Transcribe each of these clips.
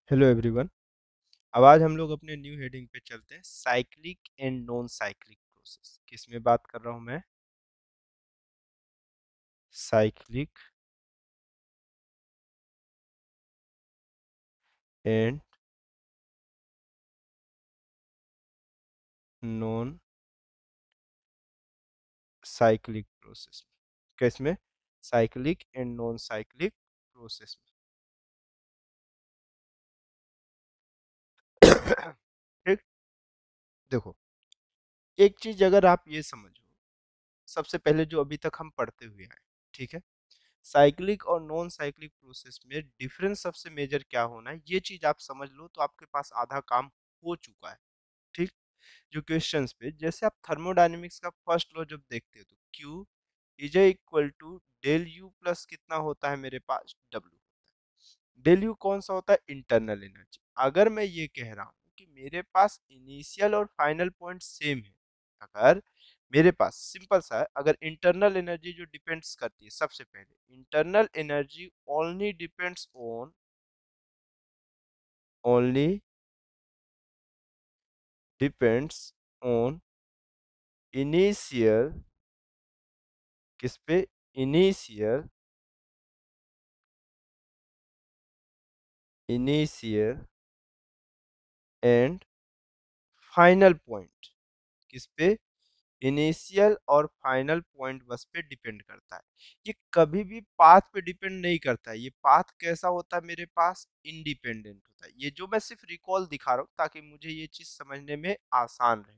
Hello everyone. अब आज हम लोग अपने न्यू हेडिंग पे चलते हैं, cyclic and non cyclic process. किस में बात कर रहा हूं मैं? Cyclic and non cyclic process में। किस में? Cyclic and non cyclic process में। ठीक। देखो, एक चीज अगर आप ये समझो, सबसे पहले जो अभी तक हम पढ़ते हुए आए, ठीक है, साइक्लिक और नॉन साइक्लिक प्रोसेस में डिफरेंस सबसे मेजर क्या होना है, ये चीज आप समझ लो तो आपके पास आधा काम हो चुका है। ठीक। जो क्वेश्चंस पे, जैसे आप थर्मोडायनेमिक्स का फर्स्ट लॉ जब देखते हो तो Q is equal to del U plus कितना होता है मेरे पास, W। डेल यू कौन सा होता है? Internal energy. अगर मैं ये कह रहा हूँ कि मेरे पास इनिशियल और फाइनल पॉइंट सेम है, अगर मेरे पास सिंपल सा है, अगर इंटरनल एनर्जी जो डिपेंड्स करती है, सबसे पहले internal energy only depends on initial, किस पे? Initial and final point. किस पे? इनिशियल और फाइनल पॉइंट बस पे डिपेंड करता है। ये कभी भी पाथ पे डिपेंड नहीं करता है। ये पाथ कैसा होता है मेरे पास? इंडिपेंडेंट होता है। ये जो मैं सिर्फ रिकॉल दिखा रहा हूँ ताकि मुझे ये चीज समझने में आसान रहे।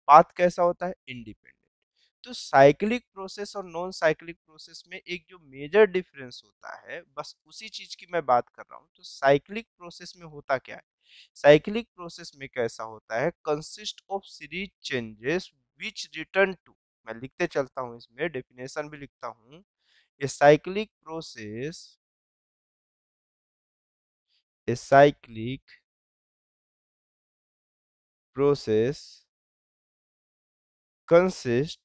पाथ कैसा होता है? इंडिपेंडेंट। तो साइक्लिक प्रोसेस और नॉन साइक्लिक प्रोसेस में एक जो मेजर डिफरेंस होता है, बस उसी चीज की मैं बात कर रहा हूँ। तो साइक्लिक प्रोसेस में होता क्या है? साइक्लिक प्रोसेस में कैसा होता है? Consist of series changes which return to, मैं लिखते चलता हूँ, इसमें डेफिनेशन भी लिखता हूँ। A cyclic process, a cyclic process consist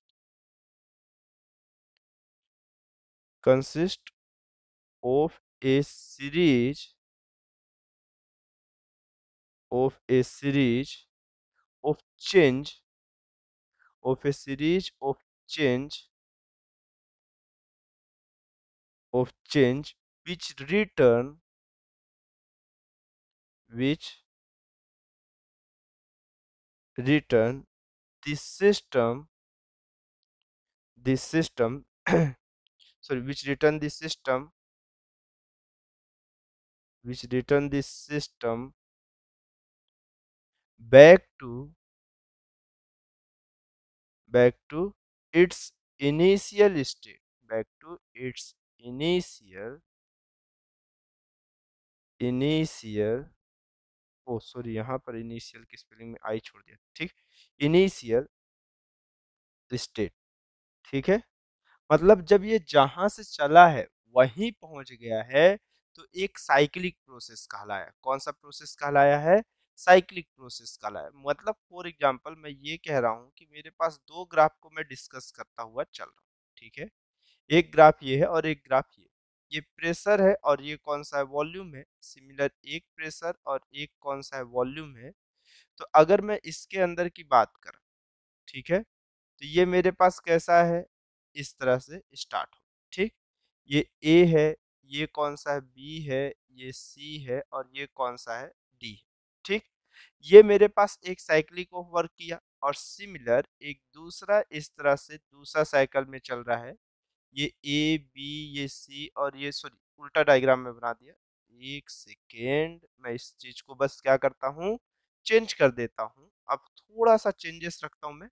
consist of a series of a series of change of a series of change change which which return the system the system sorry which return the system which return the system back to back to its initial state, back to its initial oh sorry, यहाँ पर initial की spelling में आई छोड़ दिया। ठीक, initial state. ठीक है, मतलब जब ये जहां से चला है वहीं पहुंच गया है, तो एक साइक्लिक प्रोसेस कहलाया। कौन सा प्रोसेस कहलाया है? साइक्लिक प्रोसेस कहलाया। मतलब फॉर एग्जांपल मैं ये कह रहा हूं कि मेरे पास दो ग्राफ को मैं डिस्कस करता हुआ चल रहा हूँ। ठीक है, एक ग्राफ ये है और एक ग्राफ ये प्रेशर है और ये कौन सा है? वॉल्यूम है। सिमिलर, एक प्रेशर और एक कौन सा है? वॉल्यूम है। तो अगर मैं इसके अंदर की बात करूं, ठीक है, तो ये मेरे पास कैसा है? इस तरह से स्टार्ट हो। ठीक, ये ए है, ये कौन सा है? बी है, ये सी है और ये कौन सा है? डी है। ठीक, ये मेरे पास एक साइक्लिक ऑफ वर्क किया। और सिमिलर एक दूसरा इस तरह से दूसरा साइकिल में चल रहा है। ये ए बी, ये सी और ये, सॉरी उल्टा डायग्राम में बना दिया। एक सेकेंड, मैं इस चीज को बस क्या करता हूँ, चेंज कर देता हूँ। अब थोड़ा सा चेंजेस रखता हूँ मैं।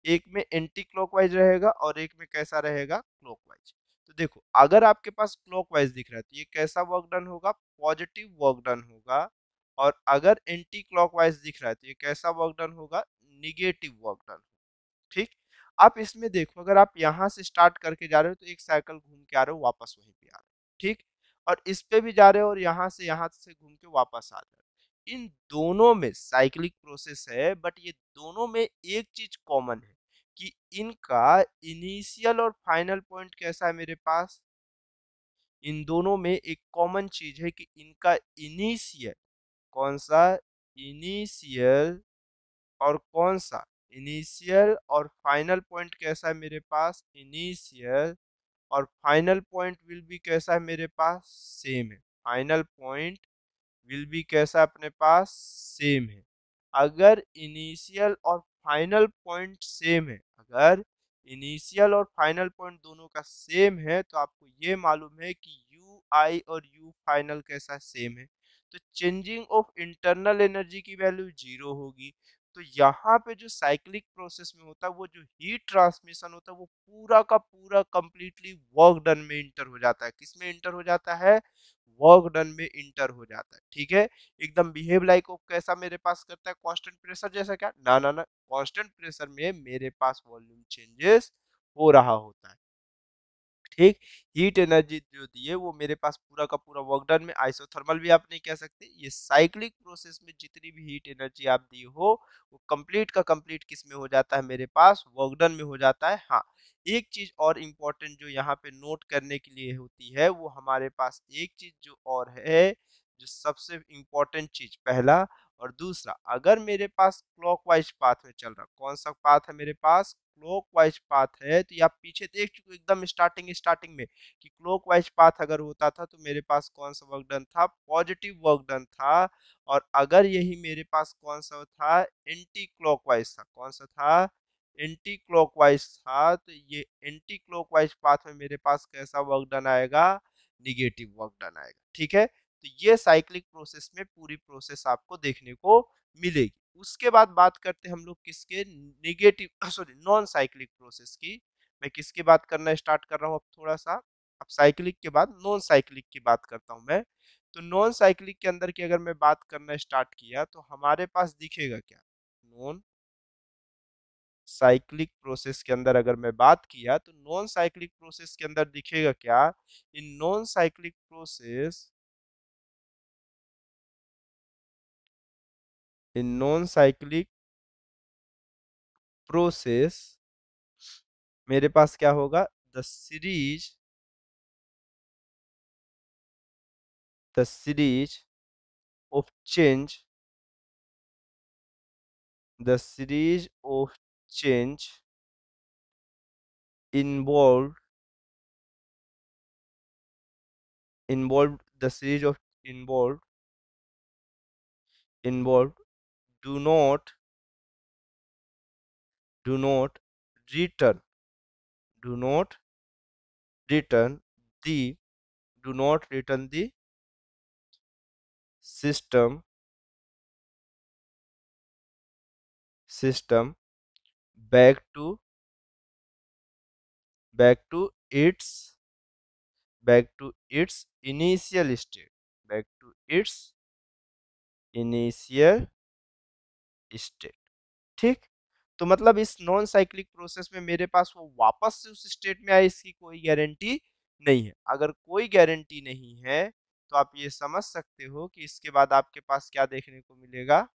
एक में एंटी क्लॉकवाइज रहेगा और एक में कैसा रहेगा? क्लॉकवाइज। तो देखो, अगर आपके पास क्लॉकवाइज दिख रहा है तो ये कैसा वर्क डन होगा? पॉजिटिव वर्क डन होगा। और अगर एंटी क्लॉकवाइज दिख रहा है तो ये कैसा वर्क डन होगा? Negative work done. ठीक, आप इसमें देखो, अगर आप यहाँ से स्टार्ट करके जा रहे हो तो एक साइकिल घूम के आ रहे हो, वापस वहीं पे आ रहे हो। ठीक, और इस पे भी जा रहे हो और यहाँ से घूम के वापस आ रहे हो। इन दोनों में साइक्लिक प्रोसेस है, बट ये दोनों में एक चीज कॉमन है कि इनका इनिशियल और फाइनल पॉइंट कैसा है मेरे पास? इन दोनों में एक कॉमन चीज है कि इनका इनिशियल कौन सा इनिशियल और कौन सा इनिशियल और फाइनल पॉइंट कैसा है मेरे पास, इनिशियल और फाइनल पॉइंट विल बी कैसा है मेरे पास, सेम है। फाइनल पॉइंट विल बी कैसा अपने पास, सेम है। अगर इनिशियल और फाइनल पॉइंट सेम है, अगर इनिशियल और फाइनल पॉइंट दोनों का सेम है, तो आपको ये मालूम है कि यू आई और यू फाइनल कैसा सेम है, तो चेंजिंग ऑफ इंटरनल एनर्जी की वैल्यू जीरो होगी। तो यहाँ पे जो साइक्लिक प्रोसेस में होता है, वो जो हीट ट्रांसमिशन होता है, वो पूरा का पूरा कंप्लीटली वर्क डन में इंटर हो जाता है। किस में इंटर हो जाता है, वर्क डन में इंटर हो जाता है। ठीक है, एकदम बिहेव लाइक ऑफ कैसा मेरे पास करता है, कांस्टेंट प्रेशर जैसा, क्या ना ना ना, कांस्टेंट प्रेशर में मेरे पास वॉल्यूम चेंजेस हो रहा होता है। ठीक, हीट एनर्जी जो दी है वो मेरे पास पूरा का पूरा वर्क डन में, आइसोथर्मल भी आप नहीं कह सकते, ये साइक्लिक प्रोसेस में जितनी भी हीट एनर्जी आप दी हो, वो कंप्लीट का कंप्लीट किस में हो जाता है, मेरे पास वर्क डन में हो जाता है। हाँ, एक चीज और इम्पोर्टेंट जो यहाँ पे नोट करने के लिए होती है, वो हमारे पास एक चीज जो और है, जो सबसे इम्पोर्टेंट चीज, पहला और दूसरा, अगर मेरे पास क्लॉकवाइज पाथ में चल रहा, कौन सा पाथ है मेरे पास, क्लॉकवाइज पाथ है, तो ये आप पीछे देख चुके एकदम स्टार्टिंग में कि क्लॉकवाइज पाथ अगर होता था तो मेरे पास कौन सा वर्क डन था, पॉजिटिव वर्क डन था। और अगर यही मेरे पास कौन सा था, एंटी क्लॉकवाइज था, कौन सा था, एंटी क्लॉकवाइज था, तो ये एंटी क्लॉकवाइज पाथ में मेरे पास कैसा वर्क डन आएगा, निगेटिव वर्क डन आएगा। ठीक है, तो ये साइक्लिक प्रोसेस में पूरी प्रोसेस आपको देखने को मिलेगी। उसके बाद बात करते हैं हम लोग किसके, negative sorry non cyclic process की। मैं किसकी बात करना स्टार्ट कर रहा हूँ अब थोड़ा सा, अब साइक्लिक के बाद नॉन साइक्लिक की बात करता हूँ मैं। तो नॉन साइक्लिक के अंदर की अगर मैं बात करना स्टार्ट किया, तो हमारे पास दिखेगा क्या, नॉन साइक्लिक प्रोसेस के अंदर अगर मैं बात किया, तो नॉन साइक्लिक प्रोसेस के अंदर दिखेगा क्या, in non cyclic process, in non cyclic process मेरे पास क्या होगा, the series, the series of change, the series of change involved, involved the series of involved, involved do not, do not return, do not return the, do not return the system, system back to, back to its, back to its initial state, back to its initial state। ठीक, तो मतलब इस non cyclic process में मेरे पास वो वापस से उस स्टेट में आए, इसकी कोई गारंटी नहीं है। अगर कोई गारंटी नहीं है, तो आप ये समझ सकते हो कि इसके बाद आपके पास क्या देखने को मिलेगा,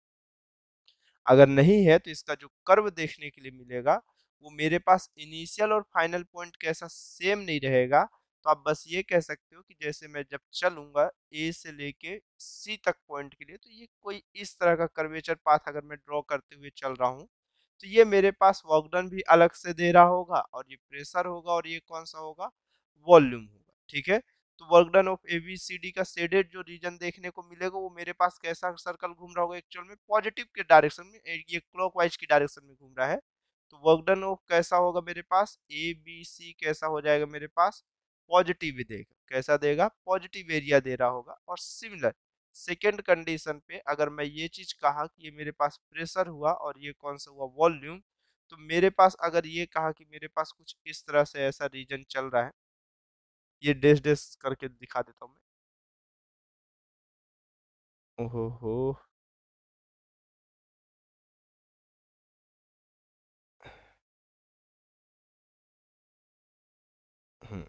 अगर नहीं है तो इसका जो कर्व देखने के लिए मिलेगा, वो मेरे पास इनिशियल और फाइनल पॉइंट कैसा सेम नहीं रहेगा। तो आप बस ये कह सकते हो कि जैसे मैं जब चलूंगा ए से लेके सी तक पॉइंट के लिए, तो ये कोई इस तरह का कर्वेचर पाथ अगर मैं ड्रॉ करते हुए चल रहा हूँ, तो ये मेरे पास वर्क डन भी अलग से दे रहा होगा, और ये प्रेशर होगा, और ये कौन सा होगा, वॉल्यूम होगा। ठीक है, तो वर्क डन ऑफ एबीसीडी का शेडेड जो रीजन देखने को मिलेगा, वो मेरे पास कैसा सर्कल घूम रहा होगा, एक्चुअल में पॉजिटिव के डायरेक्शन में, ये क्लॉकवाइज की डायरेक्शन में घूम रहा है। तो वर्क डन ऑफ कैसा होगा मेरे पास, ए बी सी कैसा हो जाएगा मेरे पास, पॉजिटिव ही देगा, कैसा देगा, पॉजिटिव एरिया दे रहा होगा। और सिमिलर सेकेंड कंडीशन पे अगर मैं ये चीज कहा कि ये मेरे पास प्रेशर हुआ, और ये कौन सा हुआ, वॉल्यूम, तो मेरे पास अगर ये कहा कि मेरे पास कुछ इस तरह से ऐसा रीजन चल रहा है, ये डैश डैश करके दिखा देता हूँ मैं, ओहो हो, हम्म,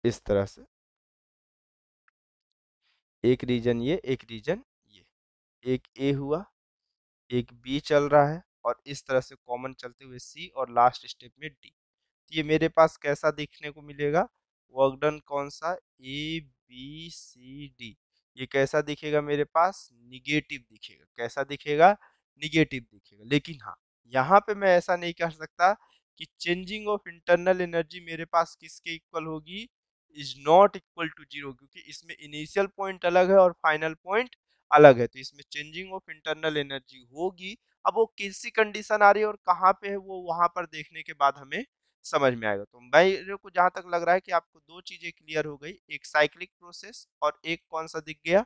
इस तरह से एक रीजन ये, एक रीजन ये, एक ए हुआ, एक बी चल रहा है, और इस तरह से कॉमन चलते हुए सी, और लास्ट स्टेप में डी। तो ये मेरे पास कैसा देखने को मिलेगा, वर्क डन कौन सा, ए बी सी डी, ये कैसा दिखेगा मेरे पास, निगेटिव दिखेगा। कैसा दिखेगा, निगेटिव दिखेगा। लेकिन हाँ, यहाँ पे मैं ऐसा नहीं कह सकता कि चेंजिंग ऑफ इंटरनल एनर्जी मेरे पास किसके इक्वल होगी, is not equal to zero, क्योंकि इसमें इनिशियल पॉइंट अलग है और फाइनल पॉइंट अलग है। तो इसमें चेंजिंग ऑफ इंटरनल एनर्जी होगी। अब वो कैसी कंडीशन आ रही है और कहाँ पे है, वो वहां पर देखने के बाद हमें समझ में आएगा। तो मेरे को जहां तक लग रहा है कि आपको दो चीजें क्लियर हो गई, एक साइक्लिक प्रोसेस और एक कौन सा दिख गया,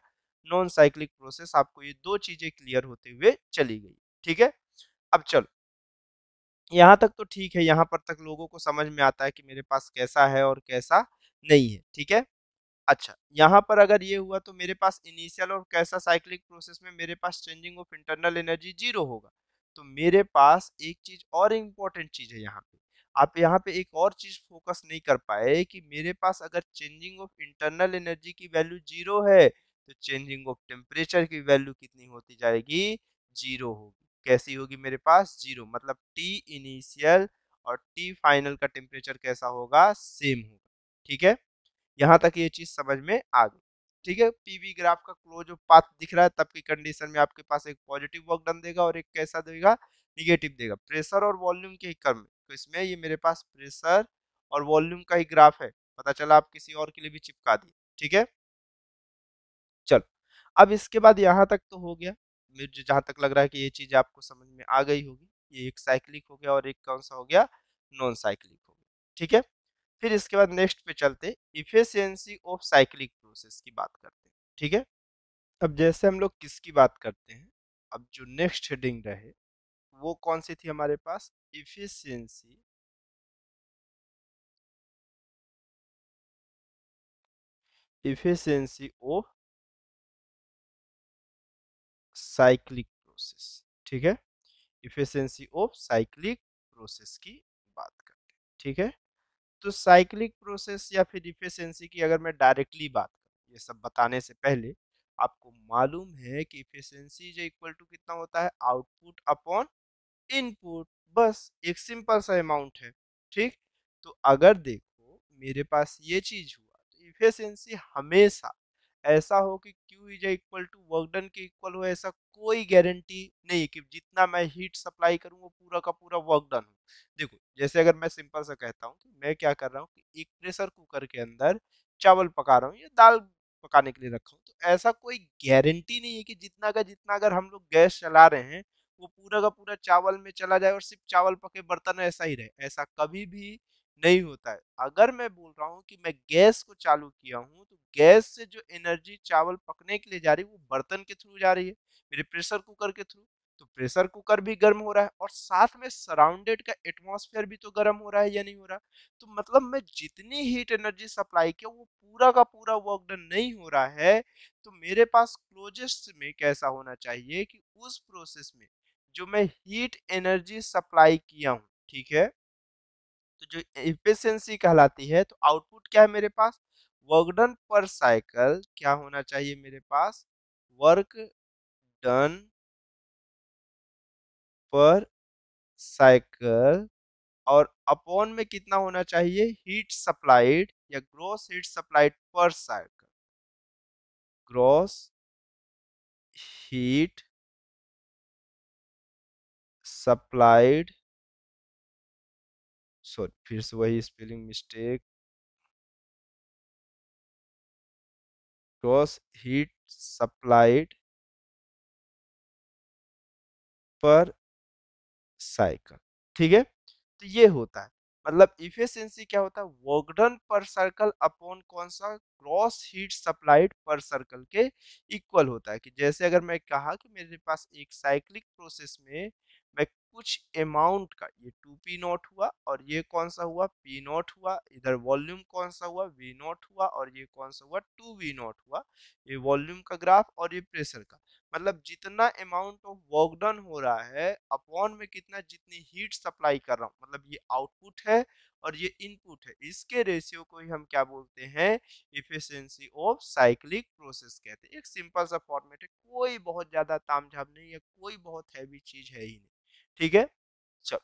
नॉन साइक्लिक प्रोसेस। आपको ये दो चीजें क्लियर होते हुए चली गई। ठीक है, अब चलो, यहाँ तक तो ठीक है, यहाँ पर तक लोगों को समझ में आता है कि मेरे पास कैसा है और कैसा नहीं है। ठीक है, अच्छा, यहाँ पर अगर ये हुआ तो मेरे पास इनिशियल और कैसा साइक्लिक प्रोसेस में मेरे पास changing of internal energy zero होगा। तो मेरे पास एक चीज और इम्पोर्टेंट चीज है यहाँ पे, आप यहाँ पे एक और चीज फोकस नहीं कर पाए कि मेरे पास अगर चेंजिंग ऑफ इंटरनल एनर्जी की वैल्यू जीरो है तो चेंजिंग ऑफ टेम्परेचर की वैल्यू कितनी होती जाएगी, जीरो होगी। कैसी होगी मेरे पास, जीरो। मतलब टी इनिशियल और टी फाइनल का टेम्परेचर कैसा होगा, सेम होगा। ठीक है, यहाँ तक ये चीज समझ में आ गई। ठीक है, पीवी ग्राफ का क्लोज पाथ दिख रहा है, तब की कंडीशन में आपके पास एक पॉजिटिव वर्क डन देगा और एक कैसा देगा, निगेटिव देगा। प्रेशर और वॉल्यूम के ही क्रम में, तो इसमें ये मेरे पास प्रेशर और वॉल्यूम का ही ग्राफ है। पता चला, आप किसी और के लिए भी चिपका दिए। ठीक है, चलो, अब इसके बाद यहाँ तक तो हो गया। मुझे जहां तक लग रहा है कि ये चीज आपको समझ में आ गई होगी। ये एक साइक्लिक हो गया और एक कौन सा हो गया, नॉन साइक्लिक हो गया। ठीक है, फिर इसके बाद नेक्स्ट पे चलते, इफिशियंसी ऑफ साइक्लिक प्रोसेस की बात करते हैं। ठीक है, अब जैसे हम लोग किसकी बात करते हैं, अब जो नेक्स्ट हेडिंग रहे वो कौन सी थी हमारे पास, efficiency, efficiency of cyclic process. ठीक है, इफिशियंसी ऑफ साइक्लिक प्रोसेस की बात करते हैं। ठीक है, तो साइक्लिक प्रोसेस या फिर इफिशियंसी की अगर मैं डायरेक्टली बात करूं, ये सब बताने से पहले आपको मालूम है कि इफिशियंसी इज इक्वल टू कितना होता है, आउटपुट अपॉन इनपुट। बस एक सिंपल सा अमाउंट है। ठीक, तो अगर देखो मेरे पास ये चीज हुआ तो इफिशियंसी हमेशा ऐसा हो कि Q is equal to work done के इक्वल हो, ऐसा कोई गारंटी नहीं है कि जितना मैं हीट सप्लाई करूं वो पूरा का पूरा वर्क डन हो। देखो, जैसे अगर मैं सिंपल सा कहता हूं कि मैं क्या कर रहा हूं कि एक प्रेशर कुकर के अंदर चावल पका रहा हूँ या दाल पकाने के लिए रखा हूँ, तो ऐसा कोई गारंटी नहीं है कि जितना अगर हम लोग गैस चला रहे हैं वो पूरा का पूरा चावल में चला जाए और सिर्फ चावल पके बर्तन ऐसा ही रहे। ऐसा कभी भी नहीं होता है। अगर मैं बोल रहा हूँ कि मैं गैस को चालू किया हूँ तो गैस से जो एनर्जी चावल पकने के लिए जा रही है वो बर्तन के थ्रू जा रही है, मेरे प्रेशर कुकर के थ्रू। तो प्रेशर कुकर भी गर्म हो रहा है और साथ में सराउंडेड का एटमॉस्फेयर भी तो गर्म हो रहा है या नहीं हो रहा। तो मतलब मैं जितनी हीट एनर्जी सप्लाई किया वो पूरा का पूरा वर्क डन नहीं हो रहा है। तो मेरे पास क्लोजेस्ट में कैसा होना चाहिए कि उस प्रोसेस में जो मैं हीट एनर्जी सप्लाई किया हूं, ठीक है, तो जो एफिशिएंसी कहलाती है, तो आउटपुट क्या है मेरे पास, वर्क डन पर साइकिल क्या होना चाहिए मेरे पास, वर्क डन पर साइकिल, और अपॉन में कितना होना चाहिए, हीट सप्लाइड या ग्रॉस हीट सप्लाइड पर cycle, gross heat supplied, sorry फिर से वही spelling mistake, gross heat supplied पर साइकिल। ठीक है, तो ये होता है, मतलब इफिशियंसी क्या होता है, वर्क डन पर सर्कल अपॉन कौन सा, ग्रॉस हीट सप्लाइड पर सर्कल के इक्वल होता है। कि जैसे अगर मैं कहा कि मेरे पास एक साइक्लिक प्रोसेस में मैं कुछ अमाउंट का, ये 2p0 हुआ और ये कौन सा हुआ, p0 हुआ, इधर वॉल्यूम कौन सा हुआ, v0 हुआ, और ये कौन सा हुआ, 2v0 हुआ, ये वॉल्यूम का ग्राफ और ये प्रेशर का। मतलब जितना अमाउंट ऑफ वर्क डन हो रहा है अपॉन में कितना, जितनी हीट सप्लाई कर रहा हूँ, मतलब ये आउटपुट है और ये इनपुट है, इसके रेशियो को ही हम क्या बोलते हैं, इफिशियंसी ऑफ साइक्लिक प्रोसेस कहते हैं। एक सिंपल सा फॉर्मेट है, कोई बहुत ज्यादा तामझाम नहीं है, कोई बहुत हैवी चीज है ही नहीं। ठीक है, चलो,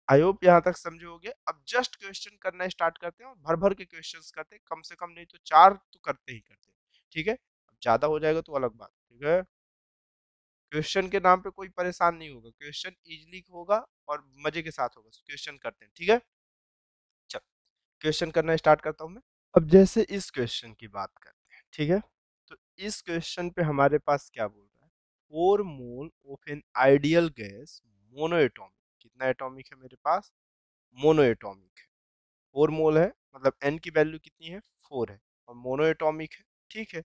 आई होप यहाँ तक समझे होगे। अब जस्ट क्वेश्चन करना स्टार्ट करते हैं और भर भर के क्वेश्चंस करते हैं, कम से कम नहीं तो चार तो करते ही करते हैं। ठीक है, ज्यादा हो जाएगा तो अलग बात, ठीक है। क्वेश्चन के नाम पे कोई परेशान नहीं होगा, क्वेश्चन इजीली होगा और मजे के साथ होगा। क्वेश्चन करते हैं, ठीक है। चल क्वेश्चन करना स्टार्ट करता हूँ मैं। अब जैसे इस क्वेश्चन की बात करते हैं, ठीक है। तो इस क्वेश्चन पे हमारे पास क्या बोल रहा है, 4 mole of an ideal gas mono atomic. कितना एटॉमिक है मेरे पास, मोनो एटॉमिक है। 4 मोल है, मतलब एन की वैल्यू कितनी है, 4 है, और मोनो एटॉमिक है, ठीक है।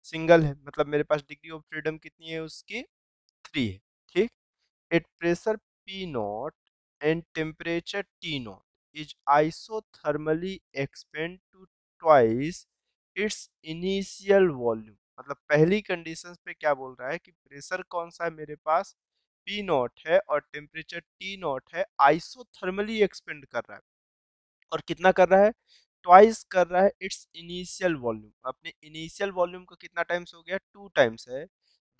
सिंगल है, मतलब मेरे पास डिग्री ऑफ फ्रीडम कितनी है उसकी, 3 है, ठीक। At pressure P naught and temperature T naught is isothermally expand to twice its initial volume। मतलब पहली कंडीशन पे क्या बोल रहा है कि प्रेशर कौन सा है मेरे पास, P नॉट है और टेम्परेचर T नॉट है, आइसोथर्मली एक्सपेंड कर रहा है। और कितना कर रहा है, ट्वाइस कर रहा है इट्स इनिशियल वॉल्यूम। अपने इनिशियल वॉल्यूम को कितना टाइम्स हो गया, 2 टाइम्स है।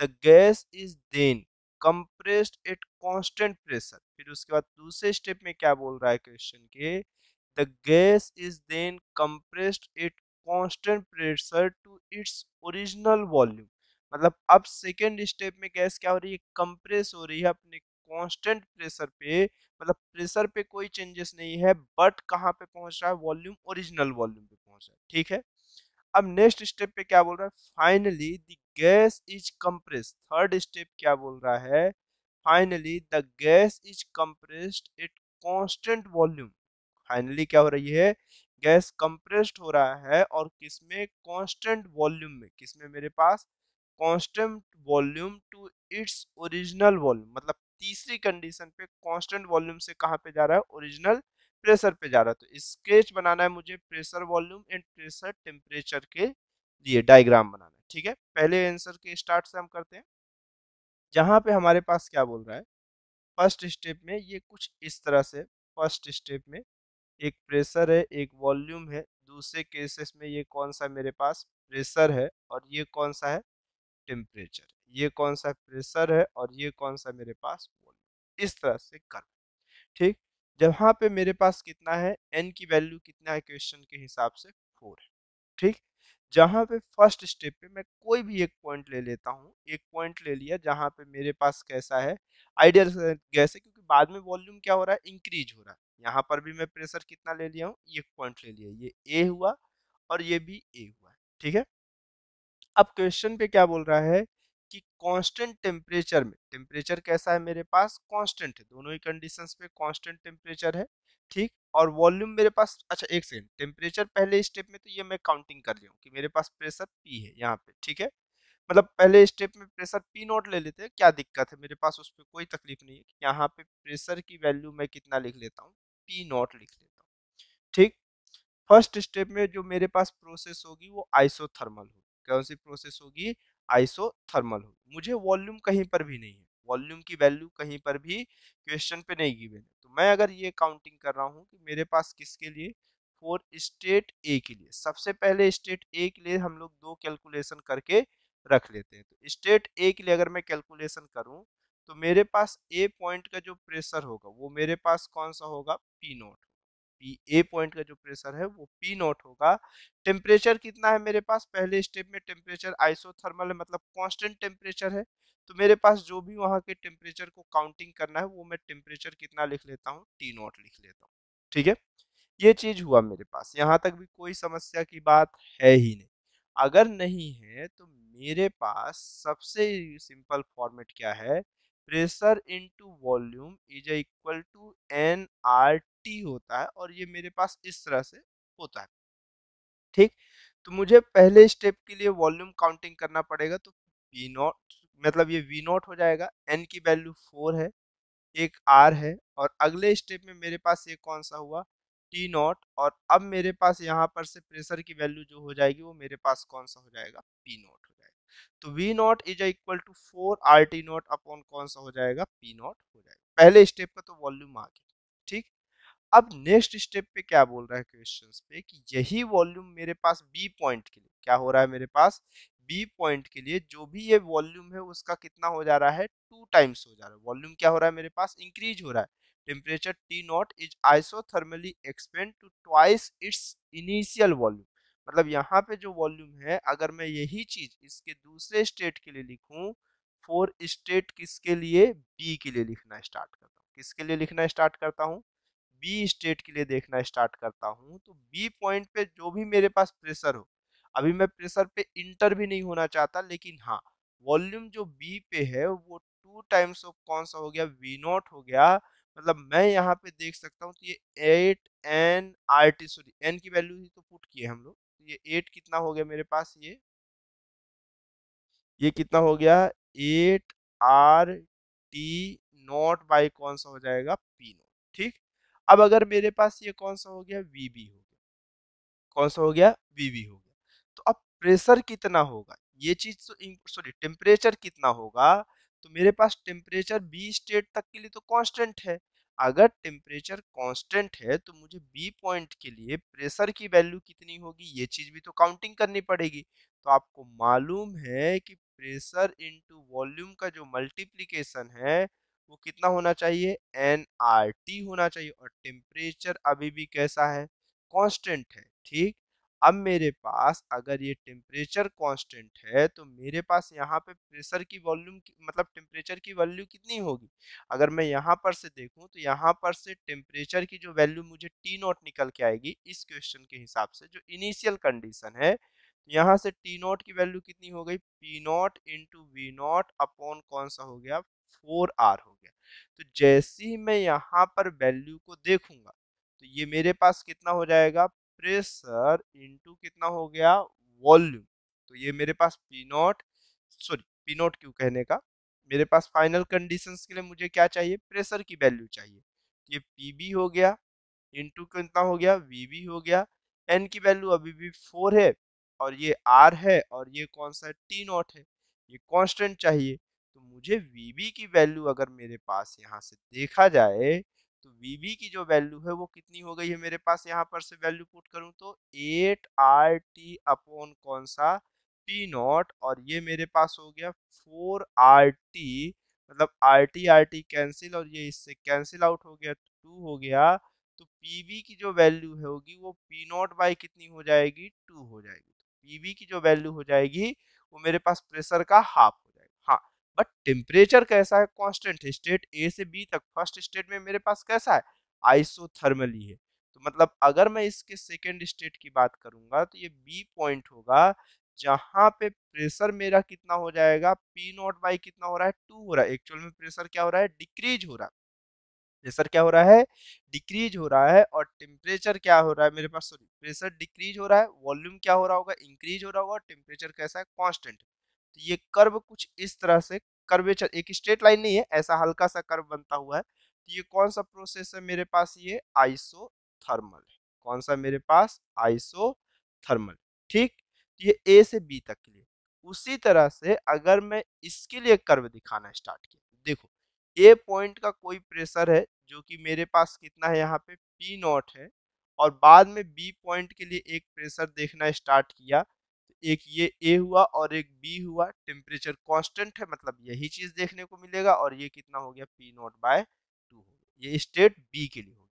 The gas is then compressed at constant pressure. फिर उसके बाद दूसरे स्टेप में क्या बोल रहा है क्वेश्चन के, the gas is then compressed at constant pressure to its original volume. मतलब अब सेकेंड स्टेप में गैस क्या हो रही है, कंप्रेस हो रही है अपने कांस्टेंट प्रेशर पे। मतलब प्रेशर पे कोई चेंजेस नहीं है, बट कहाँ पे पहुंच रहा है, वॉल्यूम ओरिजिनल वॉल्यूम पे पहुंच रहा है, ठीक है। अब नेक्स्ट स्टेप पे क्या बोल रहा है, finally the gas is compressed. Third step क्या बोल रहा है, finally the gas is compressed at constant volume. Finally क्या हो रही है, गैस कंप्रेस्ड हो रहा है, और किसमें, कांस्टेंट वॉल्यूम में। किसमें मेरे पास, constant volume to its original volume. मतलब तीसरी कंडीशन पे कांस्टेंट वॉल्यूम से कहां पे जा रहा है, ओरिजिनल प्रेशर पे जा रहा है। तो स्केच बनाना है मुझे pressure volume and pressure temperature के लिए डायग्राम बनाना है, ठीक है। पहले आंसर के स्टार्ट से हम करते हैं, जहां पे हमारे पास क्या बोल रहा है, फर्स्ट स्टेप में ये कुछ इस तरह से। फर्स्ट स्टेप में एक प्रेशर है, एक वॉल्यूम है। दूसरे केसेस में ये कौन सा मेरे पास, प्रेशर है, और ये कौन सा है, टेम्परेचर। ये कौन सा प्रेशर है और ये कौन सा मेरे पास वॉल्यूम। इस तरह से कर, ठीक। जहाँ पे मेरे पास कितना है, एन की वैल्यू कितना है क्वेश्चन के हिसाब से, 4 है, ठीक। जहाँ पे फर्स्ट स्टेप पे मैं कोई भी एक पॉइंट ले लेता हूँ, एक पॉइंट ले लिया जहाँ पे मेरे पास कैसा है, आइडियल गैस है, क्योंकि बाद में वॉल्यूम क्या हो रहा है, इंक्रीज हो रहा है। यहाँ पर भी मैं प्रेशर कितना ले लिया हूँ, ये पॉइंट ले लिया, ये ए हुआ और ये भी ए हुआ, ठीक है। अब क्वेश्चन पे क्या बोल रहा है कि कांस्टेंट टेम्परेचर में, टेम्परेचर कैसा है मेरे पास, कांस्टेंट है, दोनों ही कंडीशंस पे कांस्टेंट टेम्परेचर है, ठीक। और वॉल्यूम मेरे पास, अच्छा एक सेकंड, टेम्परेचर पहले स्टेप में तो ये मैं काउंटिंग कर लिया हूँ कि मेरे पास प्रेशर पी है यहाँ पे, ठीक है। मतलब पहले स्टेप में प्रेशर पी नॉट ले लेते हैं, क्या दिक्कत है, मेरे पास उस पर कोई तकलीफ नहीं है। यहाँ पे प्रेशर की वैल्यू मैं कितना लिख लेता हूँ, पी नॉट लिख लेता हूँ, ठीक। फर्स्ट स्टेप में जो मेरे पास प्रोसेस होगी वो आइसोथर्मल होगी। कौन सी प्रोसेस होगी, आइसोथर्मल होगी। मुझे वॉल्यूम कहीं पर भी नहीं है, वॉल्यूम की वैल्यू कहीं पर भी क्वेश्चन पे नहीं गिवन है। तो मैं अगर ये काउंटिंग कर रहा हूँ कि मेरे पास किसके लिए, फॉर स्टेट ए के लिए, सबसे पहले स्टेट ए के लिए हम लोग दो कैलकुलेशन करके रख लेते हैं। तो स्टेट ए के लिए अगर मैं कैलकुलेशन करूँ तो मेरे पास ए पॉइंट का जो प्रेशर होगा वो मेरे पास कौन सा होगा, P not. P A point का जो प्रेशर है वो पी नॉट होगा। टेम्परेचर कितना है मेरे पास, पहले स्टेप में टेम्परेचर आइसोथर्मल है, मतलब कांस्टेंट टेम्परेचर है। तो मेरे पास जो भी वहां के टेम्परेचर को काउंटिंग करना है वो मैं टेम्परेचर कितना लिख लेता हूँ, टी नॉट लिख लेता हूँ, ठीक है। ये चीज हुआ मेरे पास, यहाँ तक भी कोई समस्या की बात है ही नहीं। अगर नहीं है तो मेरे पास सबसे सिंपल फॉर्मेट क्या है, pressure into volume is equal to N R T होता है, और ये मेरे पास इस तरह से होता है, ठीक। तो मुझे पहले स्टेप के लिए वॉल्यूम काउंटिंग करना पड़ेगा, तो पी नॉट, मतलब ये वी नॉट हो जाएगा, एन की वैल्यू 4 है, एक आर है, और अगले स्टेप में मेरे पास ये कौन सा हुआ, टी नॉट। और अब मेरे पास यहाँ पर से प्रेशर की वैल्यू जो हो जाएगी वो मेरे पास कौन सा हो जाएगा, पी नॉट हो जाएगा। तो V not is equal to 4 R T nought upon कौन सा हो जाएगा, पी नॉट हो जाएगा। पहले स्टेप का तो वॉल्यूम आ गया, ठीक। अब नेक्स्ट स्टेप पे क्या बोल रहा है क्वेश्चंस पे कि यही वॉल्यूम मेरे पास बी पॉइंट के लिए क्या हो रहा है, मेरे पास बी पॉइंट के लिए जो भी ये वॉल्यूम है उसका कितना हो जा रहा है, 2 टाइम्स हो जा रहा है। वॉल्यूम क्या हो रहा है मेरे पास, इंक्रीज हो रहा है। Temperature T nought is isothermally expand to twice its initial volume. मतलब यहाँ पे जो वॉल्यूम है, अगर मैं यही चीज इसके दूसरे स्टेट के लिए लिखूं, फोर स्टेट किसके लिए, बी के लिए लिखना स्टार्ट करता हूँ। किसके लिए लिखना स्टार्ट करता हूँ, बी स्टेट के लिए देखना स्टार्ट करता हूँ। तो बी पॉइंट पे जो भी मेरे पास प्रेशर हो, अभी मैं प्रेशर पे इंटर भी नहीं होना चाहता, लेकिन हाँ वॉल्यूम जो बी पे है वो 2 टाइम्स ऑफ कौन सा हो गया, वी नॉट हो गया। मतलब मैं यहाँ पे देख सकता हूँ, तो ये 8 n RT, सॉरी एन की वैल्यू ही तो पुट किए हम लोग, तो ये 8 कितना हो गया मेरे पास, ये कितना हो गया, 8 RT नॉट बाई कौन सा हो जाएगा, पी नॉट। ठीक, अब अगर मेरे पास ये कौन सा हो गया, वीबी हो गया, कौन सा हो गया, वीबी हो गया। तो अब प्रेशर कितना होगा, ये चीज तो, सॉरी टेम्परेचर कितना होगा, तो मेरे पास टेम्परेचर बी स्टेट तक के लिए तो कांस्टेंट है। अगर टेम्परेचर कांस्टेंट है तो मुझे बी पॉइंट के लिए प्रेशर की वैल्यू कितनी होगी, ये चीज भी तो काउंटिंग करनी पड़ेगी। तो आपको मालूम है कि प्रेशर इनटू वॉल्यूम का जो मल्टीप्लिकेशन है वो कितना होना चाहिए, nRT होना चाहिए, और टेम्परेचर अभी भी कैसा है, कांस्टेंट है। ठीक, अब मेरे पास अगर ये टेम्परेचर कांस्टेंट है तो मेरे पास यहाँ पे प्रेशर की वॉल्यूम मतलब टेम्परेचर की वैल्यू कितनी होगी, अगर मैं यहाँ पर से देखूं तो यहाँ पर से टेम्परेचर की जो वैल्यू मुझे टी नॉट निकल के आएगी इस क्वेश्चन के हिसाब से, जो इनिशियल कंडीशन है, तो यहाँ से टी नॉट की वैल्यू कितनी हो गई, P not into V nought upon कौन सा हो गया, 4R हो गया। तो जैसे ही मैं यहाँ पर वैल्यू को देखूंगा तो ये मेरे पास कितना हो जाएगा, प्रेशर इंटू कितना हो गया, वॉल्यूम। तो ये मेरे पास P naught, sorry P naught क्यों कहने का, मेरे पास फाइनल कंडीशंस के लिए मुझे क्या चाहिए, प्रेशर की वैल्यू चाहिए। ये पीबी हो गया इंटू कितना हो गया, वीबी हो गया। एन की वैल्यू अभी भी 4 है, और ये आर है, और ये कौन सा टी नॉट है, ये कांस्टेंट चाहिए। तो मुझे वीबी की वैल्यू अगर मेरे पास यहाँ से देखा जाए तो वीबी की जो वैल्यू है वो कितनी हो गई है मेरे पास, यहाँ पर से वैल्यू पुट करूं तो 8RT अपॉन कौन सा, पी नॉट, और ये मेरे पास हो गया 4RT, मतलब RT RT कैंसिल, और ये इससे कैंसिल आउट हो गया, 2 हो गया। तो पीबी की जो वैल्यू है होगी वो पी नॉट बाई कितनी हो जाएगी, 2 हो जाएगी। तो पीबी की जो वैल्यू हो जाएगी वो मेरे पास प्रेशर का हाफ हो जाएगा। हाँ, बट टेम्परेचर कैसा है, कांस्टेंट है, स्टेट ए से बी तक फर्स्ट स्टेट में मेरे पास कैसा है, आइसोथर्मली है। तो मतलब अगर मैं इसके सेकेंड स्टेट की बात करूंगा तो ये बी पॉइंट होगा, जहां पे प्रेशर मेरा कितना हो जाएगा, पी नॉट बाई कितना हो रहा है, 2 हो रहा है। एक्चुअल में प्रेशर क्या हो रहा है, डिक्रीज हो रहा है, प्रेशर क्या हो रहा है, डिक्रीज हो रहा है, और टेम्परेचर क्या हो रहा है मेरे पास, सॉरी प्रेशर डिक्रीज हो रहा है, वॉल्यूम क्या हो रहा होगा, इंक्रीज हो रहा होगा, टेम्परेचर कैसा है, कांस्टेंट। तो ये कर्व कुछ इस तरह से, कर्वेचर एक स्ट्रेट लाइन नहीं है, ऐसा हल्का सा कर्व बनता हुआ है। तो ये कौन सा प्रोसेस है मेरे पास, ये आइसोथर्मल है। कौन सा मेरे पास, आइसोथर्मल। ठीक, तो ये ए से बी तक के लिए। उसी तरह से अगर मैं इसके लिए कर्व दिखाना स्टार्ट किया, देखो ए पॉइंट का कोई प्रेशर है जो कि मेरे पास कितना है, यहाँ पे पी नॉट है, और बाद में बी पॉइंट के लिए एक प्रेशर देखना स्टार्ट किया, एक ये ए हुआ और एक बी हुआ, टेम्परेचर कांस्टेंट है, मतलब यही चीज देखने को मिलेगा, और ये कितना हो गया, पी नॉट बाय 2 हो गया, ये स्टेट बी के लिए हो गया।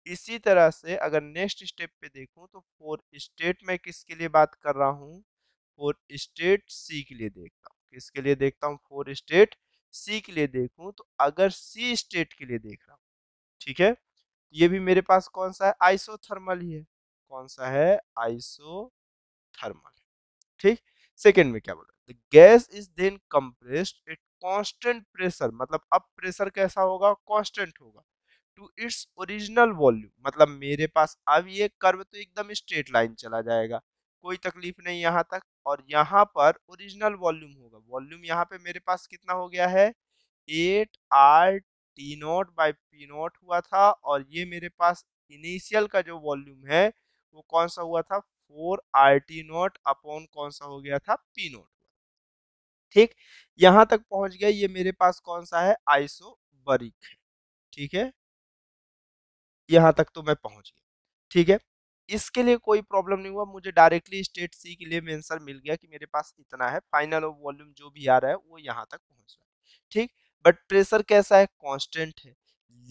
इसी तरह से अगर नेक्स्ट स्टेप पे देखूं तो फोर स्टेट में किसके लिए बात कर रहा हूँ, फोर स्टेट सी के लिए देखता हूँ, किसके लिए देखता हूँ, फोर स्टेट सी के लिए देखूं तो अगर सी स्टेट के लिए देख रहा हूँ, ठीक है, ये भी मेरे पास कौन सा है, आइसोथर्मल ही है। कौन सा है, आइसोथर्मल। ठीक, सेकेंड में क्या बोला, the gas is then compressed at constant pressure, मतलब अब प्रेशर कैसा होगा, कांस्टेंट होगा, टू इट्स ओरिजिनल वॉल्यूम। मतलब मेरे पास अब ये कर्व तो एकदम स्ट्रेट लाइन चला जाएगा, कोई तकलीफ नहीं यहाँ तक, और यहाँ पर ओरिजिनल वॉल्यूम होगा। वॉल्यूम यहाँ पे मेरे पास कितना हो गया है, 8R T0/P0 हुआ था, और ये मेरे पास इनिशियल का जो वॉल्यूम है वो कौन सा हुआ था, 4RT0 अपॉन कौन सा हो गया था, P0। ठीक, यहां तक पहुंच गया, ये मेरे पास कौन सा है, आइसोबरिक है। ठीक है, यहाँ तक तो मैं पहुंच गया। ठीक है, इसके लिए कोई प्रॉब्लम नहीं हुआ, मुझे डायरेक्टली स्टेट सी के लिए आंसर मिल गया कि मेरे पास इतना है, फाइनल वॉल्यूम जो भी आ रहा है वो यहाँ तक पहुंच रहा है। ठीक, बट प्रेशर कैसा है, कांस्टेंट है।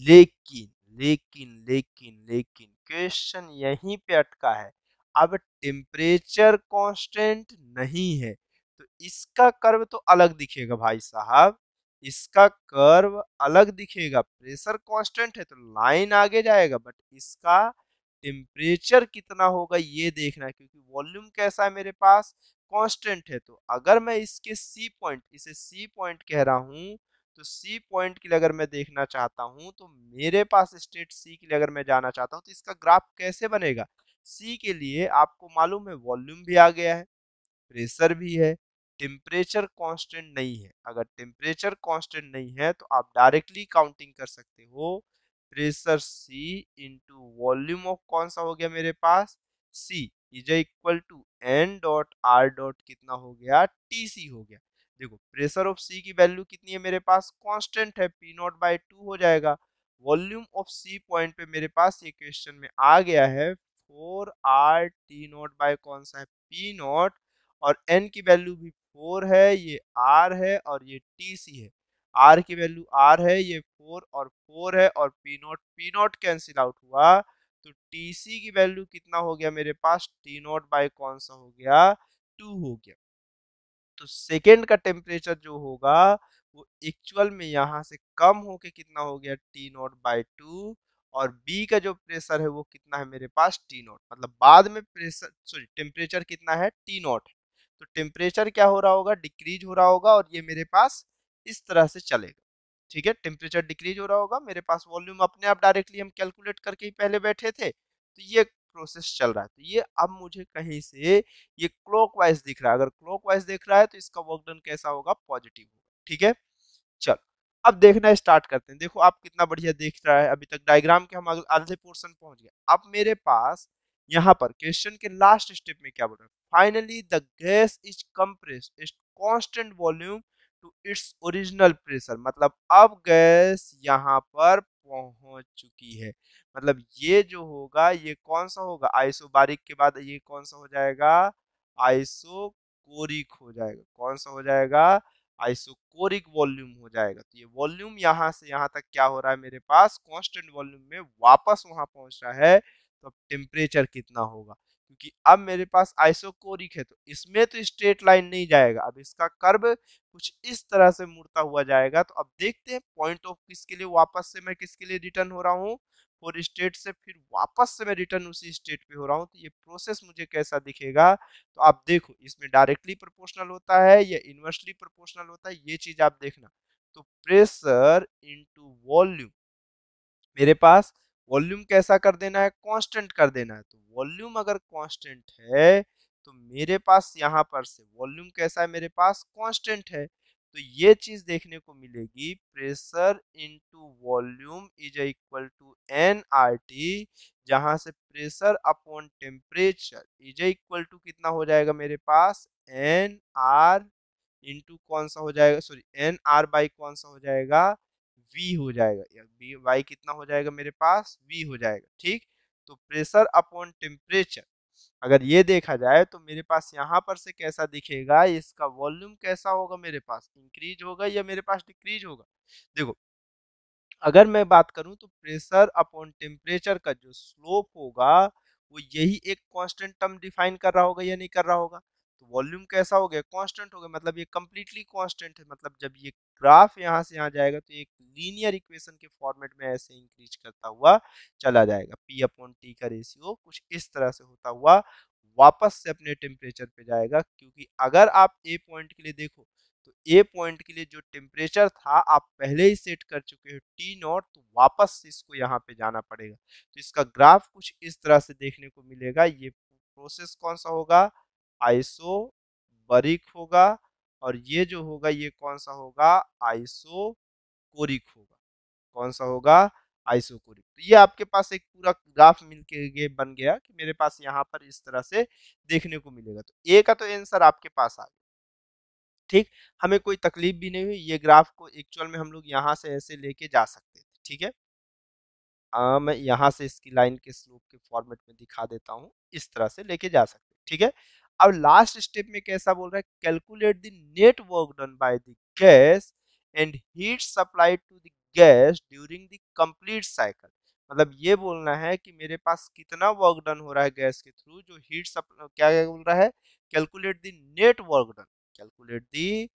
लेकिन लेकिन लेकिन लेकिन क्वेश्चन यहीं पे अटका है। अब टेम्परेचर कांस्टेंट नहीं है तो इसका कर्व तो अलग दिखेगा भाई साहब, इसका कर्व अलग दिखेगा। प्रेशर कांस्टेंट है तो लाइन आगे जाएगा, बट इसका टेम्परेचर कितना होगा ये देखना है, क्योंकि वॉल्यूम कैसा है मेरे पास, कांस्टेंट है। तो अगर मैं इसके सी पॉइंट, इसे सी पॉइंट कह रहा हूं, तो सी पॉइंट के लिए अगर मैं देखना चाहता हूं तो मेरे पास स्टेट सी के लिए अगर मैं जाना चाहता हूं तो इसका ग्राफ कैसे बनेगा। सी के लिए आपको मालूम है वॉल्यूम भी आ गया है, प्रेशर भी है, टेम्परेचर कांस्टेंट नहीं है। अगर टेम्परेचर कांस्टेंट नहीं है तो आप डायरेक्टली काउंटिंग कर सकते हो, pressure C into volume of कौन सा हो गया मेरे पास C is equal to N dot R dot कितना हो गया टी सी हो गया। देखो प्रेशर ऑफ सी की वैल्यू कितनी है मेरे पास, कांस्टेंट है, पी नॉट बाई टू हो जाएगा। वॉल्यूम ऑफ सी पॉइंट पे मेरे पास ये क्वेश्चन में आ गया है 4r t नॉट बाय कौन सा है पी नॉट, और n की वैल्यू भी 4 है, ये r है और ये tc है। r की वैल्यू r है, ये 4 और 4 है, और पी नॉट कैंसिल आउट हुआ तो tc की वैल्यू कितना हो गया मेरे पास, t नॉट बाय कौन सा हो गया 2 हो गया। तो सेकेंड का टेम्परेचर जो होगा वो एक्चुअल में यहाँ से कम होके कितना हो गया टी नॉट बाई टू, और बी का जो प्रेशर है वो कितना है मेरे पास टी नॉट, मतलब बाद में प्रेशर सॉरी टेम्परेचर कितना है टी नॉट, तो टेम्परेचर क्या हो रहा होगा, डिक्रीज हो रहा होगा, और ये मेरे पास इस तरह से चलेगा। ठीक है, टेम्परेचर डिक्रीज हो रहा होगा, मेरे पास वॉल्यूम अपने आप डायरेक्टली हम कैलकुलेट करके ही पहले बैठे थे, तो ये प्रोसेस चल रहा है। तो ये अब मुझे कहीं से ये क्लॉकवाइज दिख रहा है, अगर क्लॉकवाइज दिख रहा है तो इसका वर्क डन कैसा होगा, पॉजिटिव होगा। ठीक है, चलो अब देखना स्टार्ट करते हैं। देखो आप कितना बढ़िया देख रहा है, अभी तक डायग्राम के हम आधे पोर्शन पहुंच गए। अब मेरे पास यहाँ पर क्वेश्चन के लास्ट स्टेप में क्या बोल रहा है, finally the gas is compressed it constant volume to its original pressure, मतलब अब गैस यहाँ पर पहुंच चुकी है। मतलब ये जो होगा ये कौन सा होगा, आइसोबारिक के बाद ये कौन सा हो जाएगा, आइसोकोरिक हो जाएगा। कौन सा हो जाएगा, आइसोकोरिक वॉल्यूम हो जाएगा। तो ये वॉल्यूम यहाँ से यहाँ तक क्या हो रहा है मेरे पास, कांस्टेंट वॉल्यूम में वापस वहां पहुंच रहा है। तो अब टेम्परेचर कितना होगा, क्योंकि अब मेरे पास आइसोकोरिक है तो इसमें तो स्ट्रेट लाइन नहीं जाएगा, अब इसका कर्व कुछ इस तरह से मुड़ता हुआ जाएगा। तो अब देखते हैं पॉइंट ऑफ किसके लिए वापस से मैं किसके लिए रिटर्न हो रहा हूँ, और स्टेट से फिर वापस से मैं रिटर्न उसी स्टेट पे हो रहा हूँ। तो ये प्रोसेस मुझे कैसा दिखेगा, तो आप देखो इसमें डायरेक्टली प्रोपोर्शनल होता है या इनवर्सली प्रोपोर्शनल होता है, ये चीज आप देखना। तो प्रेशर इनटू वॉल्यूम, मेरे पास वॉल्यूम कैसा कर देना है, कांस्टेंट कर देना है। तो वॉल्यूम अगर कांस्टेंट है तो मेरे पास यहाँ पर से वॉल्यूम कैसा है, मेरे पास कांस्टेंट है। तो ये चीज देखने को मिलेगी, pressure into volume is equal to N R T, जहां से pressure upon temperature is equal to कितना हो जाएगा मेरे पास, एन आर इंटू कौन सा हो जाएगा, सॉरी एन आर बाई कौन सा हो जाएगा, वी हो जाएगा, या वी वाई कितना हो जाएगा मेरे पास, वी हो जाएगा। ठीक, तो प्रेशर अपॉन टेम्परेचर अगर ये देखा जाए तो मेरे पास यहाँ पर से कैसा दिखेगा, इसका वॉल्यूम कैसा होगा, मेरे पास इंक्रीज होगा या मेरे पास डिक्रीज होगा। देखो अगर मैं बात करूं तो प्रेशर अपॉन टेम्परेचर का जो स्लोप होगा वो यही एक कांस्टेंट टर्म डिफाइन कर रहा होगा या नहीं कर रहा होगा। तो वॉल्यूम कैसा हो गया, कांस्टेंट हो गया, मतलब ये कंप्लीटली कांस्टेंट है। मतलब जब ये ग्राफ यहाँ से यहाँ जाएगा तो एक लीनियर इक्वेशन के फॉर्मेट में ऐसे इंक्रीज करता हुआ चला जाएगा, पी अपॉन टी का रेशियो कुछ इस तरह से होता हुआ वापस से अपने टेम्परेचर पे जाएगा। क्योंकि अगर आप ए पॉइंट के लिए देखो तो ए पॉइंट के लिए जो टेम्परेचर था आप पहले ही सेट कर चुके हो टी नॉट, तो वापस से इसको यहाँ पे जाना पड़ेगा। तो इसका ग्राफ कुछ इस तरह से देखने को मिलेगा। ये प्रोसेस कौन सा होगा, आइसोबरिक होगा, और ये जो होगा ये कौन सा होगा, आइसोकोरिक होगा। कौन सा होगा, आइसोकोरिक। तो ये आपके पास एक पूरा ग्राफ मिलके बन गया कि मेरे पास यहाँ पर इस तरह से देखने को मिलेगा। तो ए का तो आंसर आपके पास आ गया। ठीक, हमें कोई तकलीफ भी नहीं हुई, ये ग्राफ को एक्चुअल में हम लोग यहाँ से ऐसे लेके जा सकते थे। ठीक है, मैं यहाँ से इसकी लाइन के स्लोप के फॉर्मेट में दिखा देता हूँ, इस तरह से लेके जा सकते हैं। ठीक है, अब लास्ट स्टेप में कैसा बोल रहा है, calculate the net work done by the gas and heat supplied to the gas during the complete cycle. मतलब ये बोलना है कि मेरे पास कितना वर्क डन हो रहा है गैस के थ्रू, जो हीट सप्लाई क्या क्या बोल रहा है, calculate the net work done, calculate the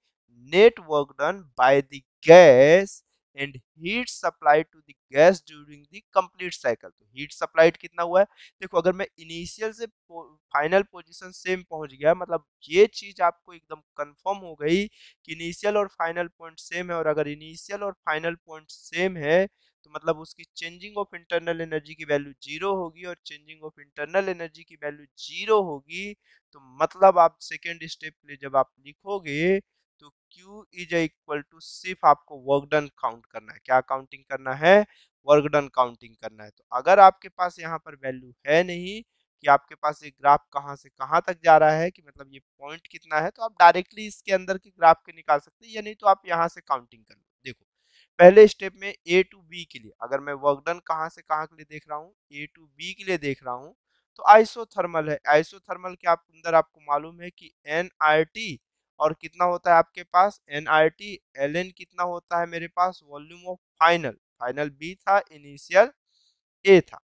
net work done by the gas and heat supply to the gas during the complete cycle. तो हीट सप्लाइड कितना हुआ है, देखो अगर मैं इनिशियल से फाइनल पोजीशन सेम पहुंच गया, मतलब ये चीज आपको एकदम कंफर्म हो गई कि इनिशियल और फाइनल पॉइंट सेम है, और अगर इनिशियल और फाइनल पॉइंट सेम है तो मतलब उसकी चेंजिंग ऑफ इंटरनल एनर्जी की वैल्यू जीरो होगी, और चेंजिंग ऑफ इंटरनल एनर्जी की वैल्यू जीरो होगी, तो मतलब आप सेकेंड स्टेप के लिए जब आप लिखोगे तो Q इज इक्वल टू सिर्फ आपको वर्क डन काउंट करना है, क्या काउंटिंग करना है, वर्क डन काउंटिंग करना है। तो अगर आपके पास यहाँ पर वैल्यू है नहीं कि आपके पास ये ग्राफ कहाँ से कहाँ तक जा रहा है, कि मतलब ये पॉइंट कितना है, तो आप डायरेक्टली इसके अंदर के ग्राफ के निकाल सकते हैं, या नहीं तो आप यहाँ से काउंटिंग कर लो। देखो पहले स्टेप में ए टू बी के लिए अगर मैं वर्क डन कहाँ से कहाँ के लिए देख रहा हूँ, ए टू बी के लिए देख रहा हूँ, तो आइसोथर्मल है, आइसोथर्मल के आप अंदर आपको मालूम है कि एन आर टी और कितना होता है आपके पास N R T, L N कितना होता है मेरे पास, volume of final, final B था, इनिशियल ए था।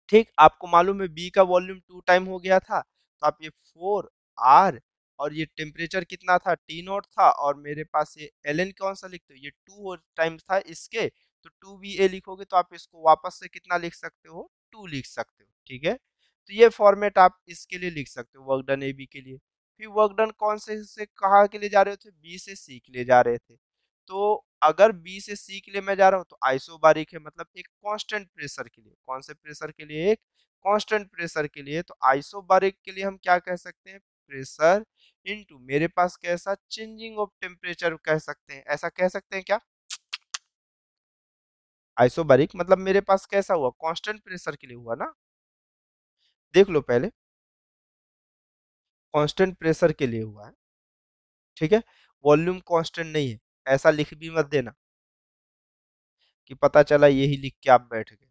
ठीक, आपको मालूम है बी का वॉल्यूम 2 टाइम हो गया था, तो आप ये 4 आर और ये टेम्परेचर कितना था टी नॉट था, और मेरे पास ये एल एन कौन सा लिखते हो, ये 2 टाइम था इसके, तो 2 बी ए लिखोगे तो आप इसको वापस से कितना लिख सकते हो, 2 लिख सकते हो। ठीक है, तो ये फॉर्मेट आप इसके लिए लिख सकते हो वर्क डन ए बी के लिए। फिर वर्क डन कौन से कहाँ के लिए जा रहे थे, बी से सी के लिए जा रहे थे। तो अगर बी से सी के लिए मैं जा रहा हूँ तो आइसोबारिक है, मतलब एक कांस्टेंट प्रेशर के लिए, कौन से प्रेशर के लिए, एक कांस्टेंट प्रेशर के लिए। तो आइसोबारिक के लिए हम क्या कह सकते हैं, प्रेशर इनटू मेरे पास कैसा चेंजिंग ऑफ टेम्परेचर कह सकते हैं, ऐसा कह सकते हैं क्या। आइसोबारिक मतलब मेरे पास कैसा हुआ, कांस्टेंट प्रेशर के लिए हुआ ना, देख लो पहले, कांस्टेंट प्रेशर के लिए हुआ है। ठीक है, वॉल्यूम कांस्टेंट नहीं है, ऐसा लिख भी मत देना कि पता चला यही लिख के आप बैठ गए।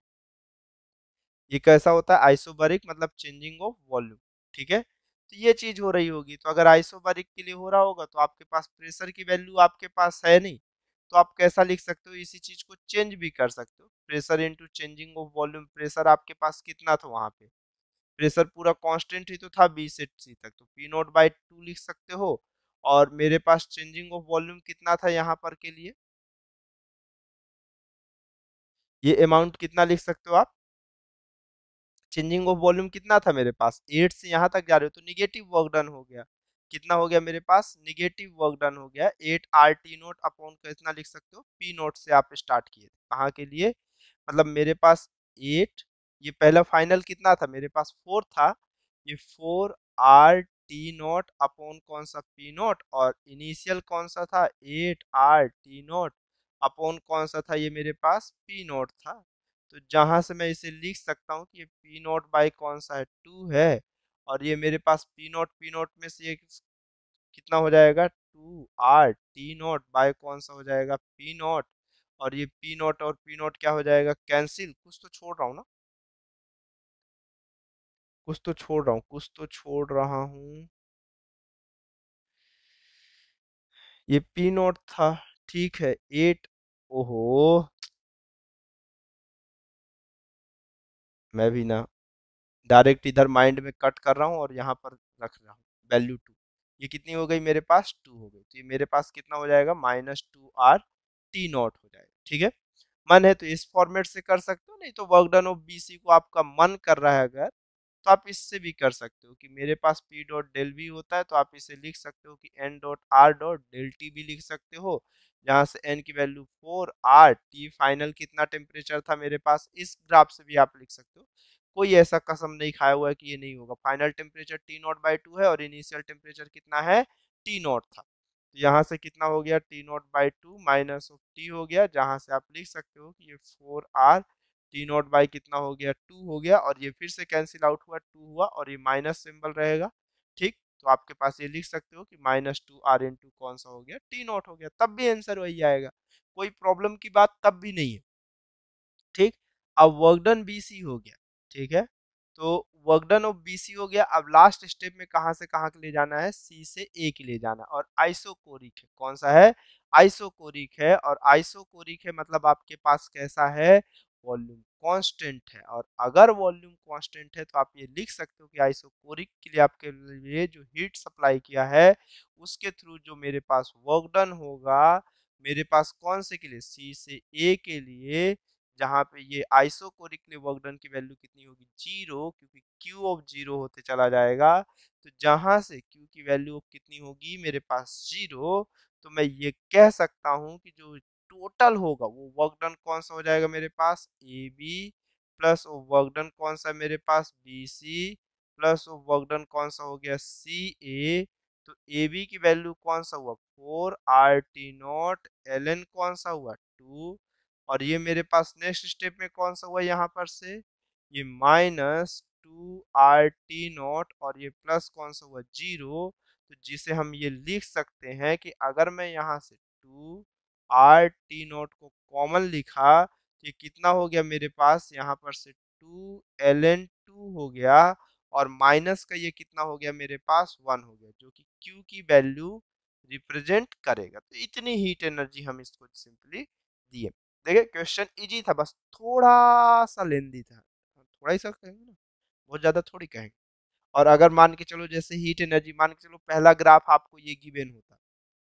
ये कैसा होता है, आइसोबारिक मतलब चेंजिंग ऑफ वॉल्यूम। ठीक है, तो ये चीज हो रही होगी, तो अगर आइसोबारिक के लिए हो रहा होगा तो आपके पास प्रेशर की वैल्यू आपके पास है नहीं, तो आप कैसा लिख सकते हो, इसी चीज को चेंज भी कर सकते हो, pressure into changing of volume. Pressure आपके पास कितना था वहां पे, प्रेशर पूरा कांस्टेंट ही तो था बी से सी तक, तो पी नॉट बाई टू लिख सकते हो। और मेरे पास चेंजिंग ऑफ वॉल्यूम कितना था यहाँ पर के लिए, ये अमाउंट कितना लिख सकते हो आप, चेंजिंग ऑफ वॉल्यूम कितना था मेरे पास, 8 से यहाँ तक जा रहे हो तो निगेटिव वर्क डन हो गया, कितना हो गया मेरे पास, निगेटिव वर्क डन हो गया, 8 आर टी नोट अपॉन कितना लिख सकते हो, पी नोट से आप स्टार्ट किए थे कहाँ के लिए, मतलब मेरे पास 8, ये पहला फाइनल कितना था मेरे पास 4 था, ये 4 आर टी नोट अपॉन कौन सा पी नोट, और इनिशियल कौन सा था 8 आर टी नोट अपॉन कौन सा था, ये मेरे पास पी नोट था। तो जहां से मैं इसे लिख सकता हूँ कि ये पी नोट बाई कौन सा है 2 है, और ये मेरे पास पी नोट में से ये कितना हो जाएगा 2 आर टी नोट बाय कौन सा हो जाएगा पी नोट, और ये पी नोट और पी नोट क्या हो जाएगा कैंसिल, कुछ तो छोड़ रहा हूँ ना, कुछ तो छोड़ रहा हूँ, कुछ तो छोड़ रहा हूँ, ये पी नोट था। ठीक है 8, ओहो, मैं भी ना डायरेक्ट इधर माइंड में कट कर रहा हूँ और यहाँ पर रख रहा हूँ वैल्यू 2, ये कितनी हो गई मेरे पास 2 हो गई, तो ये मेरे पास कितना हो जाएगा -2 आर टी नॉट हो जाएगा। ठीक है, मन है तो इस फॉर्मेट से कर सकते हो, नहीं तो वर्क डन ऑफ बीसी को आपका मन कर रहा है अगर, तो आप इससे भी कर सकते हो कि मेरे पास पी डॉट डेल वी होता है, तो आप इसे लिख सकते हो कि N dot R dot del T भी लिख सकते हो, जहां से एन की वैल्यू 4 आर टी फाइनल कितना टेम्परेचर था मेरे पास, इस ग्राफ से भी आप लिख सकते हो। कोई ऐसा कसम नहीं खाया हुआ है कि ये नहीं होगा, final temperature T not by 2 है और इनिशियल टेम्परेचर कितना है टी नॉट था, तो यहाँ से कितना हो गया T not by 2 minus of T हो गया, जहां से आप लिख सकते हो कि ये 4 आर टी नॉट बाई कितना हो गया 2 हो गया, और ये फिर से कैंसिल आउट हुआ 2 हुआ, और ये माइनस सिंबल रहेगा। ठीक, तो आपके पास ये लिख सकते हो कि -2 आर इंटू कौन सा हो गया टी नॉट हो गया, तब भी आंसर वही आएगा, कोई प्रॉब्लम की बात तब भी नहीं है। ठीक, अब वर्क डन बीसी हो गया। ठीक है, तो वर्क डन ऑफ बीसी हो गया, अब लास्ट स्टेप में कहां से कहां के लिए जाना है, सी से ए के लिए जाना, और आइसोकोरिक है, कौन सा है, आइसोकोरिक है, और आइसोकोरिक है मतलब आपके पास कैसा है, वॉल्यूम कांस्टेंट है, और अगर वॉल्यूम कांस्टेंट है तो आप ये लिख सकते हो कि आइसोकोरिक के लिए आपके लिए जो हीट सप्लाई किया है उसके थ्रू जो मेरे पास वर्क डन होगा, मेरे पास कौन से के लिए, सी से ए के लिए, जहाँ पे ये आइसोकोरिक के लिए वर्क डन की वैल्यू कितनी होगी, जीरो, क्योंकि क्यू ऑफ जीरो होते चला जाएगा। तो जहां से क्यू की वैल्यू कितनी होगी मेरे पास जीरो, तो मैं ये कह सकता हूं कि जो टोटल होगा वो वर्क डन कौन सा हो जाएगा मेरे पास, ए बी, प्लस वो वर्क डन कौन सा मेरे पास, बी सी, प्लस वो वर्क डन कौन सा हो गया, सी ए। तो ए बी की वैल्यू कौन सा हुआ, 4 RT0, एल एन कौन सा हुआ, 2, और ये मेरे पास नेक्स्ट स्टेप में कौन सा हुआ यहाँ पर से, ये -2 RT0, और ये प्लस कौन सा हुआ, जीरो। तो जिसे हम ये लिख सकते हैं कि अगर मैं यहाँ से 2 RT0 को कॉमन लिखा तो ये कितना हो गया मेरे पास, यहाँ पर से 2 ln 2 हो गया, और माइनस का ये कितना हो गया मेरे पास, 1 हो गया, जो कि Q की वैल्यू रिप्रेजेंट करेगा। तो इतनी हीट एनर्जी हम इसको सिंपली दिए। देखिए क्वेश्चन इजी था, बस थोड़ा सा लेंदी था, थोड़ा ही सा कहेंगे ना, बहुत ज्यादा थोड़ी कहेंगे। और अगर मान के चलो जैसे हीट एनर्जी, मान के चलो पहला ग्राफ आपको ये गिवन होता,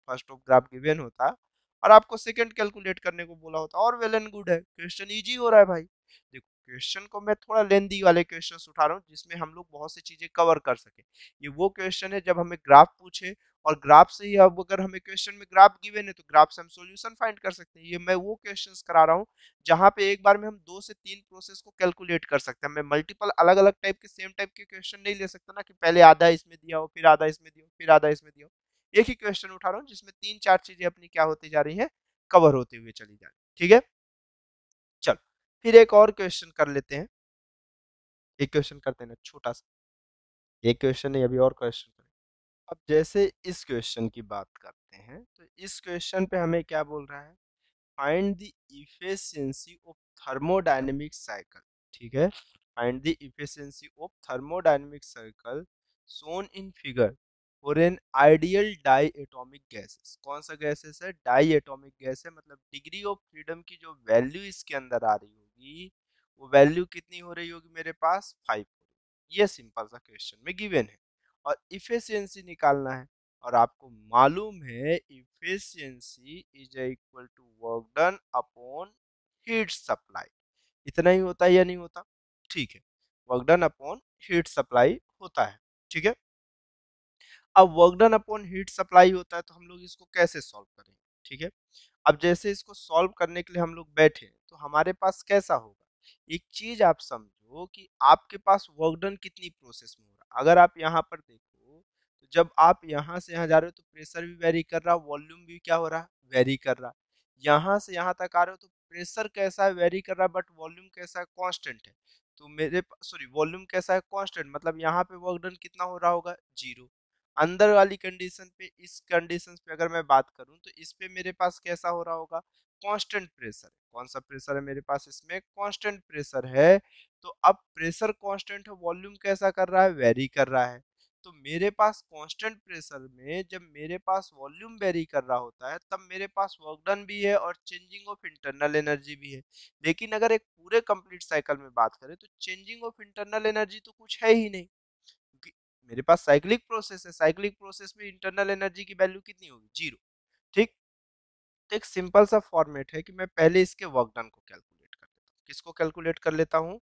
फर्स्ट ऑफ ग्राफ गिवन होता, और आपको सेकंड कैलकुलेट करने को बोला होता, और वेल एंड गुड है, क्वेश्चन इजी हो रहा है भाई। देखो क्वेश्चन को मैं थोड़ा लेंदी वाले क्वेश्चंस उठा रहा हूँ जिसमें हम लोग बहुत सी चीजें कवर कर सके। ये वो क्वेश्चन है जब हमें ग्राफ पूछे, और ग्राफ से ही अब अगर हमें क्वेश्चन में ग्राफ गिवन है तो ग्राफ से हम सॉल्यूशन फाइंड कर सकते हैं। ये मैं वो क्वेश्चंस करा रहा हूँ जहाँ पे एक बार में हम 2 से 3 प्रोसेस को कैलकुलेट कर सकते हैं। मैं मल्टीपल अलग अलग टाइप के सेम टाइप के क्वेश्चन नहीं ले सकता ना, कि पहले आधा इसमें दिया हो, फिर आधा इसमें दिया हो, फिर आधा इसमें दिया हो। एक ही क्वेश्चन उठा रहा हूँ जिसमें 3 4 चीजें अपनी क्या होती जा रही है, कवर होते हुए चली जा रही है। ठीक है, चलो फिर एक और क्वेश्चन कर लेते हैं। एक क्वेश्चन करते हैं ना छोटा सा, एक क्वेश्चन नहीं, अभी और क्वेश्चन करें। अब जैसे इस क्वेश्चन की बात करते हैं, तो इस क्वेश्चन पे हमें क्या बोल रहा है, find the efficiency of thermodynamic cycle. ठीक है, find the efficiency of thermodynamic cycle shown in figure for an ideal diatomic gases. कौन सा गैसेस है, डाई एटॉमिक गैस है, मतलब डिग्री ऑफ फ्रीडम की जो वैल्यू इसके अंदर आ रही होगी वो वैल्यू कितनी हो रही होगी मेरे पास, 5 हो रही। ये सिंपल सा क्वेश्चन में गिवन है, और इफिशियंसी निकालना है, और आपको मालूम है efficiency is equal to work done upon heat supply. इतना ही होता है या नहीं होता, ठीक है, work done upon heat supply होता है। ठीक है, अब work done upon heat supply होता है तो हम लोग इसको कैसे सॉल्व करेंगे। ठीक है, अब जैसे इसको सॉल्व करने के लिए हम लोग बैठे तो हमारे पास कैसा होगा, एक चीज आप समझो कि आपके पास वर्क डन कितनी प्रोसेस में हो रहा है। अगर आप यहाँ पर देखो तो जब आप यहाँ से यहाँ जा रहे हो तो प्रेशर भी वेरी कर रहा, वॉल्यूम भी क्या हो रहा, वेरी कर रहा। यहाँ से यहाँ तक आ रहे हो तो प्रेशर कैसा है, वेरी कर रहा, बट वॉल्यूम कैसा है, कांस्टेंट है। तो मेरे सॉरी वॉल्यूम कैसा है, कांस्टेंट, मतलब यहाँ पे वर्क डन कितना हो रहा होगा, जीरो। अंदर वाली कंडीशन पे, इस कंडीशन पे अगर मैं बात करूं तो इस पे मेरे पास कैसा हो रहा होगा, कांस्टेंट प्रेशर। कौन सा प्रेशर है मेरे पास, इसमें कांस्टेंट प्रेशर है। तो अब प्रेशर कांस्टेंट है, वॉल्यूम कैसा कर रहा है, वेरी कर रहा है। तो मेरे पास कांस्टेंट प्रेशर में जब मेरे पास वॉल्यूम वेरी कर रहा होता है तब मेरे पास वर्क डन भी है और चेंजिंग ऑफ इंटरनल एनर्जी भी है। लेकिन अगर एक पूरे कंप्लीट साइकिल में बात करें तो चेंजिंग ऑफ इंटरनल एनर्जी तो कुछ है ही नहीं, क्योंकि मेरे पास साइक्लिक प्रोसेस है, साइक्लिक प्रोसेस में इंटरनल एनर्जी की वैल्यू कितनी होगी, जीरो। ठीक, तो एक सिंपल सा फॉर्मेट है कि मैं पहले इसके वर्क डन को कैलकुलेट कर लेता हूँ। किसको कैलकुलेट कर लेता हूँ,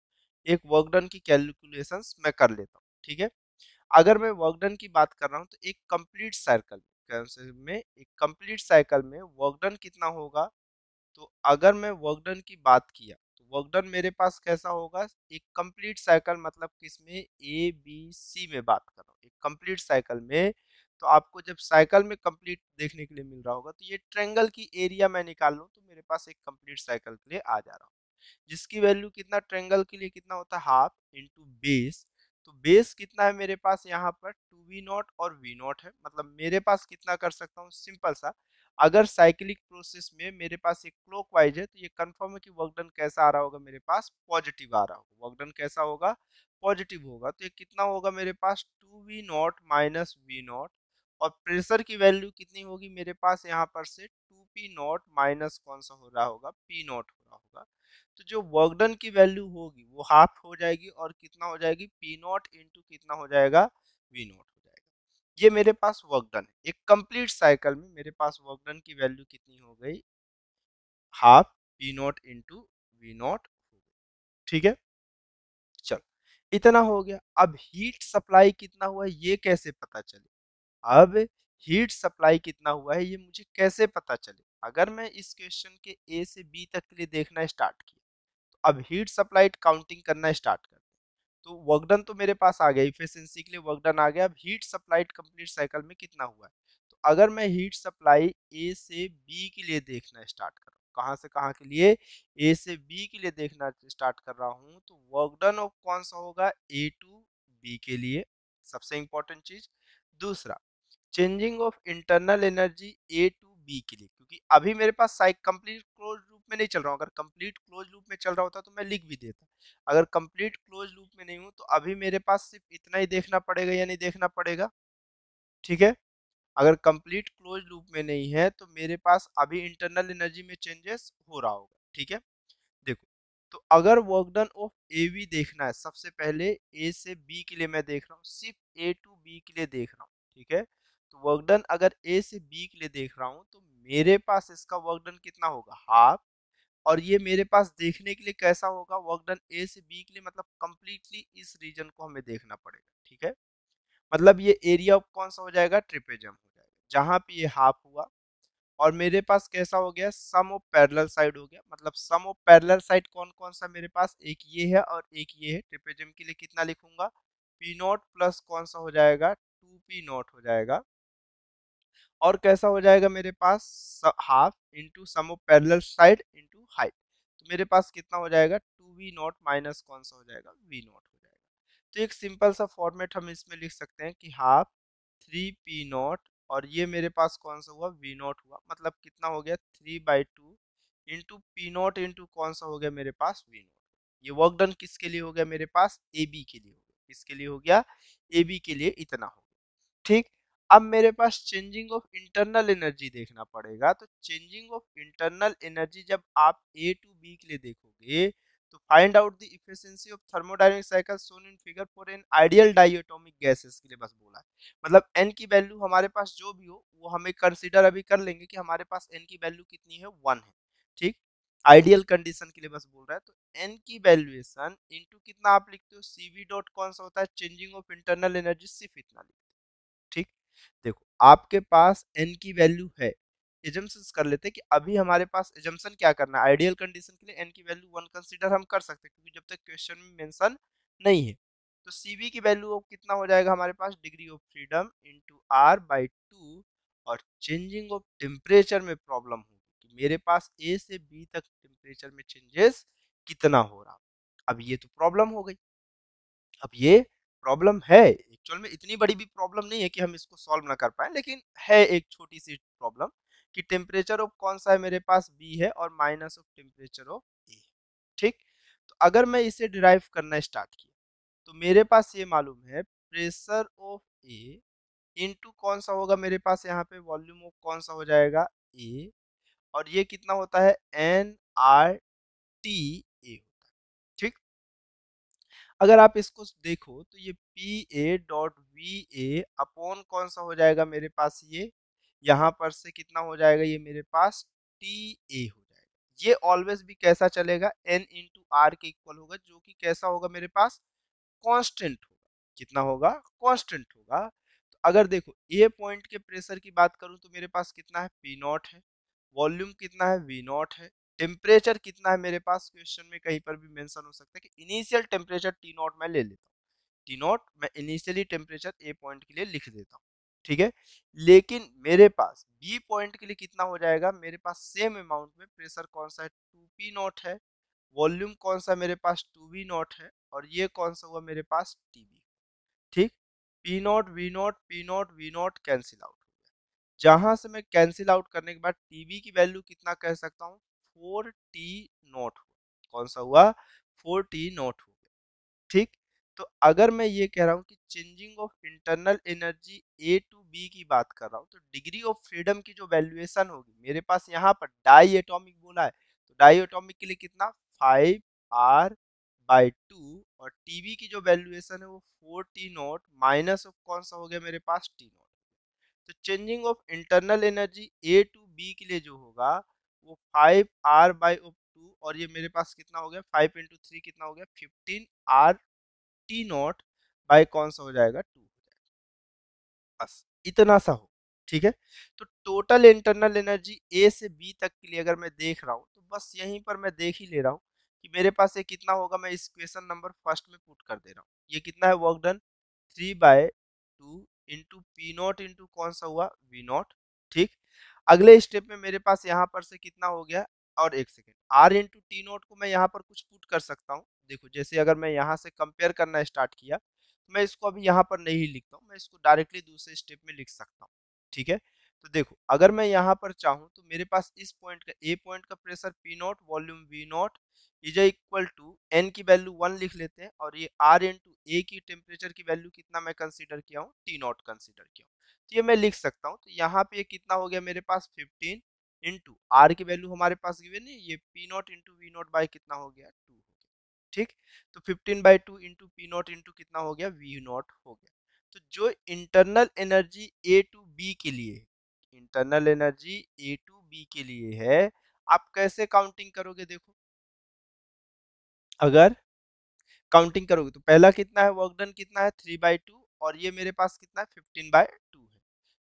एक वर्क डन की कैलकुलेशंस मैं कर लेता हूँ। ठीक है, अगर मैं वर्क डन की बात कर रहा हूँ तो एक कंप्लीट साइकिल में, एक कंप्लीट साइकिल में वर्क डन कितना होगा। तो अगर मैं वर्क डन की बात किया तो वर्क डन मेरे पास कैसा होगा, एक कंप्लीट साइकिल, मतलब किसमें, ए बी सी में बात कर रहा हूँ, एक कंप्लीट साइकिल में। तो आपको जब साइकिल में कंप्लीट देखने के लिए मिल रहा होगा तो ये ट्रायंगल की एरिया मैं निकाल लूँ तो मेरे पास एक कंप्लीट साइकिल के लिए आ जा रहा हूँ, जिसकी वैल्यू कितना, ट्रायंगल के लिए कितना होता है, हाफ इंटू बेस। तो बेस कितना है मेरे पास यहाँ पर, 2v0 और v0 है, मतलब मेरे पास कितना कर सकता हूँ, सिंपल सा, अगर साइक्लिक प्रोसेस में मेरे पास एक क्लॉकवाइज है तो ये कंफर्म है कि वर्क डन कैसा आ रहा होगा, मेरे पास पॉजिटिव आ रहा होगा, वर्क डन कैसा होगा, पॉजिटिव होगा। तो ये कितना होगा मेरे पास, 2v0 माइनस v0, और प्रेशर की वैल्यू कितनी होगी मेरे पास यहाँ पर से 2p0 माइनस कौन सा हो रहा होगा, p0 हो रहा होगा। तो जो वर्क डन की वैल्यू होगी वो हाफ हो जाएगी और कितना हो जाएगी, p0 इंटू कितना हो जाएगा, v0 हो जाएगा। ये मेरे पास वर्क डन है। एक कंप्लीट साइकिल में मेरे पास वर्क डन की वैल्यू कितनी हो गई, हाफ p0 इंटू v0 हो गई। ठीक है, चलो इतना हो गया। अब हीट सप्लाई कितना हुआ ये कैसे पता चले, अब हीट सप्लाई कितना हुआ है ये मुझे कैसे पता चले। अगर मैं इस क्वेश्चन के ए से बी तक के लिए देखना स्टार्ट किया, तो अब हीट सप्लाई काउंटिंग करना स्टार्ट करते हैं। तो वर्क डन तो मेरे पास आ गया, इफिशिएंसी के लिए वर्क डन आ गया। अब हीट सप्लाइड कंप्लीट साइकिल में कितना हुआ है, तो अगर मैं हीट सप्लाई ए से बी के लिए देखना स्टार्ट कर रहा हूँ, कहाँ से कहाँ के लिए, ए से बी के लिए देखना स्टार्ट कर रहा हूँ, तो वर्क डन ऑफ कौन सा होगा, ए टू बी के लिए, सबसे इंपॉर्टेंट चीज। दूसरा, changing of internal energy A to B के लिए, क्योंकि अभी मेरे पास साइक कंप्लीट क्लोज लूप में नहीं चल रहा हूँ। अगर कंप्लीट क्लोज लूप में चल रहा होता तो मैं लिख भी देता। अगर कंप्लीट क्लोज लूप में नहीं हूँ तो अभी मेरे पास सिर्फ इतना ही देखना पड़ेगा या नहीं देखना पड़ेगा, ठीक है। अगर कंप्लीट क्लोज लूप में नहीं है तो मेरे पास अभी इंटरनल एनर्जी में चेंजेस हो रहा होगा, ठीक है। देखो, तो अगर work done of A B देखना है, सबसे पहले ए से बी के लिए मैं देख रहा हूँ, सिर्फ ए टू बी के लिए देख रहा हूँ, ठीक है। तो वर्क डन अगर ए से बी के लिए देख रहा हूँ तो मेरे पास इसका वर्क डन कितना होगा, हाफ। और ये मेरे पास देखने के लिए कैसा होगा, वर्क डन ए से बी के लिए, मतलब कंप्लीटली इस रीजन को हमें देखना पड़ेगा, ठीक है। मतलब ये एरिया ऑफ कौन सा हो जाएगा, ट्रिपेजम हो जाएगा, जहां पे ये हाफ हुआ। और मेरे पास कैसा हो गया, सम ऑफ पैरेलल साइड हो गया। मतलब सम ऑफ पैरेलल साइड कौन कौन सा मेरे पास, एक ये है और एक ये है। ट्रिपेजम के लिए कितना लिखूंगा, पी नॉट प्लस कौन सा हो जाएगा, 2p0 हो जाएगा। और कैसा हो जाएगा मेरे पास, half into sum of parallel side into height. तो मेरे पास कितना हो जाएगा, 2v0 माइनस कौन सा हो जाएगा, v0 हो जाएगा। तो एक सिंपल सा फॉर्मेट हम इसमें लिख सकते हैं कि हाफ 3p0 और ये मेरे पास कौन सा हुआ, v0 हुआ। मतलब कितना हो गया, 3/2 इंटू p0 इंटू कौन सा हो गया मेरे पास, v0। ये वर्क डन किसके लिए हो गया मेरे पास, ए बी के लिए हो गया। किसके लिए हो गया, ए बी के लिए इतना हो गया, ठीक। अब मेरे पास चेंजिंग ऑफ इंटरनल एनर्जी देखना पड़ेगा। तो चेंजिंग ऑफ इंटरनल एनर्जी जब आप ए टू बी के लिए देखोगे, तो find out the efficiency of thermodynamic cycle shown in figure for an ideal diatomic gases के लिए बस बोला है। मतलब एन की वैल्यू हमारे पास जो भी हो वो हमें कंसीडर अभी कर लेंगे कि हमारे पास एन की वैल्यू कितनी है, 1 है, ठीक। आइडियल कंडीशन के लिए बस बोल रहा है। तो एन की वैल्यूएशन इनटू कितना आप लिखते हो, सीवी डॉट कौन सा होता है, चेंजिंग ऑफ इंटरनल एनर्जी, सिर्फ इतना लिखते हो, ठीक। देखो आपके पास n की वैल्यू है, एजम्पशंस कर लेते हैं कि अभी हमारे पास एजम्पशन क्या करना है, आइडियल कंडीशन के लिए n की वैल्यू 1 कंसीडर हम कर सकते हैं, क्योंकि जब तक क्वेश्चन में मेंशन नहीं है। तो cv की वैल्यू कितना हो जाएगा हमारे पास, degree of freedom into r/2। और चेंजिंग ऑफ टेम्परेचर में प्रॉब्लम होगी कि मेरे पास a से b तक टेम्परेचर में चेंजेस कितना हो रहा। अब ये तो प्रॉब्लम हो गई। अब ये प्रॉब्लम है, एक्चुअल में इतनी बड़ी भी प्रॉब्लम नहीं है कि हम इसको सॉल्व ना कर पाए, लेकिन है एक छोटी सी प्रॉब्लम कि टेम्परेचर ऑफ कौन सा है मेरे पास, बी है, और माइनस ऑफ टेम्परेचर ऑफ ए, ठीक। तो अगर मैं इसे डिराइव करना स्टार्ट किया, तो मेरे पास ये मालूम है प्रेशर ऑफ ए इनटू कौन सा होगा मेरे पास, यहाँ पे वॉल्यूम ऑफ कौन सा हो जाएगा, ए। और ये कितना होता है, NRTA होता है, ठीक। अगर आप इसको देखो तो ये P A dot V A upon कौन सा हो जाएगा मेरे पास, ये यहाँ पर से कितना हो जाएगा, ये मेरे पास टी ए हो जाएगा। ये ऑलवेज भी कैसा चलेगा, एन इंटू आर के इक्वल होगा, जो कि कैसा होगा मेरे पास, कांस्टेंट होगा। कितना होगा, कांस्टेंट होगा। तो अगर देखो ए पॉइंट के प्रेशर की बात करूं तो मेरे पास कितना है, पी नॉट है। वॉल्यूम कितना है, वी नॉट है। टेम्परेचर कितना है मेरे पास, क्वेश्चन में कहीं पर भी मेंशन हो सकता है कि इनिशियल टेम्परेचर टी नॉट मैं ले लेता हूँ। टी नॉट मैं इनिशियली टेम्परेचर ए पॉइंट के लिए लिख देता हूँ, ठीक है। लेकिन मेरे पास बी पॉइंट के लिए कितना हो जाएगा, मेरे पास सेम अमाउंट में प्रेशर कौन सा है, 2p0 है। वॉल्यूम कौन सा मेरे पास, 2v0 है। और ये कौन सा हुआ मेरे पास, टीबी, ठीक। P nought V nought, P nought V not cancel out हो गया। जहां से मैं कैंसिल आउट करने के बाद टीबी की वैल्यू कितना कह सकता हूँ, 4t0 हुआ। कौन सा हुआ, 4t0 हो गया, ठीक। तो अगर मैं ये कह रहा हूँ कि changing of internal energy A to B की बात कर रहा हूँ तो डिग्री ऑफ फ्रीडम की जो वैल्यूएशन होगी मेरे पास यहाँ पर डाई एटॉमिक बोला है तो डाई एटॉमिक के लिए कितना 5r/2 और टीबी की जो वैल्यूएशन है वो 4t0 माइनस ऑफ कौन सा हो गया मेरे पास t0। तो changing of internal energy A to B के लिए जो होगा वो 5r/2 और ये मेरे पास कितना हो गया 5 × 3 कितना हो गया 15r/t0 बाय कौन सा हो जाएगा 2 बस इतना सा हो। ठीक है तो टोटल इंटरनल एनर्जी ए से बी तक के लिए अगर मैं देख रहा हूँ तो बस यहीं पर मैं देख ही ले रहा हूँ कि मेरे पास ये कितना होगा मैं इस क्वेश्चन नंबर फर्स्ट में पुट कर दे रहा हूँ ये कितना है work done 3/2 into P not into कौन सा हुआ वी नॉट। ठीक अगले स्टेप में मेरे पास यहाँ पर से कितना हो गया और एक second R into T nought को मैं यहाँ पर कुछ पुट कर सकता हूँ देखो जैसे अगर मैं यहाँ से कंपेयर करना स्टार्ट किया मैं इसको अभी यहाँ पर नहीं लिखता हूँ मैं इसको डायरेक्टली दूसरे स्टेप में लिख सकता हूँ। ठीक है तो देखो अगर मैं यहाँ पर चाहूँ तो मेरे पास इस पॉइंट का ए पॉइंट का pressure P nought volume V not is equal to N की वैल्यू 1 लिख लेते हैं और ये आर इंटू ए की टेम्परेचर की वैल्यू कितना मैं कंसीडर किया हूँ टी नॉट कंसीडर किया हूँ तो ये मैं लिख सकता हूँ तो यहाँ पे कितना हो गया मेरे पास 15 इंटू आर की वैल्यू हमारे पास गिवन है ये P not into V nought by कितना हो गया 2 हो गया। ठीक तो 15/2 इंटू पी नॉट इंटू कितना हो गया वी नॉट हो गया। तो जो internal energy A to B के लिए internal energy A to B के लिए है आप कैसे काउंटिंग करोगे देखो अगर काउंटिंग करोगे तो पहला कितना है वर्क डन कितना है 3/2 और ये मेरे पास कितना है 15/2 है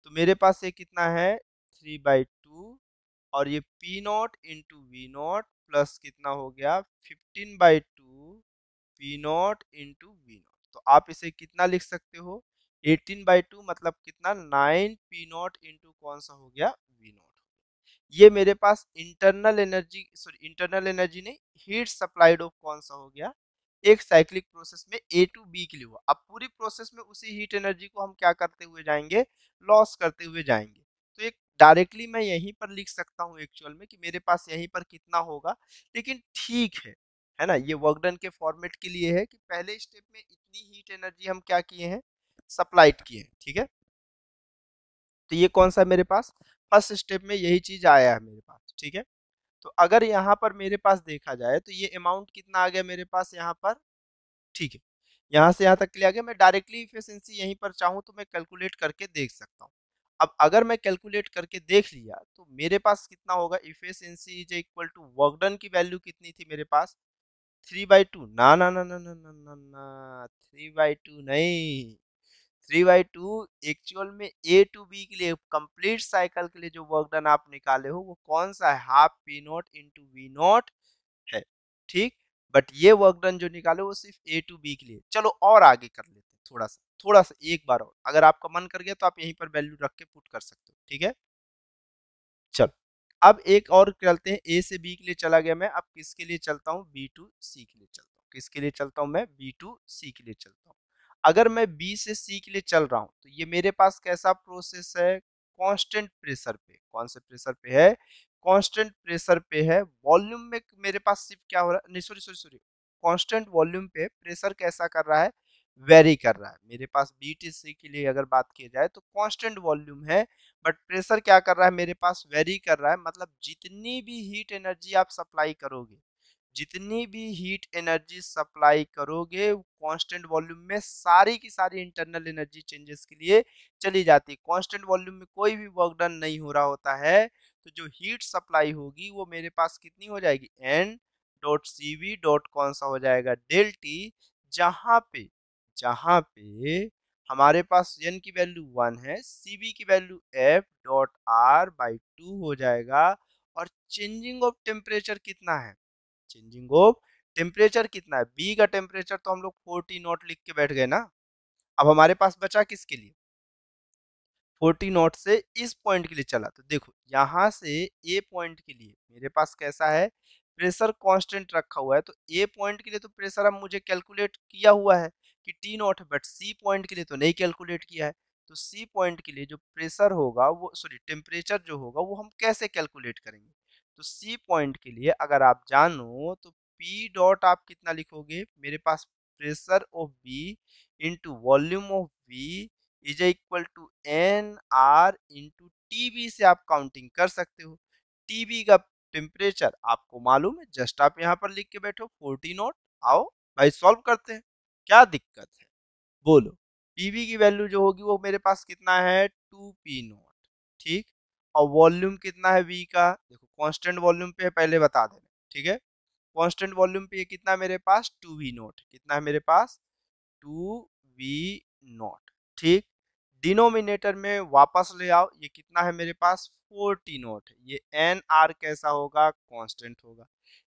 तो मेरे पास ये कितना है 3/2 और ये P not into V nought plus कितना हो गया 15/2 P not into V nought तो आप इसे कितना लिख सकते हो 18/2 मतलब कितना 9 पी नॉट इंटू कौन सा हो गया वी नॉट ये मेरे पास internal energy sorry internal energy नहीं हीट सप्लाइड ऑफ कौन सा हो गया एक साइक्लिक प्रोसेस में ए टू बी के लिए हुआ अब पूरी प्रोसेस में उसी हीट एनर्जी को हम क्या करते हुए जाएंगे लॉस करते हुए जाएंगे तो एक डायरेक्टली मैं यहीं पर लिख सकता हूँ एक्चुअल में कि मेरे पास यहीं पर कितना होगा लेकिन ठीक है ना ये वर्क डन के फॉर्मेट के लिए है कि पहले स्टेप में इतनी हीट एनर्जी हम क्या किए हैं सप्लाइड किए हैं। ठीक है तो ये कौन सा मेरे पास फर्स्ट स्टेप में यही चीज आया है मेरे पास। ठीक है तो अगर यहाँ पर मेरे पास देखा जाए तो ये अमाउंट कितना आ गया मेरे पास यहाँ पर। ठीक है यहाँ से यहाँ तक क्लियर आ गया मैं डायरेक्टली इफिशिएंसी यहीं पर चाहूँ तो मैं कैलकुलेट करके देख सकता हूँ। अब अगर मैं कैलकुलेट करके देख लिया तो मेरे पास कितना होगा efficiency is equal to work done की वैल्यू कितनी थी मेरे पास 3/2 ना ना ना ना ना ना ना ना 3/2 नहीं 3/2 एक्चुअल में ए टू बी के लिए कंप्लीट साइकिल के लिए जो वर्क डन आप निकाले हो वो कौन सा है half P not into V naught है। ठीक बट ये वर्क डन जो निकाले वो सिर्फ ए टू बी के लिए चलो और आगे कर लेते हैं थोड़ा सा एक बार और अगर आपका मन कर गया तो आप यहीं पर वैल्यू रख के पुट कर सकते हो। ठीक है चलो अब एक और चलते हैं ए से बी के लिए चला गया मैं अब किसके लिए चलता हूँ बी टू सी के लिए चलता हूँ किसके लिए चलता हूँ मैं बी टू सी के लिए चलता हूँ। अगर मैं बी से सी के लिए चल रहा हूँ तो ये मेरे पास कैसा प्रोसेस है कांस्टेंट प्रेशर पे कौन से प्रेशर पे है कांस्टेंट प्रेशर पे है वॉल्यूम में मेरे पास सिर्फ क्या हो रहा है नहीं sorry sorry sorry constant volume पे प्रेशर कैसा कर रहा है वेरी कर रहा है मेरे पास बीटीसी के लिए अगर बात की जाए तो कांस्टेंट वॉल्यूम है बट प्रेशर क्या कर रहा है मेरे पास वेरी कर रहा है मतलब जितनी भी हीट एनर्जी आप सप्लाई करोगे जितनी भी हीट एनर्जी सप्लाई करोगे कांस्टेंट वॉल्यूम में सारी की सारी इंटरनल एनर्जी चेंजेस के लिए चली जाती है कांस्टेंट वॉल्यूम में कोई भी वर्क डन नहीं हो रहा होता है तो जो हीट सप्लाई होगी वो मेरे पास कितनी हो जाएगी N dot C V dot कौन सा हो जाएगा डेल टी जहां पे हमारे पास n की वैल्यू 1 है cv की value f dot r by 2 हो जाएगा और चेंजिंग ऑफ टेम्परेचर कितना है चेंजिंग ऑफ टेम्परेचर कितना है b का टेम्परेचर तो हम लोग 40 नॉट लिख के बैठ गए ना अब हमारे पास बचा किसके लिए 40 नॉट से इस पॉइंट के लिए चला तो देखो यहाँ से ए पॉइंट के लिए मेरे पास कैसा है प्रेशर कांस्टेंट रखा हुआ है तो ए पॉइंट के लिए तो प्रेशर अब मुझे कैलकुलेट किया हुआ है कि टी नॉट है बट सी पॉइंट के लिए तो नहीं कैलकुलेट किया है तो सी पॉइंट के लिए जो प्रेशर होगा वो सॉरी टेम्परेचर जो होगा वो हम कैसे कैलकुलेट करेंगे तो सी पॉइंट के लिए अगर आप जानो तो पी डॉट आप कितना लिखोगे मेरे पास pressure of B into volume of B is equal to N R into TB से आप काउंटिंग कर सकते हो। टीबी का टेम्परेचर आपको मालूम है, जस्ट आप यहाँ पर लिख के बैठो 40 नॉट। आओ भाई सॉल्व करते हैं, क्या दिक्कत है बोलो। पीवी की वैल्यू जो होगी वो मेरे पास कितना है 2p0, ठीक। और वॉल्यूम कितना है वी का, देखो कांस्टेंट वॉल्यूम पे है, पहले बता देना, ठीक है। कांस्टेंट वॉल्यूम पे ये कितना है मेरे पास 2v0, कितना है मेरे पास 2v0, ठीक। डिनोमिनेटर में वापस ले आओ, ये कितना है मेरे पास 40 नोट, ये एन आर कैसा होगा कांस्टेंट होगा।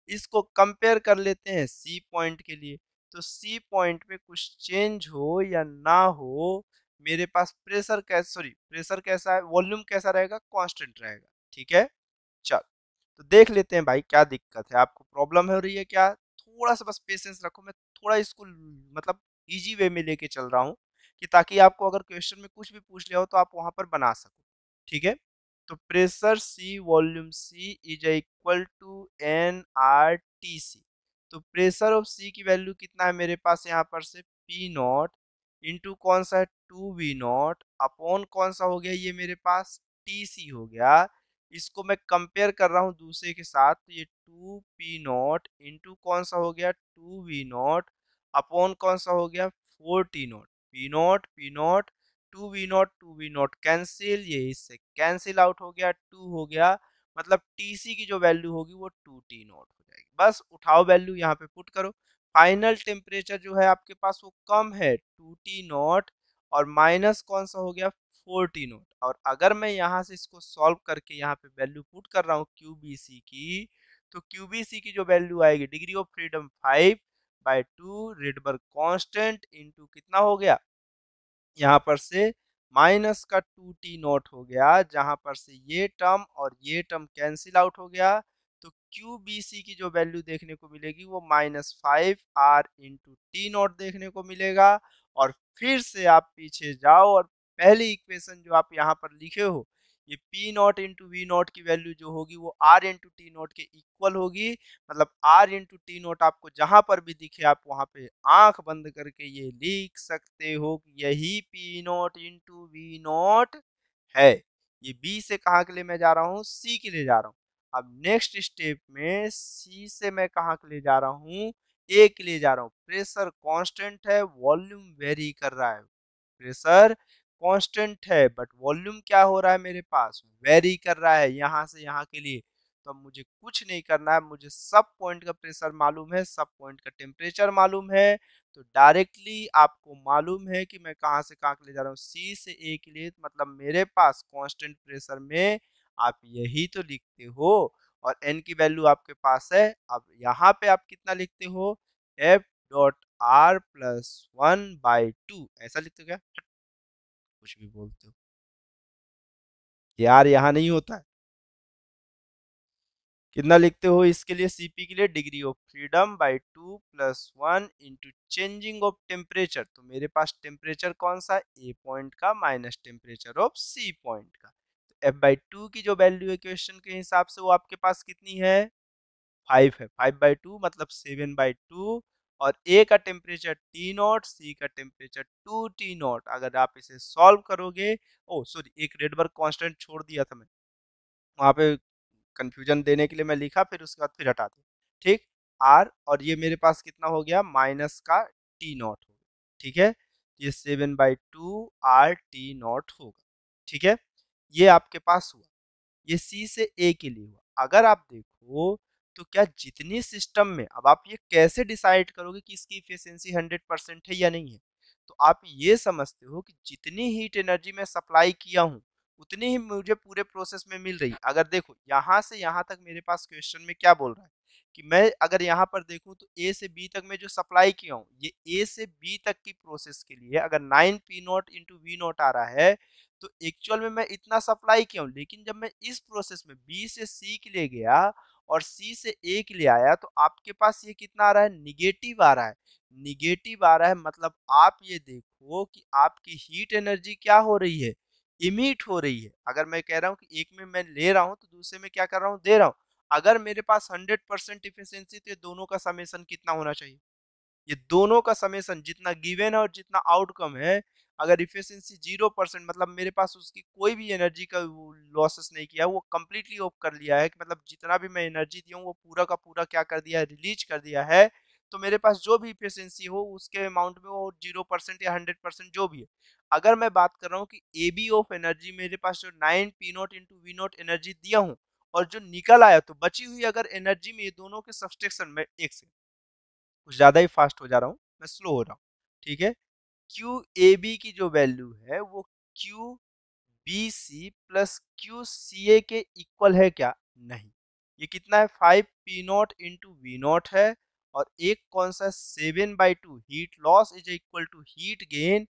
इसको कंपेयर कर लेते हैं सी पॉइंट के लिए, तो सी पॉइंट पे कुछ चेंज हो या ना हो, मेरे पास प्रेशर कैसा, सॉरी प्रेशर कैसा है, वॉल्यूम कैसा रहेगा कांस्टेंट रहेगा, ठीक है। चल तो देख लेते हैं भाई क्या दिक्कत है, आपको प्रॉब्लम हो रही है क्या, थोड़ा सा बस पेशेंस रखो, मैं थोड़ा इसको मतलब इजी वे में लेके चल रहा हूँ कि ताकि आपको अगर क्वेश्चन में कुछ भी पूछ लिया हो तो आप वहां पर बना सको, ठीक है। तो pressure C volume C is equal to N R T C. तो प्रेशर ऑफ सी की वैल्यू कितना है मेरे पास यहाँ पर से पी नॉट इंटू कौन सा है 2v0 अपॉन कौन सा हो गया ये मेरे पास टी सी हो गया। इसको मैं कंपेयर कर रहा हूँ दूसरे के साथ, तो ये 2p0 इंटू कौन सा हो गया 2v0 अपॉन कौन सा हो गया 40 not, P not 2v0 cancel, ये इससे कैंसिल आउट हो गया, 2 हो गया, मतलब टीसी की जो वैल्यू होगी वो 2t0 हो जाएगी। बस उठाओ वैल्यू यहाँ पे पुट करो, फाइनल टेम्परेचर जो है आपके पास वो कम है 2t0 और माइनस कौन सा हो गया 40 नोट। और अगर मैं यहाँ से इसको सॉल्व करके यहाँ पे वैल्यू पुट कर रहा हूँ क्यूबीसी की, तो क्यूबीसी की जो वैल्यू आएगी degree of freedom 5/2 Rydberg constant into कितना हो गया यहाँ पर से माइनस का 2t0 हो गया, जहां पर से ये टर्म और ये टर्म कैंसिल आउट हो गया, तो QBC की जो वैल्यू देखने को मिलेगी वो -5R/T0 देखने को मिलेगा। और फिर से आप पीछे जाओ और पहली इक्वेशन जो आप यहाँ पर लिखे हो, ये P0 × V0 की वैल्यू जो होगी वो R/T0 के इक्वल होगी। मतलब R/T0 आपको जहां पर भी दिखे आप वहां पे आंख बंद करके ये लिख सकते हो कि यही P0 × V0 है। ये B से कहाँ के लिए मैं जा रहा हूँ C के लिए जा रहा हूँ। अब नेक्स्ट स्टेप में C से मैं कहाँ के लिए जा रहा हूँ A के लिए जा रहा हूँ। प्रेशर कांस्टेंट है, वॉल्यूम वेरी कर रहा है। प्रेशर कांस्टेंट है बट वॉल्यूम क्या हो रहा है मेरे पास वेरी कर रहा है यहाँ से यहाँ के लिए। तो अब मुझे कुछ नहीं करना है, मुझे सब पॉइंट का प्रेशर मालूम है, सब पॉइंट का टेम्परेचर मालूम है, तो डायरेक्टली आपको मालूम है कि मैं कहाँ से कहाँ के लिए जा रहा हूँ सी से ए के लिए। मतलब मेरे पास कांस्टेंट प्रेशर में आप यही तो लिखते हो और एन की वैल्यू आपके पास है। अब यहाँ पे आप कितना लिखते हो F.R+1/2 ऐसा लिखते हो क्या, कुछ भी बोलते हो यार, यहाँ नहीं होता है। कितना लिखते हो इसके लिए सीपी के लिए degree of freedom by 2 + 1 into changing of temperature. तो मेरे पास टेम्परेचर कौन सा ए पॉइंट का minus temperature of C point का। तो F/2 की जो वैल्यू है क्वेश्चन के हिसाब से वो आपके पास कितनी है 5 है। 5/2 मतलब 7/2 और ए का टेम्परेचर T0, सी का टेम्परेचर 2T0। अगर आप इसे सॉल्व करोगे, ओ सॉरी एक रेडबर्ग कांस्टेंट छोड़ दिया था मैं वहां पे, कंफ्यूजन देने के लिए मैं लिखा फिर उसके बाद फिर हटा दिया, ठीक। आर और ये मेरे पास कितना हो गया माइनस का T0 हो गया, ठीक है। ये 7/2 R/T0 होगा, ठीक है। ये आपके पास हुआ, ये सी से ए के लिए हुआ। अगर आप देखो तो क्या जितनी सिस्टम में, अब आप ये कैसे डिसाइड करोगे कि इसकी इफिशियंसी 100% है या नहीं है, तो आप ये समझते हो कि जितनी हीट एनर्जी मैं सप्लाई किया हूँ उतनी ही मुझे पूरे प्रोसेस में मिल रही है। अगर देखो यहाँ से यहाँ तक मेरे पास क्वेश्चन में क्या बोल रहा है कि मैं अगर यहाँ पर देखूँ तो ए से बी तक मैं जो सप्लाई किया हूँ, ये ए से बी तक की प्रोसेस के लिए अगर 9p0 × V0 आ रहा है, तो एक्चुअल में मैं इतना सप्लाई किया हूँ। लेकिन जब मैं इस प्रोसेस में बी से सी के लिए गया और सी से ए के लिए आया, तो आपके पास ये कितना आ रहा है निगेटिव आ रहा है। निगेटिव आ रहा है मतलब आप ये देखो कि आपकी हीट एनर्जी क्या हो रही है इमिट हो रही है। अगर मैं कह रहा हूँ कि एक में मैं ले रहा हूँ तो दूसरे में क्या कर रहा हूँ दे रहा हूँ। अगर मेरे पास 100% इफिशियंसी, तो ये दोनों का समेशन कितना होना चाहिए, ये दोनों का समेशन जितना गिवन है और जितना आउटकम है, अगर इफिशियंसी 0% मतलब मेरे पास उसकी कोई भी एनर्जी का लॉसेस नहीं किया, वो कंप्लीटली ऑफ कर लिया है कि मतलब जितना भी मैं एनर्जी दिया हूँ वो पूरा का पूरा क्या कर दिया है, रिलीज कर दिया है, तो मेरे पास जो भी इफिशियंसी हो उसके अमाउंट में वो 0% या 100% जो भी है। अगर मैं बात कर रहा हूँ कि एबी ऑफ एनर्जी मेरे पास जो 9 P0 into V not energy दिया हूँ और जो निकल आया, तो बची हुई अगर एनर्जी में ये दोनों के सब्सट्रैक्शन में एक से कुछ ज्यादा ही फास्ट हो जा रहा हूँ, मैं स्लो हो रहा हूँ, ठीक है। क्यू ए बी की जो वैल्यू है वो Q B C plus Q C A के इक्वल है क्या? नहीं। ये कितना है? 5 P0 इंटू वी नॉट है, और एक कौन सा 7/2 heat loss is equal to heat gain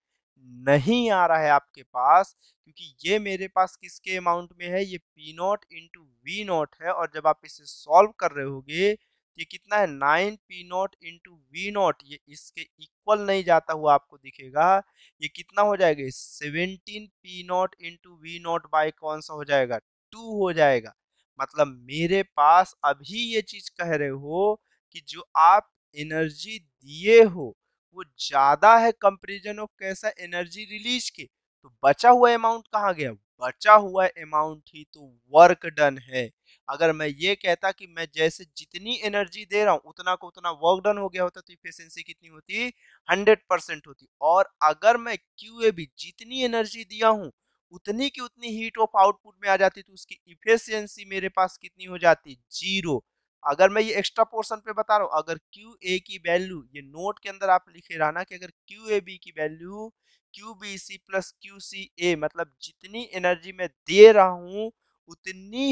नहीं आ रहा है आपके पास, क्योंकि ये मेरे पास किसके अमाउंट में है, ये P0 इंटू वी नॉट है, और जब आप इसे सॉल्व कर रहे होगे ये कितना है, 9 P0 इंटू वी नॉट, ये इसके इक्वल नहीं जाता हुआ आपको दिखेगा। ये कितना हो जाएगा, 17 P0 into V nought by कौन सा हो जाएगा, 2 हो जाएगा। मतलब मेरे पास अभी ये चीज कह रहे हो कि जो आप एनर्जी दिए हो वो ज्यादा है कंपेरिजन ऑफ कैसा, एनर्जी रिलीज के, तो बचा हुआ अमाउंट कहाँ गया, बचा हुआ अमाउंट ही तो वर्क डन है। अगर मैं ये कहता कि मैं जैसे जितनी एनर्जी दे रहा हूँ उतना को उतना वर्क डन हो गया होता, तो इफिशियंसी कितनी होती, 100% होती। और अगर मैं क्यूए भी जितनी एनर्जी दिया हूँ उतनी की उतनी हीट ऑफ आउटपुट में आ जाती, तो उसकी इफिशियंसी मेरे पास कितनी हो जाती, 0। अगर मैं ये एक्स्ट्रा पोर्शन पे बता रहा हूँ, अगर क्यू ए की वैल्यू, ये नोट के अंदर आप लिखे रहना कि अगर क्यू ए बी की value Q B C plus Q C A, मतलब जितनी एनर्जी मैं दे रहा हूँ उतनी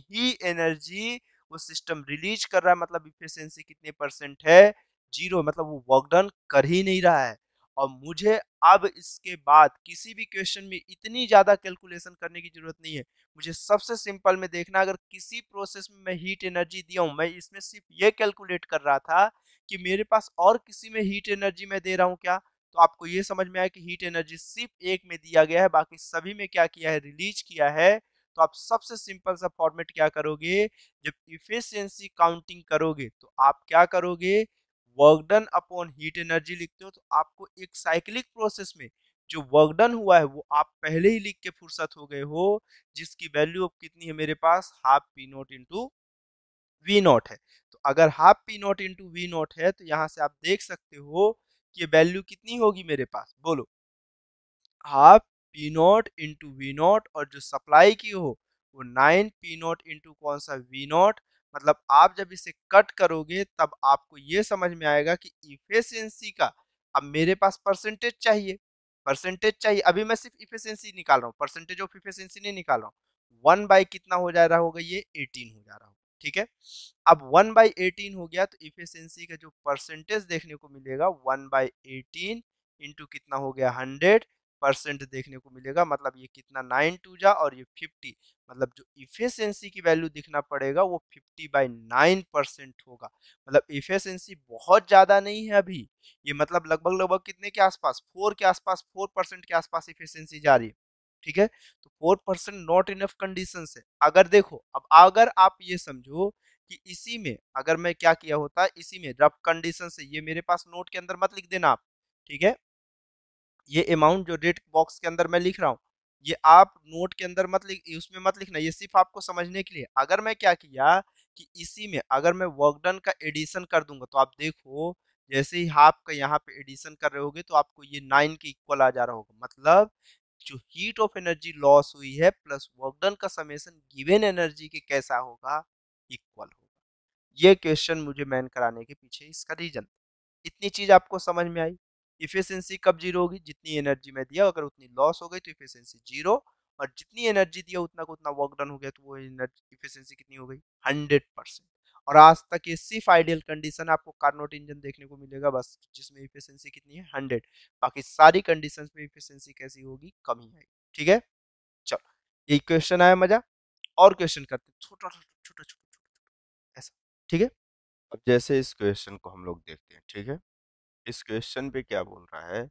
ही एनर्जी वो सिस्टम रिलीज कर रहा है, मतलब इफिशियंसी कितने परसेंट है, 0, मतलब वो वर्क डन कर ही नहीं रहा है। और मुझे अब इसके बाद किसी भी क्वेश्चन में इतनी ज्यादा कैलकुलेशन करने की जरूरत नहीं है। मुझे सबसे सिंपल में देखना, अगर किसी प्रोसेस में मैं हीट एनर्जी दिया हूं, मैं इसमें सिर्फ ये कैलकुलेट कर रहा था कि मेरे पास और किसी में हीट एनर्जी मैं दे रहा हूं क्या, तो आपको ये समझ में आया कि हीट एनर्जी सिर्फ एक में दिया गया है, बाकी सभी में क्या किया है, रिलीज किया है। तो आप सबसे सिंपल सा फॉर्मेट क्या करोगे, जब इफिशियंसी काउंटिंग करोगे तो आप क्या करोगे, work done upon heat energy लिखते हो, तो आपको एक साइक्लिक प्रोसेस में जो वर्क डन हुआ है वो आप पहले ही लिख के फुर्सत हो गए हो, जिसकी वैल्यू अब कितनी है मेरे पास, half P naught into V naught है। तो अगर half P not into V naught है तो यहां से आप देख सकते हो कि वैल्यू कितनी होगी मेरे पास, बोलो, half P not into V naught, और जो सप्लाई की हो वो 9 P0 इंटू कौन सा, वी नॉट। मतलब आप जब इसे कट करोगे तब आपको ये समझ में आएगा कि इफिशियंसी का अब मेरे पास परसेंटेज चाहिए, अभी मैं सिर्फ इफिशियंसी निकाल रहा हूँ, परसेंटेज ऑफ इफिशियंसी नहीं निकाल रहा हूँ। 1/, कितना हो जा रहा होगा, ये 18 हो जा रहा होगा, ठीक है। अब 1/18 हो गया तो इफिशियंसी का जो परसेंटेज देखने को मिलेगा 1/18 इंटू कितना हो गया, 100% देखने को मिलेगा। मतलब ये कितना, 9 जा और ये 50, मतलब जो इफिशियंसी की वैल्यू दिखना पड़ेगा वो 50/9% होगा। मतलब इफिशियंसी बहुत ज्यादा नहीं है अभी, ये मतलब लगभग लगभग कितने के आसपास, 4 के आसपास, 4% के आसपास इफिशियंसी जा रही है, ठीक है। तो 4% नॉट इनफ कंडीशन है। अगर देखो, अब अगर आप ये समझो कि इसी में अगर मैं क्या किया होता, इसी में रफ कंडीशन से, ये मेरे पास नोट के अंदर मत लिख देना आप, ठीक है। ये अमाउंट जो रेड बॉक्स के अंदर मैं लिख रहा हूँ, ये आप नोट के अंदर मत लिख, उसमें मत लिखना, ये सिर्फ आपको समझने के लिए। अगर मैं क्या किया कि इसी में अगर मैं वर्क डन का एडिशन कर दूंगा, तो आप देखो जैसे ही हाफ का यहाँ पे एडिशन कर रहे होगे तो आपको ये 9 के इक्वल आ जा रहा होगा। मतलब जो हीट ऑफ एनर्जी लॉस हुई है प्लस वर्क डन का समेशन गिवन एनर्जी के कैसा होगा, इक्वल होगा। ये क्वेश्चन मुझे मैन कराने के पीछे इसका रीजन, इतनी चीज आपको समझ में आई। इफिशियंसी कब जीरो होगी, जितनी एनर्जी में दिया अगर उतनी लॉस हो गई तो इफिशियंसी जीरो, और जितनी एनर्जी दिया उतना को उतना वर्क डन हो गया तो वो इफिशियंसी कितनी हो गई, 100%। और आज तक ये सिर्फ आइडियल कंडीशन आपको कार्नोट इंजन देखने को मिलेगा बस, जिसमें इफिशियंसी कितनी है, 100। बाकी सारी कंडीशंस में इफिशियंसी कैसी होगी, कम ही आएगी, ठीक है। चलो, ये क्वेश्चन आया मजा, और क्वेश्चन करते छोटा छोटा छोटा छोटा ऐसा, ठीक है। अब जैसे इस क्वेश्चन को हम लोग देखते हैं, ठीक है। इस क्वेश्चन पे क्या बोल रहा है,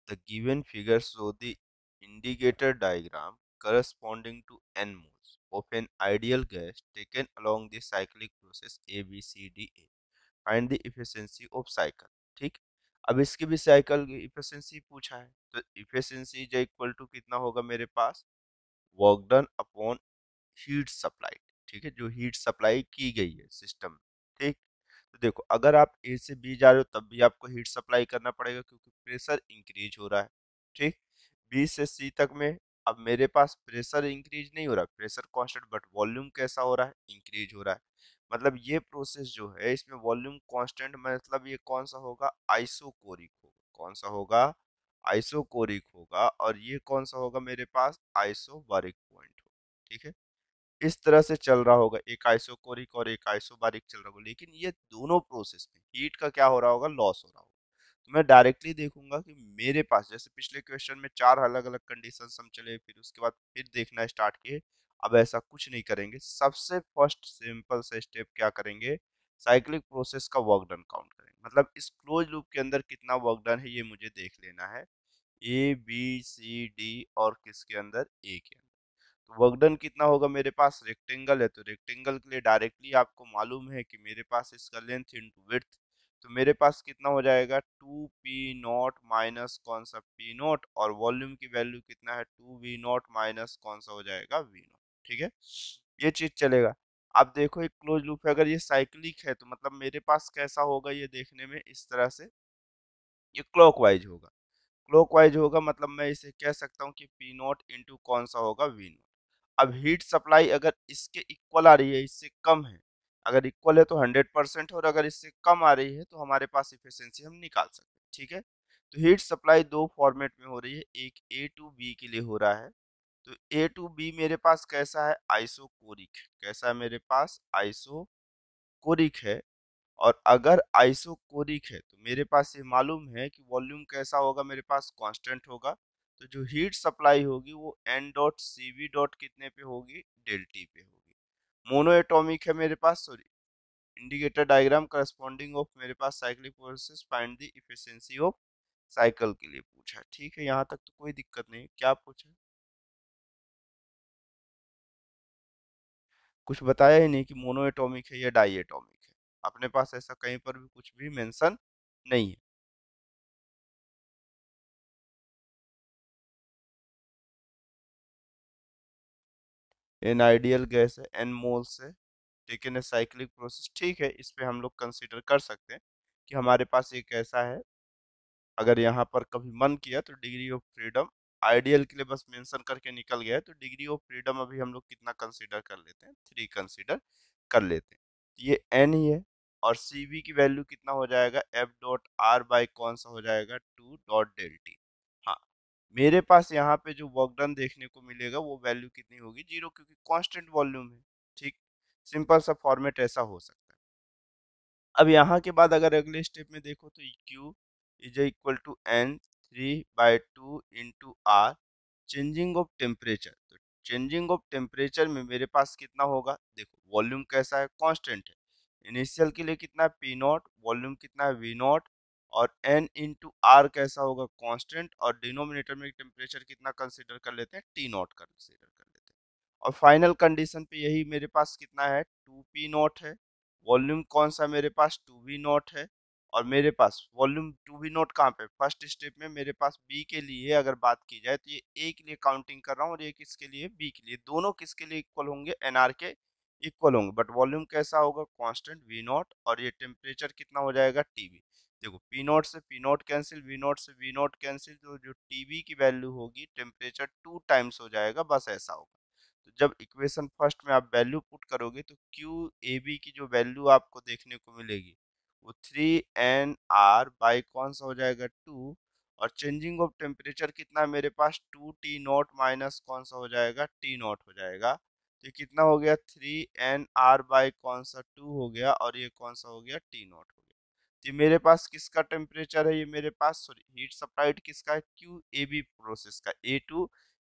the given figure show the indicator diagram corresponding to n moles of an ideal gas taken along the cyclic process A B C D A, find the efficiency of cycle, ठीक। अब इसकी भी cycle efficiency पूछा है, तो efficiency is equal to कितना होगा मेरे पास, work done upon heat supply. ठीक है, जो हीट सप्लाई की गई है सिस्टम। ठीक, तो देखो अगर आप ए से बी जा रहे हो तब भी आपको हीट सप्लाई करना पड़ेगा क्योंकि प्रेशर इंक्रीज हो रहा है। ठीक, बी से सी तक में अब मेरे पास प्रेशर इंक्रीज नहीं हो रहा, प्रेशर कांस्टेंट, बट वॉल्यूम कैसा हो रहा है, इंक्रीज हो रहा है। मतलब ये प्रोसेस जो है इसमें वॉल्यूम कांस्टेंट, मतलब ये कौन सा होगा, आइसोकोरिक होगा। कौन सा होगा, आइसोकोरिक होगा। और ये कौन सा होगा मेरे पास, आइसोबारिक पॉइंट होगा। ठीक है, इस तरह से चल रहा होगा, एक आइसोकोरिक और एक आइसोबारिक चल रहा होगा। लेकिन ये दोनों प्रोसेस में हीट का क्या हो रहा होगा, लॉस हो रहा होगा। तो मैं डायरेक्टली देखूंगा कि मेरे पास, जैसे पिछले क्वेश्चन में चार अलग अलग कंडीशन हम चले, फिर उसके बाद फिर देखना स्टार्ट किए। अब ऐसा कुछ नहीं करेंगे, सबसे फर्स्ट सिंपल से स्टेप क्या करेंगे, साइक्लिक प्रोसेस का वर्क डन काउंट करेंगे। मतलब इस क्लोज लूप के अंदर कितना वर्क डन है ये मुझे देख लेना है, ए बी सी डी और किसके अंदर, ए के अंदर। तो वर्क डन कितना होगा, मेरे पास रेक्टेंगल है तो रेक्टेंगल के लिए डायरेक्टली आपको मालूम है कि मेरे पास इसका लेंथ इंटू विड्थ, तो मेरे पास कितना हो जाएगा, 2p0 माइनस कौन सा p0, और वॉल्यूम की वैल्यू कितना है, 2v0 माइनस कौन सा हो जाएगा, v0। ठीक है, ये चीज चलेगा। आप देखो एक क्लोज लूप है, अगर ये साइक्लिक है तो मतलब मेरे पास कैसा होगा, ये देखने में इस तरह से ये क्लॉकवाइज होगा। क्लॉकवाइज होगा मतलब मैं इसे कह सकता हूँ कि पी नॉट इंटू कौन सा होगा, वी नॉट। अब हीट सप्लाई अगर इसके इक्वल आ रही है, इससे कम है, अगर इक्वल है तो 100%, और अगर इससे कम आ रही है तो हमारे पास इफिशियंसी हम निकाल सकते हैं। ठीक है, तो हीट सप्लाई दो फॉर्मेट में हो रही है, एक ए टू बी के लिए हो रहा है। तो ए टू बी मेरे पास कैसा है, आइसोकोरिक। कैसा है मेरे पास, आइसोकोरिक है। और अगर आइसोकोरिक है तो मेरे पास ये मालूम है कि वॉल्यूम कैसा होगा, मेरे पास कांस्टेंट होगा। तो जो हीट सप्लाई होगी वो N dot C V dot कितने पे होगी, डेल टी पे होगी। मोनो एटॉमिक है मेरे पास, sorry, indicator diagram corresponding of मेरे पास cyclic process, find the efficiency of cycle के लिए पूछा है। ठीक है, यहाँ तक तो कोई दिक्कत नहीं, क्या पूछा है, कुछ बताया ही नहीं कि मोनो एटॉमिक है या डाई एटॉमिक है। अपने पास ऐसा कहीं पर भी कुछ भी मेंशन नहीं है। एन आइडियल गैस है, एन मोल से टेकन ए साइक्लिक प्रोसेस। ठीक है, इस पे हम लोग कंसीडर कर सकते हैं कि हमारे पास एक ऐसा है। अगर यहाँ पर कभी मन किया तो डिग्री ऑफ फ्रीडम, आइडियल के लिए बस मेंशन करके निकल गया है, तो डिग्री ऑफ फ्रीडम अभी हम लोग कितना कंसीडर कर लेते हैं, 3 कंसीडर कर लेते हैं। तो ये एन ही है, और सी वी की वैल्यू कितना हो जाएगा, एफ डॉट आर बाई कौन सा हो जाएगा, 2 डॉट डेल टी। हाँ, मेरे पास यहाँ पे जो वर्क डन देखने को मिलेगा वो वैल्यू कितनी होगी, 0, क्योंकि कांस्टेंट वॉल्यूम है। ठीक, सिंपल सा फॉर्मेट ऐसा हो सकता है। अब यहाँ के बाद अगर अगले स्टेप में देखो तो Q is equal to n3/2 into R, changing of temperature. तो चेंजिंग ऑफ टेम्परेचर में मेरे पास कितना होगा, देखो वॉल्यूम कैसा है, कांस्टेंट है। इनिशियल के लिए कितना है, पी नॉट, वॉल्यूम कितना है, वी नॉट, और n इंटू आर कैसा होगा, कांस्टेंट, और डिनोमिनेटर में टेम्परेचर कितना कंसिडर कर लेते हैं, टी नॉट कंसिडर कर लेते हैं। और फाइनल कंडीशन पे यही मेरे पास कितना है, 2p0 है। वॉल्यूम कौन सा मेरे पास, 2v0 है। और मेरे पास वॉल्यूम 2v0 कहाँ पे, फर्स्ट स्टेप में मेरे पास बी के लिए अगर बात की जाए तो ये ए के लिए काउंटिंग कर रहा हूँ, और ये किसके लिए, बी के लिए। दोनों किसके लिए इक्वल होंगे, एनआर के इक्वल होंगे, बट वॉल्यूम कैसा होगा, कांस्टेंट वी नॉट, और ये टेम्परेचर कितना हो जाएगा, टीवी। देखो पी नॉट से P naught cancel, V naught से वी नॉट कैंसिल, तो जो टीवी की वैल्यू होगी टेम्परेचर 2 टाइम्स हो जाएगा, बस ऐसा होगा। तो जब इक्वेशन फर्स्ट में आप वैल्यू पुट करोगे तो क्यू ए बी की जो वैल्यू आपको देखने को मिलेगी वो 3 n r बाई कौन सा हो जाएगा, 2, और चेंजिंग ऑफ टेम्परेचर कितना है मेरे पास, 2t0 माइनस कौन सा हो जाएगा, t0 हो जाएगा। तो ये कितना हो गया, 3 n r बाई कौन सा, 2 हो गया, और ये कौन सा हो गया, t0 हो गया। तो ये मेरे पास किसका टेम्परेचर है, ये मेरे पास, सॉरी, हीट सप्लाइड किसका है, क्यू ए बी प्रोसेस का, ए टू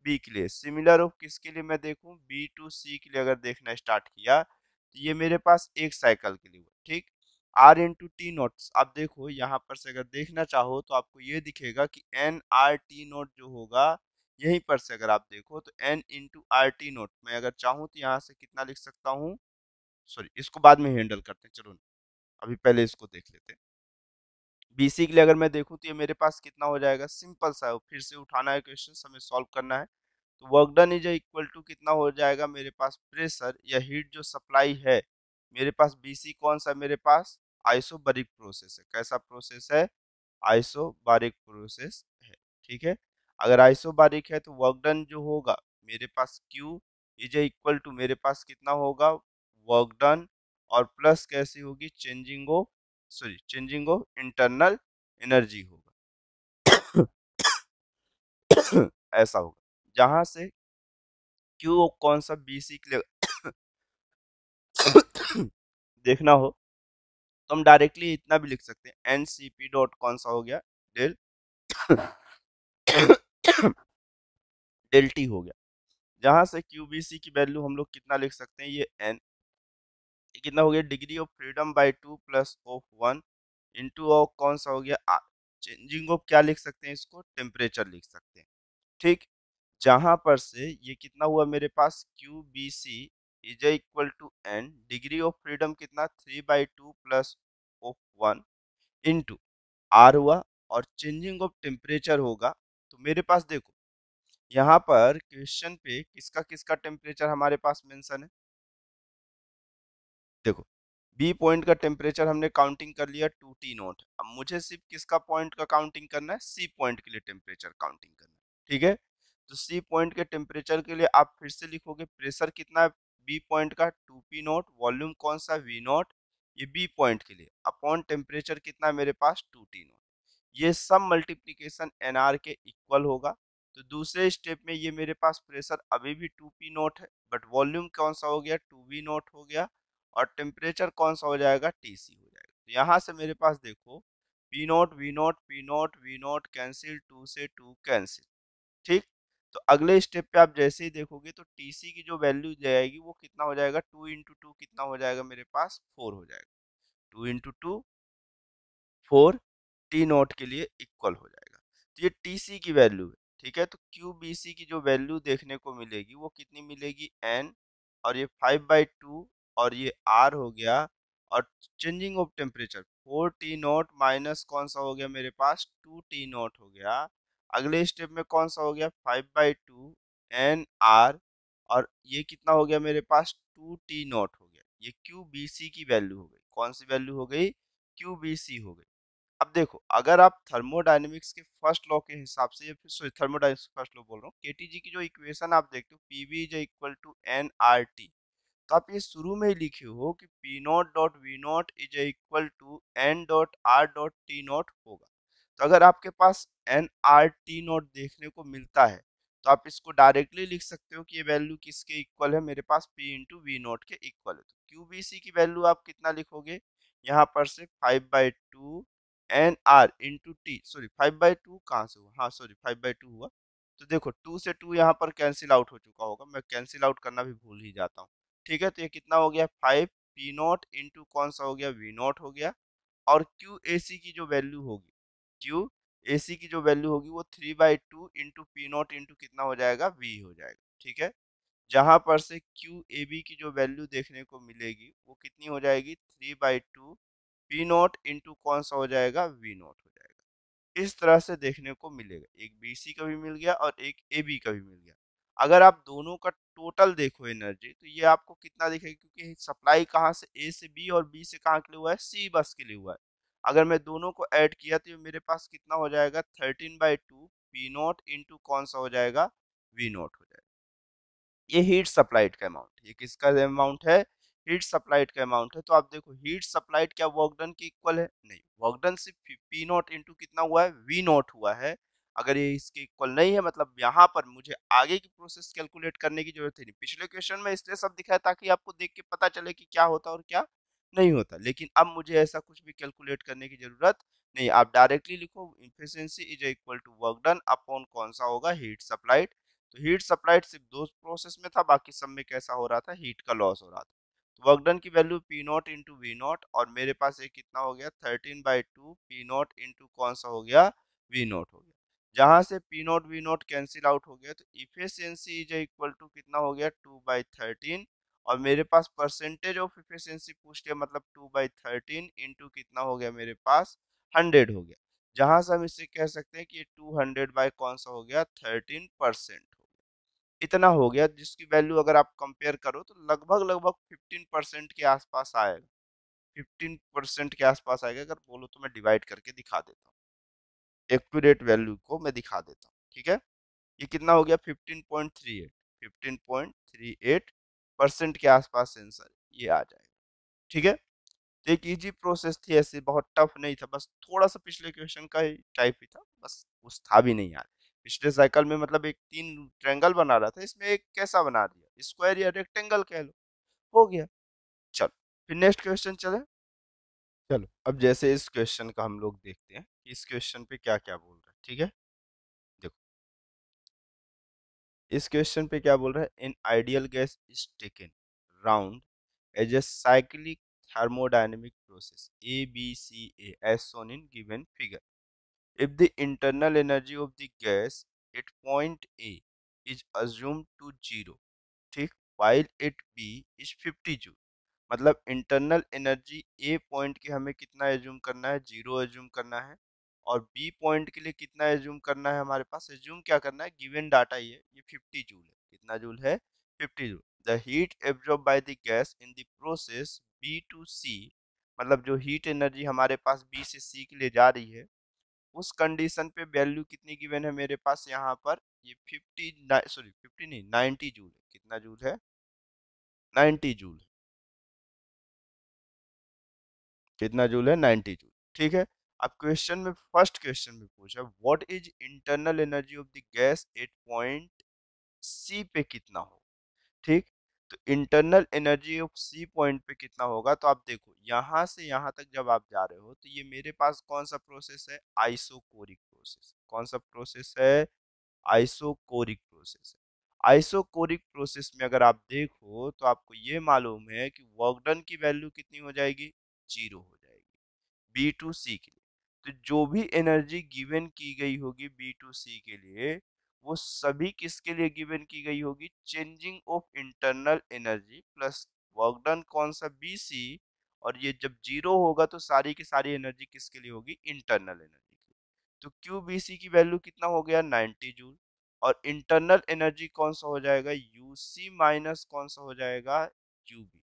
बी के लिए। सिमिलर ऑफ किसके लिए मैं देखूं, बी टू सी के लिए अगर देखना स्टार्ट किया तो ये मेरे पास एक साइकिल के लिए हुआ। ठीक, आर इंटू टी नोट, आप देखो यहाँ पर से अगर देखना चाहो तो आपको ये दिखेगा कि एन आर टी नोट जो होगा, यहीं पर से अगर आप देखो तो N into R T naught, मैं अगर चाहूँ तो यहाँ से कितना लिख सकता हूँ, सॉरी इसको बाद में हैंडल करते हैं, चलो अभी पहले इसको देख लेते हैं। बीसी के लिए अगर मैं देखूं तो ये मेरे पास कितना हो जाएगा, सिंपल सा है, फिर से उठाना है क्वेश्चन, हमें सॉल्व करना है। तो work done is equal to कितना हो जाएगा मेरे पास, प्रेशर या हीट जो सप्लाई है मेरे पास, बीसी कौन सा मेरे पास, आइसोबैरिक प्रोसेस है। कैसा प्रोसेस है, आइसोबारिक प्रोसेस है। ठीक है, अगर आइसोबारिक है तो वर्क डन जो होगा मेरे पास Q इज इक्वल टू मेरे पास कितना होगा, वर्क डन और प्लस कैसी होगी, चेंजिंग ऑफ इंटरनल एनर्जी होगा। ऐसा होगा, जहां से Q कौन सा BC के लिए देखना हो तो हम डायरेक्टली इतना भी लिख सकते हैं, NCP डॉट कौन सा हो गया, डेल डेल टी हो गया। जहां से QBC की वैल्यू हम लोग कितना लिख सकते हैं, ये N कितना हो गया, degree of freedom by 2 plus of 1 into of कौन सा हो गया R। चेंजिंग ऑफ क्या लिख सकते हैं, इसको टेम्परेचर लिख सकते हैं। ठीक, जहां पर से ये कितना हुआ मेरे पास, QBC is equal to N, degree of freedom कितना 3/2 प्लस ऑफ 1 इंटू R हुआ, और चेंजिंग ऑफ टेम्परेचर होगा। तो मेरे पास देखो यहाँ पर क्वेश्चन पे किसका किसका टेम्परेचर हमारे पास मेंशन है, देखो बी पॉइंट का टेम्परेचर हमने काउंटिंग कर लिया 2T0। अब मुझे सिर्फ किसका पॉइंट का काउंटिंग करना है, सी पॉइंट के लिए टेम्परेचर काउंटिंग करना है। ठीक है, तो सी पॉइंट के टेम्परेचर के लिए आप फिर से लिखोगे, प्रेशर कितना है बी पॉइंट का 2P0, वॉल्यूम कौन सा V0, ये बी पॉइंट के लिए, अपॉन टेम्परेचर कितना है मेरे पास 2T0। ये सब मल्टीप्लीकेशन एनआर के इक्वल होगा। तो दूसरे स्टेप में ये मेरे पास प्रेशर अभी भी 2P0 है, बट वॉल्यूम कौन सा हो गया, 2V0 हो गया, और टेम्परेचर कौन सा हो जाएगा, TC हो जाएगा। तो यहाँ से मेरे पास देखो P0 V0 P0 V0 cancel, 2 से 2 कैंसिल। ठीक, तो अगले स्टेप पे आप जैसे ही देखोगे तो TC की जो वैल्यू जाएगी वो कितना हो जाएगा, 2 इंटू 2 कितना हो जाएगा मेरे पास, 4 हो जाएगा। 2 इंटू 2 4 T0 के लिए इक्वल हो जाएगा। तो ये TC की वैल्यू है। ठीक है, तो QBC की जो वैल्यू देखने को मिलेगी वो कितनी मिलेगी, N, और ये 5/2, और ये R हो गया, और changing of temperature 4T0 minus कौन सा हो गया मेरे पास, 2T0 हो गया। अगले स्टेप में कौन सा हो गया, 5/2 NR, और ये कितना हो गया मेरे पास, 2T0 हो गया। ये QBC की वैल्यू हो गई, कौन सी वैल्यू हो गई, QBC हो गई। अब देखो अगर आप थर्मोडायनेमिक्स के फर्स्ट लॉ के हिसाब से, या फिर सॉरी थर्मोडायनेमिक्स फर्स्ट लॉ बोल रहा हूँ, केटीजी की जो इक्वेशन आप देखते हो, PV is equal to N R T, तो आप ये शुरू में ही लिखे हो कि P naught dot V not is equal to N dot R dot T naught होगा। तो अगर आपके पास एन आर टी नॉट देखने को मिलता है तो आप इसको डायरेक्टली लिख सकते हो कि ये वैल्यू किसके इक्वल है, मेरे पास पी इंटू वी नॉट के इक्वल है। तो क्यूबीसी की वैल्यू आप कितना लिखोगे, यहाँ पर से 5/2 N R into T, sorry 5/2 कहाँ से हुआ, हाँ सॉरी 5/2 हुआ। तो देखो 2 से 2 यहाँ पर कैंसिल आउट हो चुका होगा, मैं कैंसिल आउट करना भी भूल ही जाता हूँ। ठीक है, तो ये कितना हो गया, 5P0 इंटू कौन सा हो गया, V0 हो गया। और क्यू ए सी की जो वैल्यू होगी, क्यू ए सी की जो वैल्यू होगी वो 3/2 इंटू P0 इंटू कितना हो जाएगा, V हो जाएगा। ठीक है, जहां पर से क्यू ए बी की जो वैल्यू देखने को मिलेगी वो कितनी हो जाएगी, 3/2 P0 इंटू कौन सा हो जाएगा, V0 हो जाएगा। इस तरह से देखने को मिलेगा, एक BC का भी मिल गया और एक AB का भी मिल गया। अगर आप दोनों का टोटल देखो एनर्जी तो ये आपको कितना दिखेगा, क्योंकि सप्लाई कहाँ से, A से B और B से कहाँ के लिए हुआ है, C बस के लिए हुआ है। अगर मैं दोनों को ऐड किया तो ये मेरे पास कितना हो जाएगा, 13/2 P0 इंटू कौन सा हो जाएगा, V0 हो जाएगा। ये हीट सप्लाइड का अमाउंट, ये किसका अमाउंट है, हीट सप्लाइड का अमाउंट है। तो आप देखो हीट सप्लाइड क्या वर्क डन के इक्वल है, नहीं, वर्क डन सिर्फ P0 इंटू कितना हुआ है, V0 हुआ है। अगर ये इसके इक्वल नहीं है मतलब यहाँ पर मुझे आगे की प्रोसेस कैलकुलेट करने की जरूरत है नहीं। पिछले क्वेश्चन में इसलिए सब दिखाया ताकि आपको देख के पता चले कि क्या होता और क्या नहीं होता, लेकिन अब मुझे ऐसा कुछ भी कैलकुलेट करने की जरूरत नहीं। आप डायरेक्टली लिखो efficiency is equal to work done upon कौन सा होगा, हीट सप्लाइड। तो हीट सप्लाइड सिर्फ दो प्रोसेस में था, बाकी सब में कैसा हो रहा था, हीट का लॉस हो रहा था। तो वर्क डन की वैल्यू P0 इंटू V0, और मेरे पास ये कितना हो गया, 13/2 P0 इंटू कौन सा हो गया, V0 हो गया। जहां से P0 V0 कैंसिल आउट हो गया तो इफिशियंसी इज इक्वल टू कितना हो गया, 2/13, और मेरे पास परसेंटेज ऑफ इफिशियंसी पूछ लिया, मतलब 2/13 इंटू कितना हो गया मेरे पास 100 हो गया। जहां से हम इससे कह सकते हैं कि ये 200 बाय कौन सा हो गया, 13% हो गया। इतना हो गया, जिसकी वैल्यू अगर आप कंपेयर करो तो लगभग लगभग 15% के आसपास आएगा। 15% के आसपास आएगा। अगर बोलो तो मैं डिवाइड करके दिखा देता हूँ, एक्यूरेट वैल्यू को मैं दिखा देता हूँ, ठीक है। ये कितना हो गया, 15.38, 15.38% के आसपास आंसर ये आ जाएगा, ठीक है। तो एक इजी प्रोसेस थी, ऐसे बहुत टफ नहीं था, बस थोड़ा सा पिछले क्वेश्चन का ही टाइप ही था, बस कुछ था भी नहीं यार। पिछले साइकिल में मतलब एक 3 ट्रायंगल बना रहा था, इसमें एक कैसा बना दिया, स्क्वायर या रेक्टेंगल कह लो, हो गया। चलो फिर नेक्स्ट क्वेश्चन चले। चलो अब जैसे इस क्वेश्चन का हम लोग देखते हैं कि इस क्वेश्चन पे क्या क्या बोल रहा है, ठीक है। देखो इस क्वेश्चन पे क्या बोल रहा है, in ideal gas is taken round as a cyclic thermodynamic process A, B, C, A as shown in given figure. If the internal energy of the gas at point A is assumed to 0, ठीक, while at B is 50 joule, मतलब internal energy ए point के हमें कितना assume करना है, 0 assume करना है, और बी पॉइंट के लिए कितना एज्यूम करना है, हमारे पास एज्यूम क्या करना है, गिवन डाटा ये 50 जूल है। कितना जूल है, 50 joule. The heat absorb by the gas in the process B to C, मतलब जो हीट एनर्जी हमारे पास बी से सी के लिए जा रही है, उस कंडीशन पे वैल्यू कितनी गिवन है मेरे पास यहाँ पर, ये 50, सॉरी 50 नहीं, 90 जूल है। कितना जूल है, 90 जूल। कितना जूल है, 90 जूल, ठीक है। अब क्वेश्चन में, फर्स्ट क्वेश्चन में पूछा what is internal energy of the gas at point C पे कितना हो, ठीक। तो internal energy of C point पे कितना होगा, तो आप देखो यहां से यहां तक जब आप जा रहे हो तो ये मेरे पास कौन सा प्रोसेस है, आइसोकोरिक प्रोसेस। कौन सा प्रोसेस है, आइसोकोरिक प्रोसेस है। आइसोकोरिक प्रोसेस में अगर आप देखो तो आपको ये मालूम है कि वर्क डन की वैल्यू कितनी हो जाएगी, 0 हो जाएगी बी टू सी के लिए। तो जो भी एनर्जी गिवन की गई होगी बी टू सी के लिए, वो सभी किसके लिए गिवन की गई होगी, changing of internal energy plus work done कौन सा, बी सी। और ये जब 0 होगा तो सारी की सारी एनर्जी किसके लिए होगी, इंटरनल एनर्जी के लिए। तो क्यू बी सी की वैल्यू कितना हो गया, 90 जूल। और इंटरनल एनर्जी कौन सा हो जाएगा, यू सी माइनस कौन सा हो जाएगा, यू बी।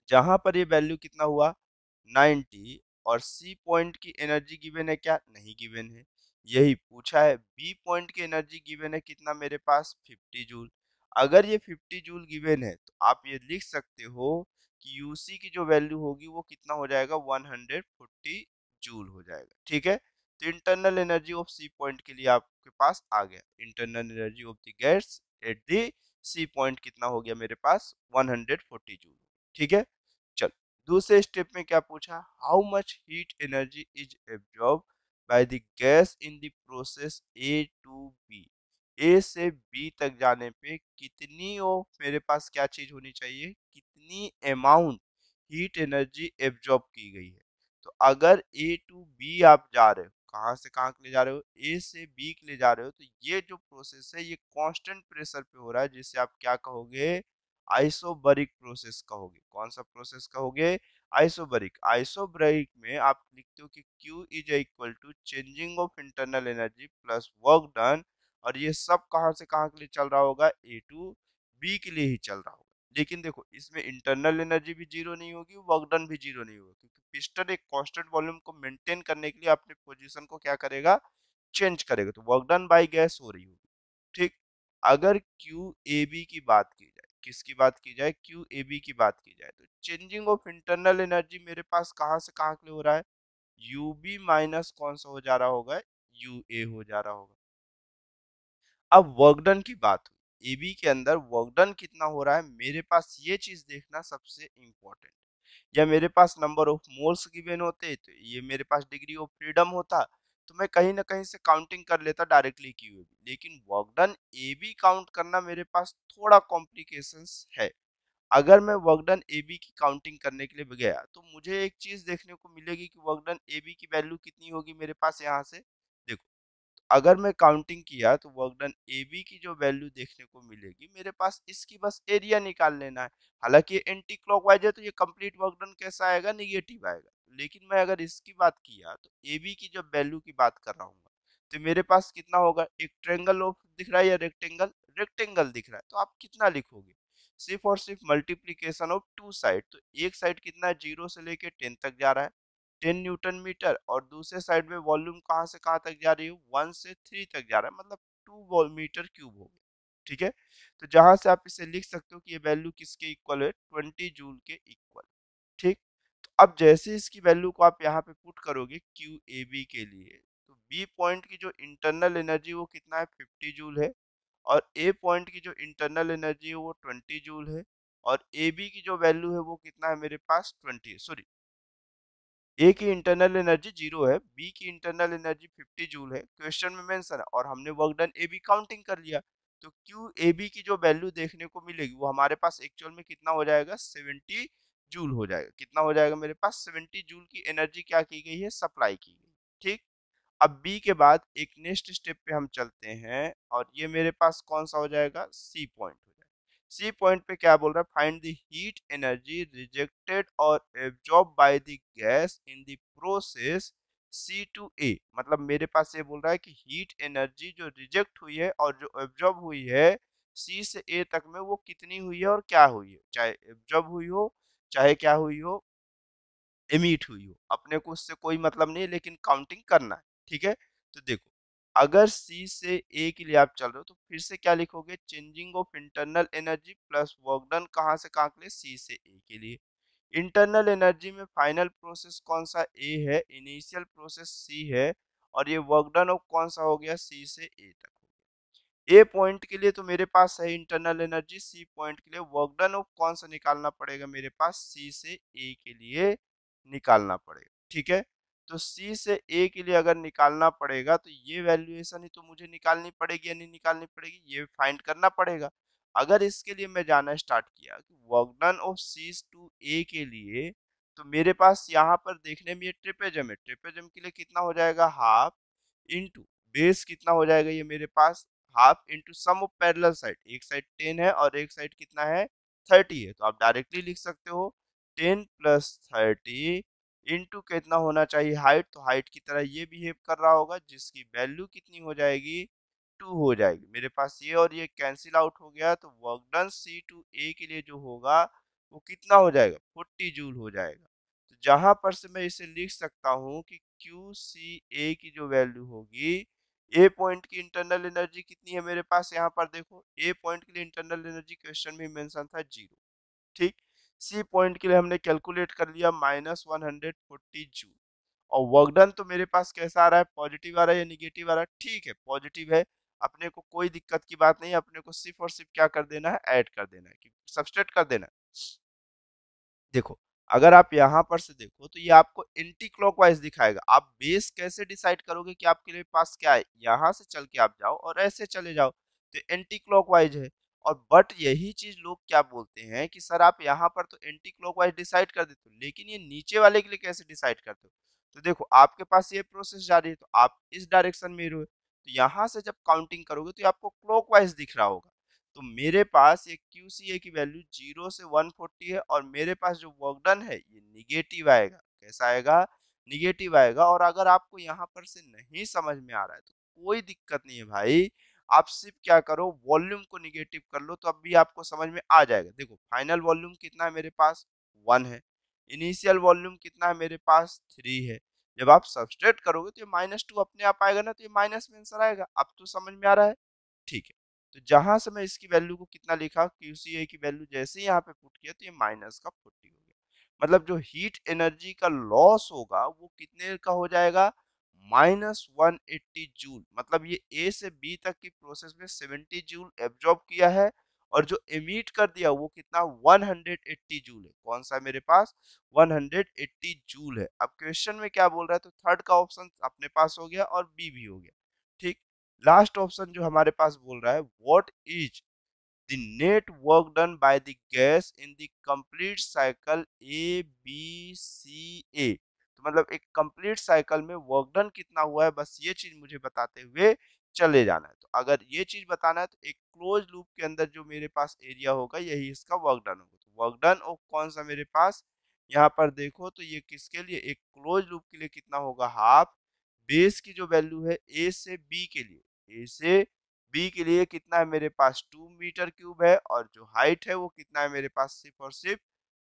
जहां पर ये वैल्यू कितना हुआ, 90, और सी पॉइंट की एनर्जी गिवन है क्या, नहीं गिवन है, यही पूछा है। बी पॉइंट की एनर्जी गिवन है कितना मेरे पास, 50 जूल। अगर ये 50 जूल गिवन है तो आप ये लिख सकते हो कि यूसी की जो वैल्यू होगी वो कितना हो जाएगा, 140 जूल हो जाएगा, ठीक है। तो internal energy of C point के लिए आपके पास आ गया, internal energy of the gas at the C point कितना हो गया मेरे पास, 140 जूल, ठीक है। चल दूसरे स्टेप में क्या पूछा, how much heat energy is absorb by the gas in the process A to B. A से बी तक जाने पे कितनी मेरे पास क्या चीज होनी चाहिए, कितनी अमाउंट हीट एनर्जी एब्जॉर्ब की गई है। तो अगर ए टू बी आप जा रहे हो, कहाँ से कहाँ के लिए जा रहे हो, ए से बी के लिए जा रहे हो, तो ये जो प्रोसेस है ये कांस्टेंट प्रेशर पे हो रहा है, जिसे आप क्या कहोगे, आइसोबरिक प्रोसेस कहोगे। कौन सा प्रोसेस कहोगे, आइसोबरिक। आइसोबरिक में आप लिखते हो कि Q is equal to changing of internal energy plus work done, और ये सब कहाँ से कहाँ के लिए चल रहा होगा, ए टू बी के लिए ही चल रहा होगा। लेकिन देखो इसमें इंटरनल एनर्जी भी जीरो नहीं होगी, वर्क डन भी जीरो नहीं होगा, क्योंकि पिस्टन एक कांस्टेंट वॉल्यूम को मेंटेन करने के लिए अपने पोजीशन को क्या करेगा, चेंज करेगा। तो वर्क डन बाय गैस हो रही होगी, ठीक। अगर क्यू ए बी की बात की जाए, किसकी बात की जाए, क्यू ए बी की बात की जाए, तो चेंजिंग ऑफ इंटरनल एनर्जी मेरे पास कहाँ से कहाँ के लिए हो रहा है, यू बी माइनस कौन सा हो जा रहा होगा, यू ए हो जा रहा होगा। अब वर्क डन की बात हुई, एबी के अंदर वर्क डन कितना हो रहा है मेरे पास, ये चीज देखना सबसे इंपॉर्टेंट। या मेरे पास नंबर ऑफ मोल्स गिवन होते तो ये मेरे पास डिग्री ऑफ फ्रीडम होता, तो मैं कहीं ना कहीं से काउंटिंग कर लेता डायरेक्टली की हुई। लेकिन work done A B count करना मेरे पास थोड़ा कॉम्प्लिकेशंस है। अगर मैं वर्क डन ए बी की काउंटिंग करने के लिए गया तो मुझे एक चीज देखने को मिलेगी कि वर्क डन ए बी की वैल्यू कितनी होगी मेरे पास, यहाँ से देखो अगर मैं काउंटिंग किया तो वर्क डन ए बी की जो वैल्यू देखने को मिलेगी मेरे पास, इसकी बस एरिया निकाल लेना है। हालांकि ये एंटी क्लॉकवाइज है तो ये कंप्लीट वर्क डन कैसा आएगा, निगेटिव आएगा। लेकिन मैं अगर इसकी बात किया तो ए बी की जब वैल्यू की बात कर रहा हूँ तो मेरे पास कितना होगा, एक ट्रायंगल ऑफ दिख रहा है या रेक्टेंगल, रेक्टेंगल दिख रहा है, तो आप कितना लिखोगे, सिर्फ और सिर्फ मल्टीप्लीकेशन ऑफ टू साइड। तो एक साइड कितना है, 0 से लेके 10 तक जा रहा है, 10 न्यूटन मीटर, और दूसरे साइड में वॉल्यूम कहाँ से कहाँ तक जा रही है, 1 से 3 तक जा रहा है, मतलब 2 मीटर क्यूब हो गया। ठीक है, तो जहां से आप इसे लिख सकते हो कि ये वैल्यू किसके इक्वल है, 20 जूल के इक्वल। ठीक, तो अब जैसे इसकी वैल्यू को आप यहाँ पे पुट करोगे क्यू ए बी के लिए, तो बी पॉइंट की जो इंटरनल एनर्जी वो कितना है, 50 जूल है, और ए पॉइंट की जो इंटरनल एनर्जी है वो 20 जूल है, और ए बी की जो वैल्यू है वो कितना है मेरे पास 20 है, सॉरी, ए की इंटरनल एनर्जी 0 है, बी की इंटरनल एनर्जी 50 जूल है, क्वेश्चन में मेंशन है, और हमने work done A B counting कर लिया, तो क्यू ए बी की जो वैल्यू देखने को मिलेगी वो हमारे पास एक्चुअल में कितना हो जाएगा, 70 जूल हो जाएगा। कितना हो जाएगा मेरे पास, 70 जूल की एनर्जी क्या की गई है, सप्लाई की गई। ठीक, अब बी के बाद एक नेक्स्ट स्टेप पे हम चलते हैं, और ये मेरे पास कौन सा हो जाएगा, सी पॉइंट हो जाएगा। सी पॉइंट पे क्या बोल रहा है, find the heat energy rejected और absorb by the gas in the process C to A. मतलब मेरे पास ये बोल रहा है कि हीट एनर्जी जो रिजेक्ट हुई है और जो एब्जॉर्ब हुई है सी से ए तक में वो कितनी हुई है और क्या हुई है, चाहे एब्जॉर्ब हुई हो चाहे क्या हुई हो, एमिट हुई हो, अपने को उससे कोई मतलब नहीं है, लेकिन काउंटिंग करना है। ठीक है, तो देखो, अगर सी से ए के लिए आप चल रहे हो तो फिर से क्या लिखोगे, changing of internal energy plus work done कहाँ से कहाँ के लिए, सी से ए के लिए। इंटरनल एनर्जी में फाइनल प्रोसेस कौन सा, ए है, इनिशियल प्रोसेस सी है, और ये वर्क डन ऑफ कौन सा हो गया, सी से ए तक। ए पॉइंट के लिए तो मेरे पास है इंटरनल एनर्जी, सी पॉइंट के लिए वर्क डन ऑफ कौन सा निकालना पड़ेगा मेरे पास, सी से ए के लिए निकालना पड़ेगा। ठीक है, तो सी से ए के लिए अगर निकालना पड़ेगा तो ये वैल्यूएशन ही तो मुझे निकालनी पड़ेगी या नहीं निकालनी पड़ेगी, ये फाइंड करना पड़ेगा। अगर इसके लिए मैं जाना स्टार्ट किया कि work done of C to A के लिए, तो मेरे पास यहाँ पर देखने में ये ट्रेपेजम है, ट्रेपेजम के लिए कितना हो जाएगा, हाफ इंटू बेस कितना हो जाएगा ये मेरे पास, half into sum of parallel side, एक साइड 10 है और एक साइड कितना है, 30 है, तो आप डायरेक्टली लिख सकते हो 10 प्लस 30 इंटू कितना होना चाहिए, हाइट, तो हाइट की तरह ये बिहेव कर रहा होगा, जिसकी वैल्यू कितनी हो जाएगी, 2 हो जाएगी मेरे पास, ये और ये कैंसिल आउट हो गया, तो work done C to A के लिए जो होगा वो कितना हो जाएगा, 40 जूल हो जाएगा। तो जहां पर से मैं इसे लिख सकता हूँ कि क्यू सी ए की जो वैल्यू होगी, ए पॉइंट की इंटरनल एनर्जी कितनी है मेरे पास, यहाँ पर देखो ए पॉइंट के लिए इंटरनल एनर्जी क्वेश्चन में मेंशन था 0। ठीक, सी पॉइंट के लिए हमने कैलकुलेट कर लिया -140 जूल, और वर्क डन तो मेरे पास कैसा आ रहा है, पॉजिटिव आ रहा है या निगेटिव आ रहा है, ठीक है पॉजिटिव है, अपने को कोई दिक्कत की बात नहीं है, अपने को सिर्फ और सिर्फ क्या कर देना है, ऐड कर देना है, सब्सट्रैक्ट कर देना है। देखो, अगर आप यहाँ पर से देखो तो ये आपको एंटी क्लॉकवाइज दिखाएगा, आप बेस कैसे डिसाइड करोगे कि आपके लिए पास क्या है, यहाँ से चल के आप जाओ और ऐसे चले जाओ, तो एंटी क्लॉकवाइज है। और बट यही चीज लोग क्या बोलते हैं कि सर आप यहाँ पर तो एंटी क्लॉकवाइज डिसाइड कर देते हो, लेकिन ये नीचे वाले के लिए कैसे डिसाइड करते हो, तो देखो आपके पास ये प्रोसेस जारी है तो आप इस डायरेक्शन में रहो, तो यहाँ से जब काउंटिंग करोगे तो ये आपको क्लॉकवाइज दिख रहा होगा। तो मेरे पास ये QCA की वैल्यू 0 से 140 है, और मेरे पास जो वर्क डन है ये निगेटिव आएगा, कैसा आएगा, निगेटिव आएगा। और अगर आपको यहाँ पर से नहीं समझ में आ रहा है तो कोई दिक्कत नहीं है भाई, आप सिर्फ क्या करो, वॉल्यूम को निगेटिव कर लो तो अब भी आपको समझ में आ जाएगा। देखो फाइनल वॉल्यूम कितना है मेरे पास, 1 है, इनिशियल वॉल्यूम कितना है मेरे पास, 3 है, जब आप सबस्ट्रेट करोगे तो ये -2 अपने आप आएगा ना, तो ये माइनस में आंसर आएगा। अब तो समझ में आ रहा है, ठीक है। तो जहां से मैं इसकी वैल्यू को कितना लिखा, QCA की वैल्यू जैसे ही यहाँ पे पुट किया तो ये -40 हो गया, मतलब जो हीट एनर्जी का लॉस होगा वो कितने का हो जाएगा, -180 जूल। मतलब ये ए से बी तक की प्रोसेस में 70 जूल एब्जॉर्ब किया है, और जो एमिट कर दिया वो कितना, 180 जूल है, कौन सा मेरे पास, 180 जूल है। अब क्वेश्चन में क्या बोल रहा है, तो थर्ड का ऑप्शन अपने पास हो गया और बी भी हो गया। ठीक, लास्ट ऑप्शन जो हमारे पास बोल रहा है, what is the net work done by the gas in the complete cycle A B C A, तो मतलब एक कंप्लीट साइकिल में वर्क डन कितना हुआ है, बस ये चीज मुझे बताते हुए चले जाना है। तो अगर ये चीज बताना है तो एक क्लोज लूप के अंदर जो मेरे पास एरिया होगा यही इसका वर्क डन होगा, तो वर्क डन और कौन सा मेरे पास, यहाँ पर देखो तो ये किसके लिए, एक क्लोज लूप के लिए कितना होगा, हाफ। बेस की जो वैल्यू है ए से बी के लिए, ए से बी के लिए कितना है मेरे पास 2 मीटर क्यूब है, और जो हाइट है वो कितना है मेरे पास, सिर्फ और सिर्फ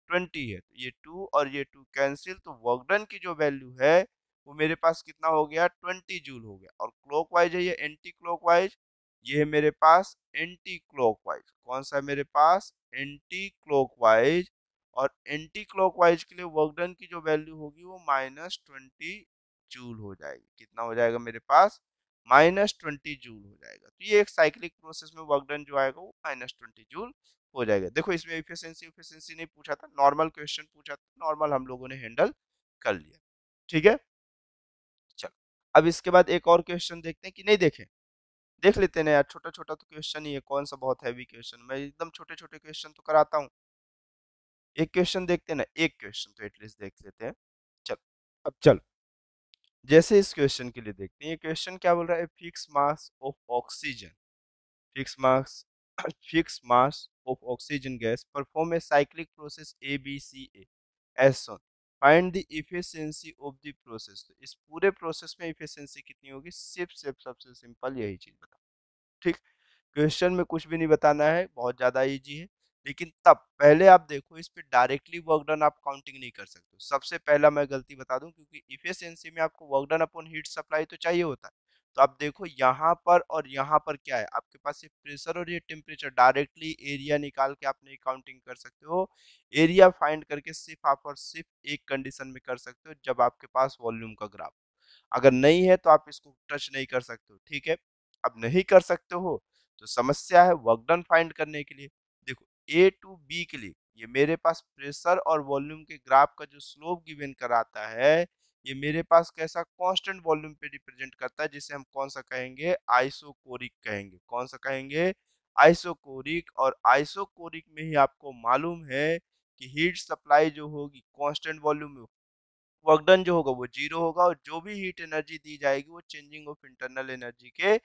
20 है। तो ये 2 और ये 2 कैंसिल, तो वर्क डन की जो वैल्यू है वो मेरे पास कितना हो गया, 20 जूल हो गया। और क्लॉकवाइज है ये एंटी क्लॉकवाइज, ये है मेरे पास एंटी क्लॉकवाइज। कौन सा है मेरे पास, एंटी क्लॉकवाइज। और एंटी क्लॉकवाइज के लिए वर्क डन की जो वैल्यू होगी वो -20 जूल हो जाएगी। कितना हो जाएगा मेरे पास, -20 जूल हो जाएगा। तो ये एक साइक्लिक प्रोसेस में वर्क डन जो आएगा वो -20 जूल हो जाएगा। देखो इसमें एफिशिएंसी एफिशिएंसी नहीं पूछा था, नॉर्मल क्वेश्चन पूछा था, नॉर्मल हम लोगों ने हैंडल कर लिया। ठीक है, चलो अब इसके बाद एक और क्वेश्चन देखते हैं कि नहीं देखें, देख लेते हैं ना यार, छोटा छोटा तो क्वेश्चन ही है, कौन सा बहुत हैवी क्वेश्चन, मैं एकदम छोटे छोटे क्वेश्चन तो कराता हूँ। एक क्वेश्चन देखते हैं ना, एक क्वेश्चन तो एटलीस्ट देख लेते हैं। चल, अब चल, जैसे इस क्वेश्चन के लिए देखते हैं, ये क्वेश्चन क्या बोल रहा है, fix mass of oxygen, fix mass fix mass of oxygen gas perform a cyclic process A B C A as shown, find the efficiency of the process. तो इस पूरे प्रोसेस में इफिशिएंसी कितनी होगी, सिर्फ सबसे सिंपल यही चीज बता। ठीक, क्वेश्चन में कुछ भी नहीं बताना है, बहुत ज्यादा इजी है। लेकिन तब पहले आप देखो, इस पे डायरेक्टली वर्क डन आप काउंटिंग नहीं कर सकते। सबसे पहला मैं गलती बता दूं, क्योंकि इफिशिएंसी में आपको work done upon heat supply तो चाहिए होता है। तो आप देखो यहाँ पर और यहाँ पर क्या है, आपके पास ये प्रेशर और ये टेम्परेचर, डायरेक्टली एरिया निकाल के आप नहीं काउंटिंग कर सकते हो। एरिया फाइंड करके सिर्फ आप और सिर्फ एक कंडीशन में कर सकते हो, जब आपके पास वॉल्यूम का ग्राफ, अगर नहीं है तो आप इसको टच नहीं कर सकते हो। ठीक है, अब नहीं कर सकते हो तो समस्या है वर्क डन फाइंड करने के लिए। देखो ए टू बी के लिए ये मेरे पास प्रेशर और वॉल्यूम के ग्राफ का जो स्लोप गिवन कराता है, ये मेरे पास कैसा कांस्टेंट वॉल्यूम पे रिप्रेजेंट करता है, जिसे हम कौन सा कहेंगे, आइसोकोरिक कहेंगे। कौन सा कहेंगे, आइसोकोरिक। और आइसोकोरिक में ही आपको मालूम है कि हीट सप्लाई जो होगी कांस्टेंट वॉल्यूम में, वर्क डन जो होगा वो 0 होगा, और जो भी हीट एनर्जी दी जाएगी वो चेंजिंग ऑफ इंटरनल एनर्जी के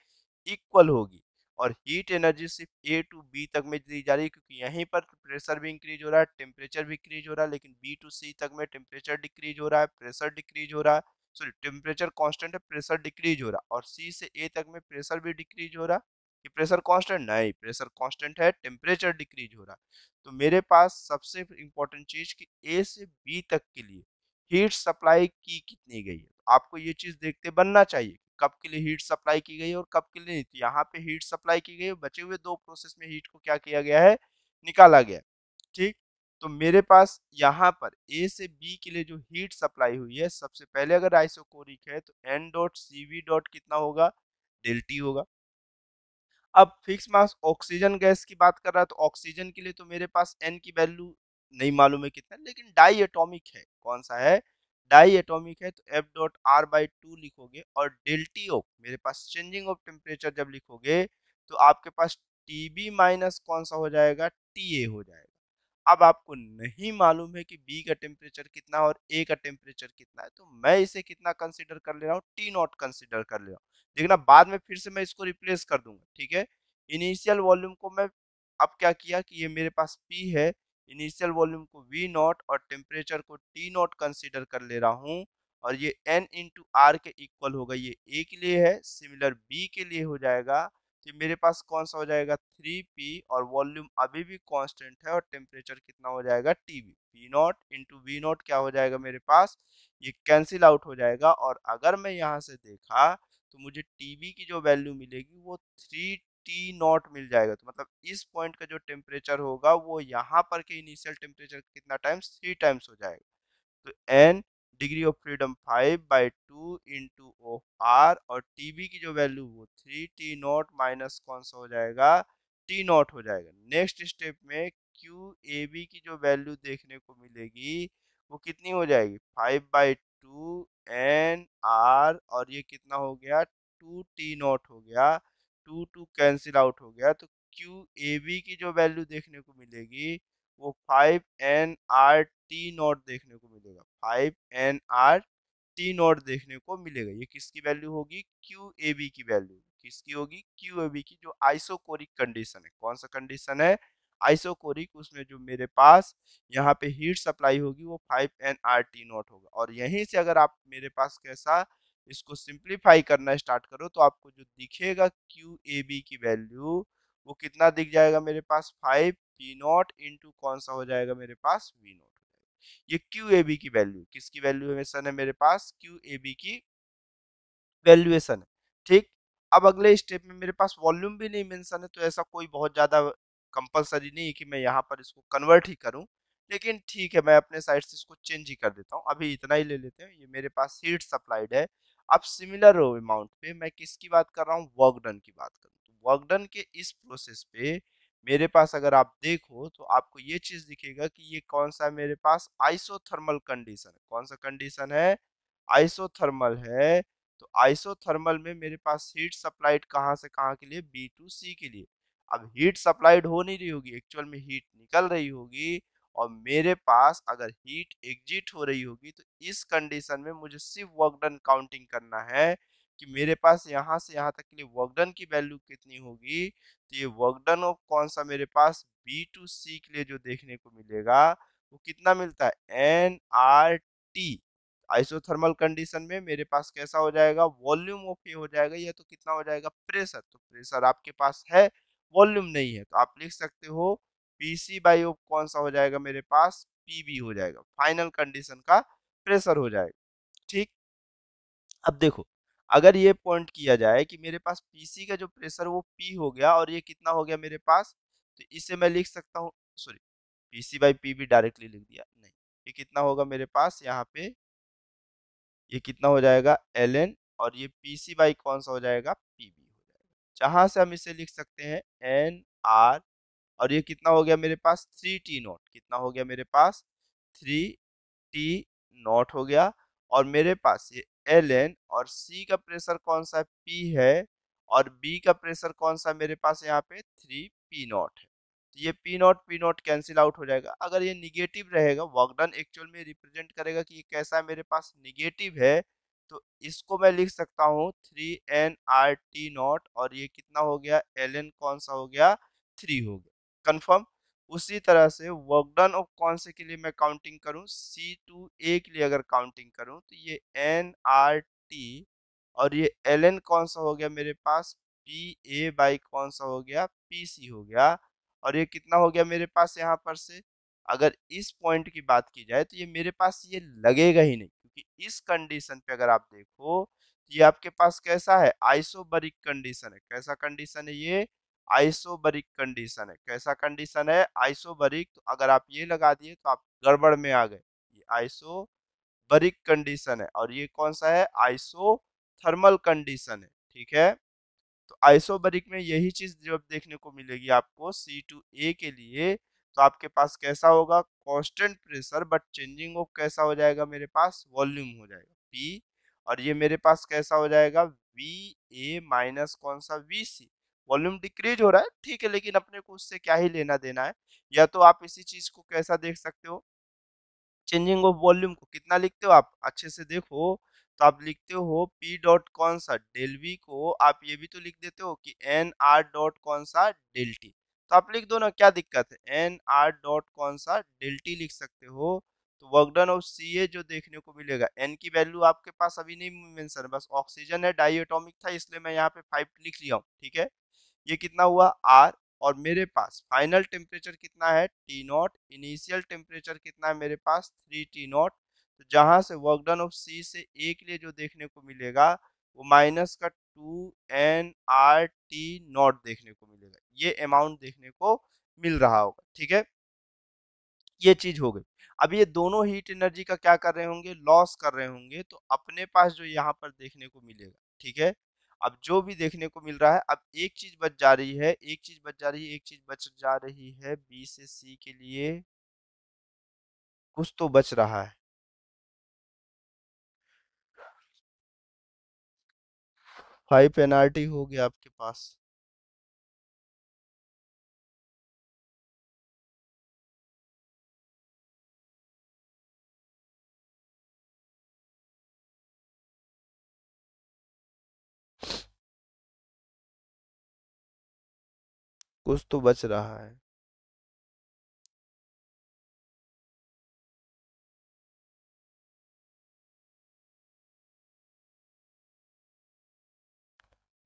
इक्वल होगी। और हीट एनर्जी सिर्फ ए टू बी तक में दी जा रही है, क्योंकि यहीं पर प्रेशर भी इंक्रीज हो रहा है, टेम्परेचर भी इंक्रीज हो रहा है। लेकिन बी टू सी तक में टेम्परेचर डिक्रीज हो रहा है, प्रेशर डिक्रीज हो रहा है, सॉरी टेम्परेचर कांस्टेंट है, प्रेशर डिक्रीज हो रहा है। और सी से ए तक में प्रेशर भी डिक्रीज हो रहा है, कि प्रेशर कांस्टेंट नहीं, प्रेशर कांस्टेंट है, टेम्परेचर डिक्रीज हो रहा है। तो मेरे पास सबसे इंपॉर्टेंट चीज कि ए से बी तक के लिए हीट सप्लाई की कितनी गई है, तो आपको ये चीज देखते बनना चाहिए कब के लिए हीट सप्लाई की गई है और कब के लिए नहीं। तो यहाँ पे हीट सप्लाई की गई है, बचे हुए दो प्रोसेस में हीट को क्या किया गया है, निकाला गया है। ठीक, तो मेरे पास यहाँ पर ए से बी के लिए जो हीट सप्लाई हुई है, सबसे पहले अगर आइसोकोरिक है तो N dot C V dot कितना होगा, डेल्टी होगा। अब फिक्स मास ऑक्सीजन गैस की बात कर रहा है, तो ऑक्सीजन के लिए तो मेरे पास एन की वैल्यू नहीं मालूम है कितना, लेकिन डाई एटॉमिक है। कौन सा है, डाई एटॉमिक है, तो F dot R by two लिखोगे। और डेल्टी ऑफ मेरे पास चेंजिंग ऑफ टेम्परेचर जब लिखोगे तो आपके पास टीबी माइनस कौन सा हो जाएगा, टी ए हो जाएगा। अब आपको नहीं मालूम है कि बी का टेम्परेचर कितना और ए का टेम्परेचर कितना है, तो मैं इसे कितना कंसीडर कर ले रहा हूँ, टी नॉट कंसीडर कर ले रहा हूँ। देखना बाद में फिर से मैं इसको रिप्लेस कर दूंगा। ठीक है, इनिशियल वॉल्यूम को मैं अब क्या किया कि ये मेरे पास पी है, इनिशियल वॉल्यूम को वी नॉट और टेम्परेचर को टी नॉट कंसीडर कर ले रहा हूँ। और ये एन इंटू आर के इक्वल होगा, ये ए के लिए है, सिमिलर बी के लिए हो जाएगा। तो मेरे पास कौन सा हो जाएगा, 3p, और वॉल्यूम अभी भी कांस्टेंट है, और टेम्परेचर कितना हो जाएगा, TV. P not into V naught क्या हो जाएगा मेरे पास, ये कैंसिल आउट हो जाएगा। और अगर मैं यहाँ से देखा तो मुझे टीवी की जो वैल्यू मिलेगी वो 3t नॉट मिल जाएगा। तो मतलब इस पॉइंट का जो टेम्परेचर होगा वो यहाँ पर के इनिशियल टेम्परेचर कितना टाइम्स, 3 टाइम्स हो जाएगा। तो N degree of freedom 5/2 into of R, और टीबी की जो वैल्यू वो 3t नॉट माइनस कौन सा हो जाएगा, टी नॉट हो जाएगा। नेक्स्ट स्टेप में क्यू ए बी की जो वैल्यू देखने को मिलेगी वो कितनी हो जाएगी, 5/2 एन आर, और ये कितना हो गया, 2t नॉट हो गया, 2 कैंसिल आउट हो गया। तो क्यू ए बी की जो वैल्यू देखने को मिलेगी वो 5 nrt नॉट देखने को मिलेगा, 5 nrt नॉट देखने को मिलेगा। ये किसकी वैल्यू होगी, क्यू ए बी की वैल्यू किसकी होगी, क्यू ए बी की, जो आइसोकोरिक कंडीशन है। कौन सा कंडीशन है, आइसोकोरिक उसमें जो मेरे पास यहाँ पे हीट सप्लाई होगी वो 5 nRT0 होगा। और यहीं से अगर आप मेरे पास कैसा इसको सिंप्लीफाई करना स्टार्ट करो तो आपको जो दिखेगा क्यू ए बी की वैल्यू वो कितना दिख जाएगा मेरे पास 5 P0 इंटू कौन सा हो जाएगा मेरे पास V0 हो जाएगा। ये क्यू ए बी की वैल्यू किसकी वैल्यूएशन है मेरे पास क्यू ए बी की वैल्यूएशन है। ठीक, अब अगले स्टेप में मेरे पास वॉल्यूम भी नहीं मेंशन है तो ऐसा कोई बहुत ज्यादा कंपलसरी नहीं है कि मैं यहाँ पर इसको कन्वर्ट ही करूँ, लेकिन ठीक है मैं अपने साइड से इसको चेंज ही कर देता हूँ। अभी इतना ही ले लेते हैं, ये मेरे पास हीट सप्लाइड है। अब सिमिलर अमाउंट पे मैं किसकी बात कर रहा हूँ, वर्क डन की बात करूँ तो वर्क डन के इस प्रोसेस पे मेरे पास अगर आप देखो तो आपको ये चीज दिखेगा कि ये कौन सा है मेरे पास आइसोथर्मल कंडीशन है। कौन सा कंडीशन है, आइसोथर्मल है। तो आइसोथर्मल में मेरे पास हीट सप्लाइड कहाँ से कहाँ के लिए, बी टू सी के लिए। अब हीट सप्लाइड हो नहीं रही होगी, एक्चुअल में हीट निकल रही होगी और मेरे पास अगर हीट एग्जिट हो रही होगी तो इस कंडीशन में मुझे सिर्फ वर्क डन काउंटिंग करना है कि मेरे पास यहाँ से यहाँ तक के लिए वर्क डन की वैल्यू कितनी होगी। तो ये वर्क डन ऑफ कौन सा मेरे पास बी टू सी के लिए जो देखने को मिलेगा वो कितना मिलता है nRT। आइसोथर्मल कंडीशन में मेरे पास कैसा हो जाएगा, वॉल्यूम ऑफ ए हो जाएगा, या तो कितना हो जाएगा प्रेशर। तो प्रेशर आपके पास है, वॉल्यूम नहीं है, तो आप लिख सकते हो पीसी बाई ऑफ कौन सा हो जाएगा मेरे पास पीबी हो जाएगा, फाइनल कंडीशन का प्रेशर हो जाएगा। ठीक, अब देखो अगर ये पॉइंट किया जाए कि मेरे पास पीसी का जो प्रेशर वो पी हो गया और ये कितना हो गया मेरे पास, तो इसे मैं लिख सकता हूँ, sorry PC by PB directly लिख दिया, नहीं ये कितना होगा मेरे पास यहाँ पे, ये कितना हो जाएगा एल एन, और ये पीसी बाई कौन सा हो जाएगा पीबी हो जाएगा, जहां से हम इसे लिख सकते हैं एन आर। और ये कितना हो गया मेरे पास 3T0, कितना हो गया मेरे पास 3T0 हो गया। और मेरे पास ये एल एन और सी का प्रेशर कौन सा पी है और बी का प्रेशर कौन सा मेरे पास यहाँ पे 3P0 है। तो ये पी नॉट कैंसिल आउट हो जाएगा। अगर ये निगेटिव रहेगा, वर्क डन एक्चुअल में रिप्रेजेंट करेगा कि ये कैसा है मेरे पास निगेटिव है, तो इसको मैं लिख सकता हूँ 3nRT0 और ये कितना हो गया एल एन कौन सा हो गया 3 हो गया, कंफर्म। उसी तरह से वर्क डन ऑफ कौन से के लिए मैं काउंटिंग करूं, C2A के लिए अगर काउंटिंग करूं तो ये nRT और ये ln कौन सा हो गया मेरे पास PA बाई कौन सा हो गया PC हो गया। और ये कितना हो गया मेरे पास यहाँ पर से, अगर इस पॉइंट की बात की जाए तो ये मेरे पास ये लगेगा ही नहीं, क्योंकि इस कंडीशन पे अगर आप देखो तो ये आपके पास कैसा है आइसोबरिक कंडीशन है। कैसा कंडीशन है ये, आइसोबरिक कंडीशन है। कैसा कंडीशन है आइसोबरिक। तो अगर आप ये लगा दिए तो आप गड़बड़ में आ गए, ये आइसोबरिक कंडीशन है और ये कौन सा है आइसोथर्मल कंडीशन है। ठीक है, तो आइसोबरिक में यही चीज जब देखने को मिलेगी आपको C2A के लिए, तो आपके पास कैसा होगा constant pressure but changing of कैसा हो जाएगा मेरे पास वॉल्यूम हो जाएगा P। और ये मेरे पास कैसा हो जाएगा VA माइनस कौन सा VC, वॉल्यूम डिक्रीज हो रहा है ठीक है, लेकिन अपने को उससे क्या ही लेना देना है। या तो आप इसी चीज को कैसा देख सकते हो, चेंजिंग ऑफ वॉल्यूम को कितना लिखते हो आप अच्छे से देखो, तो आप लिखते हो पी डॉट कौन सा डेल वी को आप ये भी तो लिख देते हो कि एन आर डॉट कौन सा डेल टी, तो आप लिख दो ना, क्या दिक्कत है एन आर डॉट कौन सा डेल टी लिख सकते हो। तो वर्क डन ऑफ सी ए जो देखने को मिलेगा, एन की वैल्यू आपके पास अभी नहीं मेंशन है, बस ऑक्सीजन है डाई एटॉमिक था इसलिए मैं यहाँ पे 5 लिख लिया हूँ। ठीक है, ये कितना हुआ आर, और मेरे पास फाइनल टेम्परेचर कितना है T0, इनिशियल टेम्परेचर कितना है मेरे पास 3T0। तो जहां से वर्क डन ऑफ सी से ए के लिए जो देखने को मिलेगा वो माइनस का 2nRT0 देखने को मिलेगा, ये अमाउंट देखने को मिल रहा होगा। ठीक है, ये चीज हो गई। अब ये दोनों हीट एनर्जी का क्या कर रहे होंगे, लॉस कर रहे होंगे, तो अपने पास जो यहाँ पर देखने को मिलेगा, ठीक है, अब जो भी देखने को मिल रहा है, अब एक चीज बच जा रही है, एक चीज बच जा रही है, एक चीज बच जा रही है बी से सी के लिए, कुछ तो बच रहा है। 5 nRT हो गया आपके पास, कुछ तो बच रहा है।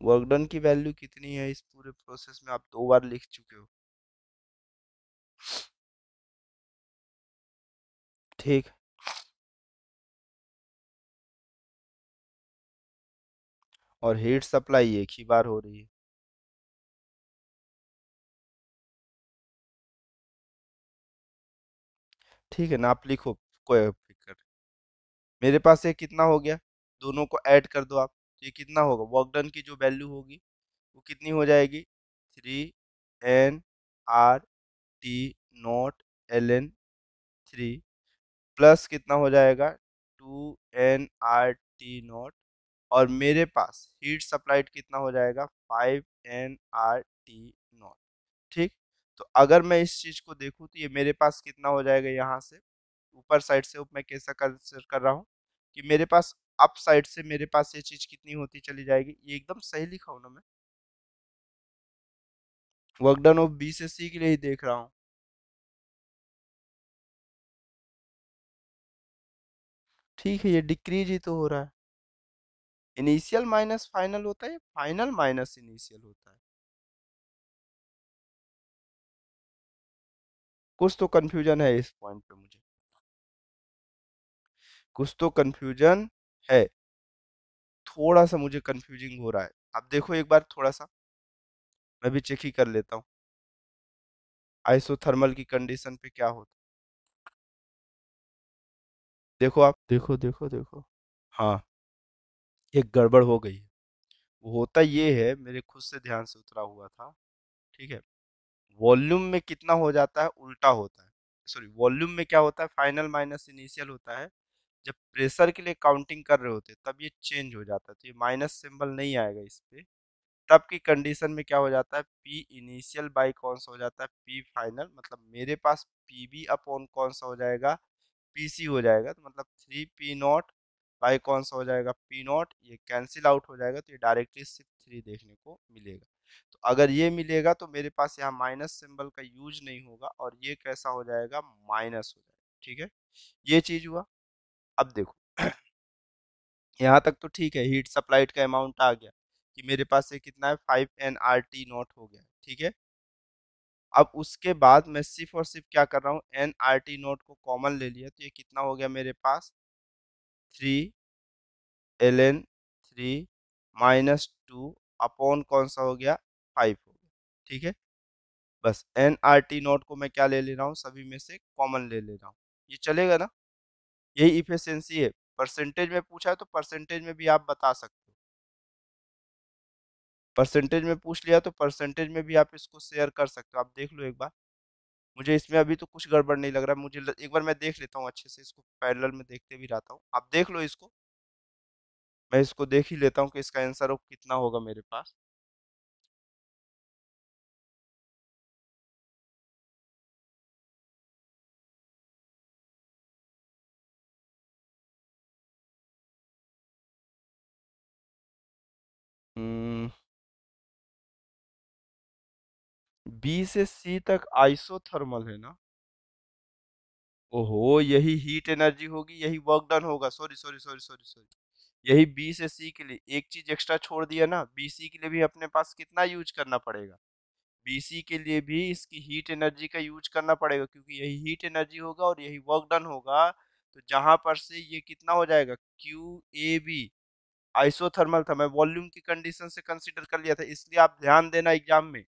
वर्क डन की वैल्यू कितनी है इस पूरे प्रोसेस में, आप 2 बार लिख चुके हो। ठीक। और हीट सप्लाई एक ही बार हो रही है। ठीक है ना, आप लिखो, कोई फिक्र। मेरे पास ये कितना हो गया, दोनों को ऐड कर दो आप। ये कितना होगा, वर्क डन की जो वैल्यू होगी वो कितनी हो जाएगी, 3 NRT नॉट LN 3 प्लस कितना हो जाएगा, 2 NRT नॉट, और मेरे पास हीट सप्लाइड कितना हो जाएगा, 5 NRT नॉट। ठीक। तो अगर मैं इस चीज को देखूं तो ये मेरे पास कितना हो जाएगा, यहाँ से ऊपर साइड से मैं कैसा कंसिडर कर रहा हूँ कि मेरे पास अप साइड से मेरे पास ये चीज कितनी होती चली जाएगी, ये एकदम सही लिखा हूं ना मैं, वर्क डन ऑफ बी से सी के लिए ही देख रहा हूँ। ठीक है, ये डिक्रीज ही तो हो रहा है। इनिशियल माइनस फाइनल होता है, फाइनल माइनस इनिशियल होता है। कुछ तो कंफ्यूजन है इस पॉइंट पे मुझे, कुछ तो कंफ्यूजन है, थोड़ा सा मुझे कंफ्यूजिंग हो रहा है। आप देखो एक बार थोड़ा सा, मैं भी चेक ही कर लेता हूँ आइसोथर्मल की कंडीशन पे क्या होता है। देखो आप, देखो देखो देखो। हाँ, एक गड़बड़ हो गई है। वो होता ये है, मेरे खुद से ध्यान से उतरा हुआ था। ठीक है, वॉल्यूम में कितना हो जाता है, उल्टा होता है। सॉरी, वॉल्यूम में क्या होता है, फाइनल माइनस इनिशियल होता है। जब प्रेशर के लिए काउंटिंग कर रहे होते हैं तब ये चेंज हो जाता है, तो ये माइनस सिंबल नहीं आएगा इस पे। तब की कंडीशन में क्या हो जाता है, पी इनिशियल बाई कौन सा हो जाता है, पी फाइनल, मतलब मेरे पास पी बी अपॉन कौन सा हो जाएगा, पीसी हो जाएगा। तो मतलब 3P0 बाई कौन सा हो जाएगा, P0, ये कैंसिल आउट हो जाएगा, तो ये डायरेक्टली सिर्फ 3 देखने को मिलेगा। तो अगर ये मिलेगा तो मेरे पास यहाँ माइनस सिंबल का यूज नहीं होगा, और ये कैसा हो जाएगा, माइनस हो जाएगा। ठीक है, ये चीज हुआ। अब देखो यहाँ तक तो ठीक है, हीट सप्लाइड का अमाउंट आ गया कि मेरे पास ये कितना है, 5 NRT नॉट हो गया। ठीक है, अब उसके बाद मैं सिर्फ और सिर्फ क्या कर रहा हूँ, NRT नॉट को कॉमन ले लिया, तो ये कितना हो गया मेरे पास, 3 ln 3 - 2 अपॉन कौन सा हो गया, 5 हो गया। ठीक है, बस NRT नॉट को मैं क्या ले ले रहा हूँ, सभी में से कॉमन ले ले रहा हूँ। ये चलेगा ना, यही इफिशियंसी है। परसेंटेज में पूछा है तो परसेंटेज में भी आप बता सकते हो, परसेंटेज में पूछ लिया तो परसेंटेज में भी आप इसको शेयर कर सकते हो। आप देख लो एक बार, मुझे इसमें अभी तो कुछ गड़बड़ नहीं लग रहा, मुझे एक बार मैं देख लेता हूँ अच्छे से, इसको पैरेलल में देखते भी रहता हूँ। आप देख लो इसको, मैं इसको देख ही लेता हूँ कि इसका आंसर कितना होगा मेरे पास। बी से सी तक आइसोथर्मल है ना, ओहो, यही हीट एनर्जी होगी, यही वर्क डन होगा। Sorry sorry sorry sorry sorry, यही बी से सी के लिए एक चीज एक्स्ट्रा छोड़ दिया ना, बी सी के लिए भी अपने पास कितना यूज करना पड़ेगा, बीसी के लिए भी इसकी हीट एनर्जी का यूज करना पड़ेगा, क्योंकि यही हीट एनर्जी होगा और यही वर्क डन होगा। तो जहां पर से ये कितना हो जाएगा, QAB, आइसोथर्मल था, मैं वॉल्यूम की कंडीशन से कंसीडर कर लिया था, इसलिए आप ध्यान देना एग्जाम में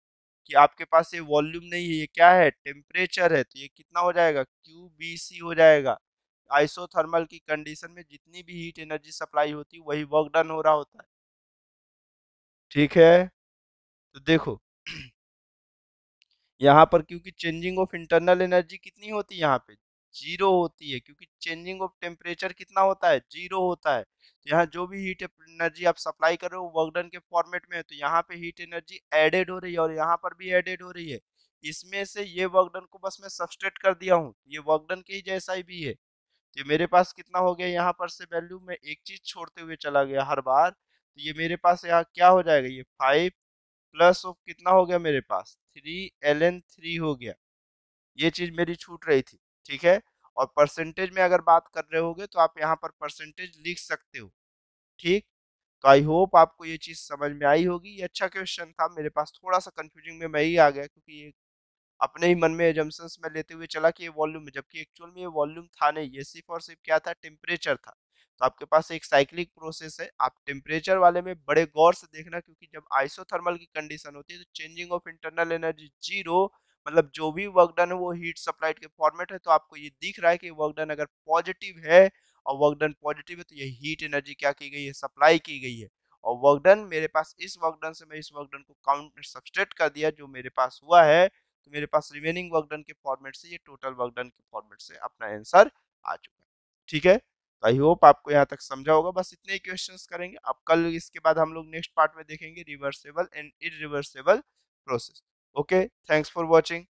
कि आपके पास ये वॉल्यूम नहीं है, ये क्या है, टेम्परेचर है। तो ये कितना हो जाएगा, QBC हो जाएगा। आइसोथर्मल की कंडीशन में जितनी भी हीट एनर्जी सप्लाई होती है वही वर्क डन हो रहा होता है। ठीक है, तो देखो यहाँ पर क्योंकि चेंजिंग ऑफ इंटरनल एनर्जी कितनी होती है, यहाँ पे जीरो होती है, क्योंकि चेंजिंग ऑफ टेम्परेचर कितना होता है, जीरो होता है। तो यहाँ जो भी हीट एनर्जी आप सप्लाई कर रहे हो वर्क डन के फॉर्मेट में है, तो यहाँ पे हीट एनर्जी एडेड हो रही है और यहाँ पर भी एडेड हो रही है। इसमें से ये वर्क डन को बस मैं सबस्ट्रेट कर दिया हूँ, ये वर्क डन के ही जैसा ही भी है। तो ये मेरे पास कितना हो गया, यहाँ पर से वैल्यू में एक चीज छोड़ते हुए चला गया हर बार, तो ये मेरे पास यहाँ क्या हो जाएगा, ये 5 प्लस ऑफ कितना हो गया मेरे पास, 3 ln 3 हो गया। ये चीज मेरी छूट रही थी। ठीक है, और परसेंटेज में अगर बात कर रहे होगे तो आप यहाँ पर परसेंटेज लिख सकते हो। ठीक, तो आई होप आपको ये चीज समझ में आई होगी। ये अच्छा क्वेश्चन था, मेरे पास थोड़ा सा कंफ्यूजिंग में मैं ही आ गया, क्योंकि ये अपने ही मन में एजम्पशंस में लेते हुए चला कि ये वॉल्यूम है, जबकि एक्चुअल में ये वॉल्यूम था नहीं, ये सिर्फ और सिर्फ क्या था, टेम्परेचर था। तो आपके पास एक साइक्लिक प्रोसेस है, आप टेम्परेचर वाले में बड़े गौर से देखना, क्योंकि जब आइसोथर्मल की कंडीशन होती है तो changing of internal energy zero, मतलब जो भी वर्क डन है वो हीट सप्लाइड के फॉर्मेट है। तो आपको ये दिख रहा है कि वर्क डन अगर पॉजिटिव है और वर्क डन पॉजिटिव है तो ये हीट एनर्जी क्या की गई है, सप्लाई की गई है। और वर्क डन मेरे पास, इस वर्क डन से मैं इस वर्क डन को काउंट सब्सट्रैक्ट कर दिया जो मेरे पास हुआ है, तो मेरे पास रिमेनिंग वर्क डन के फॉर्मेट से ये टोटल वर्क डन के फॉर्मेट से अपना आंसर आ चुका है। ठीक है, तो आई होप आपको यहाँ तक समझा होगा। बस इतने ही क्वेश्चंस करेंगे अब, कल इसके बाद हम लोग नेक्स्ट पार्ट में देखेंगे reversible and irreversible process. Okay, thanks for watching.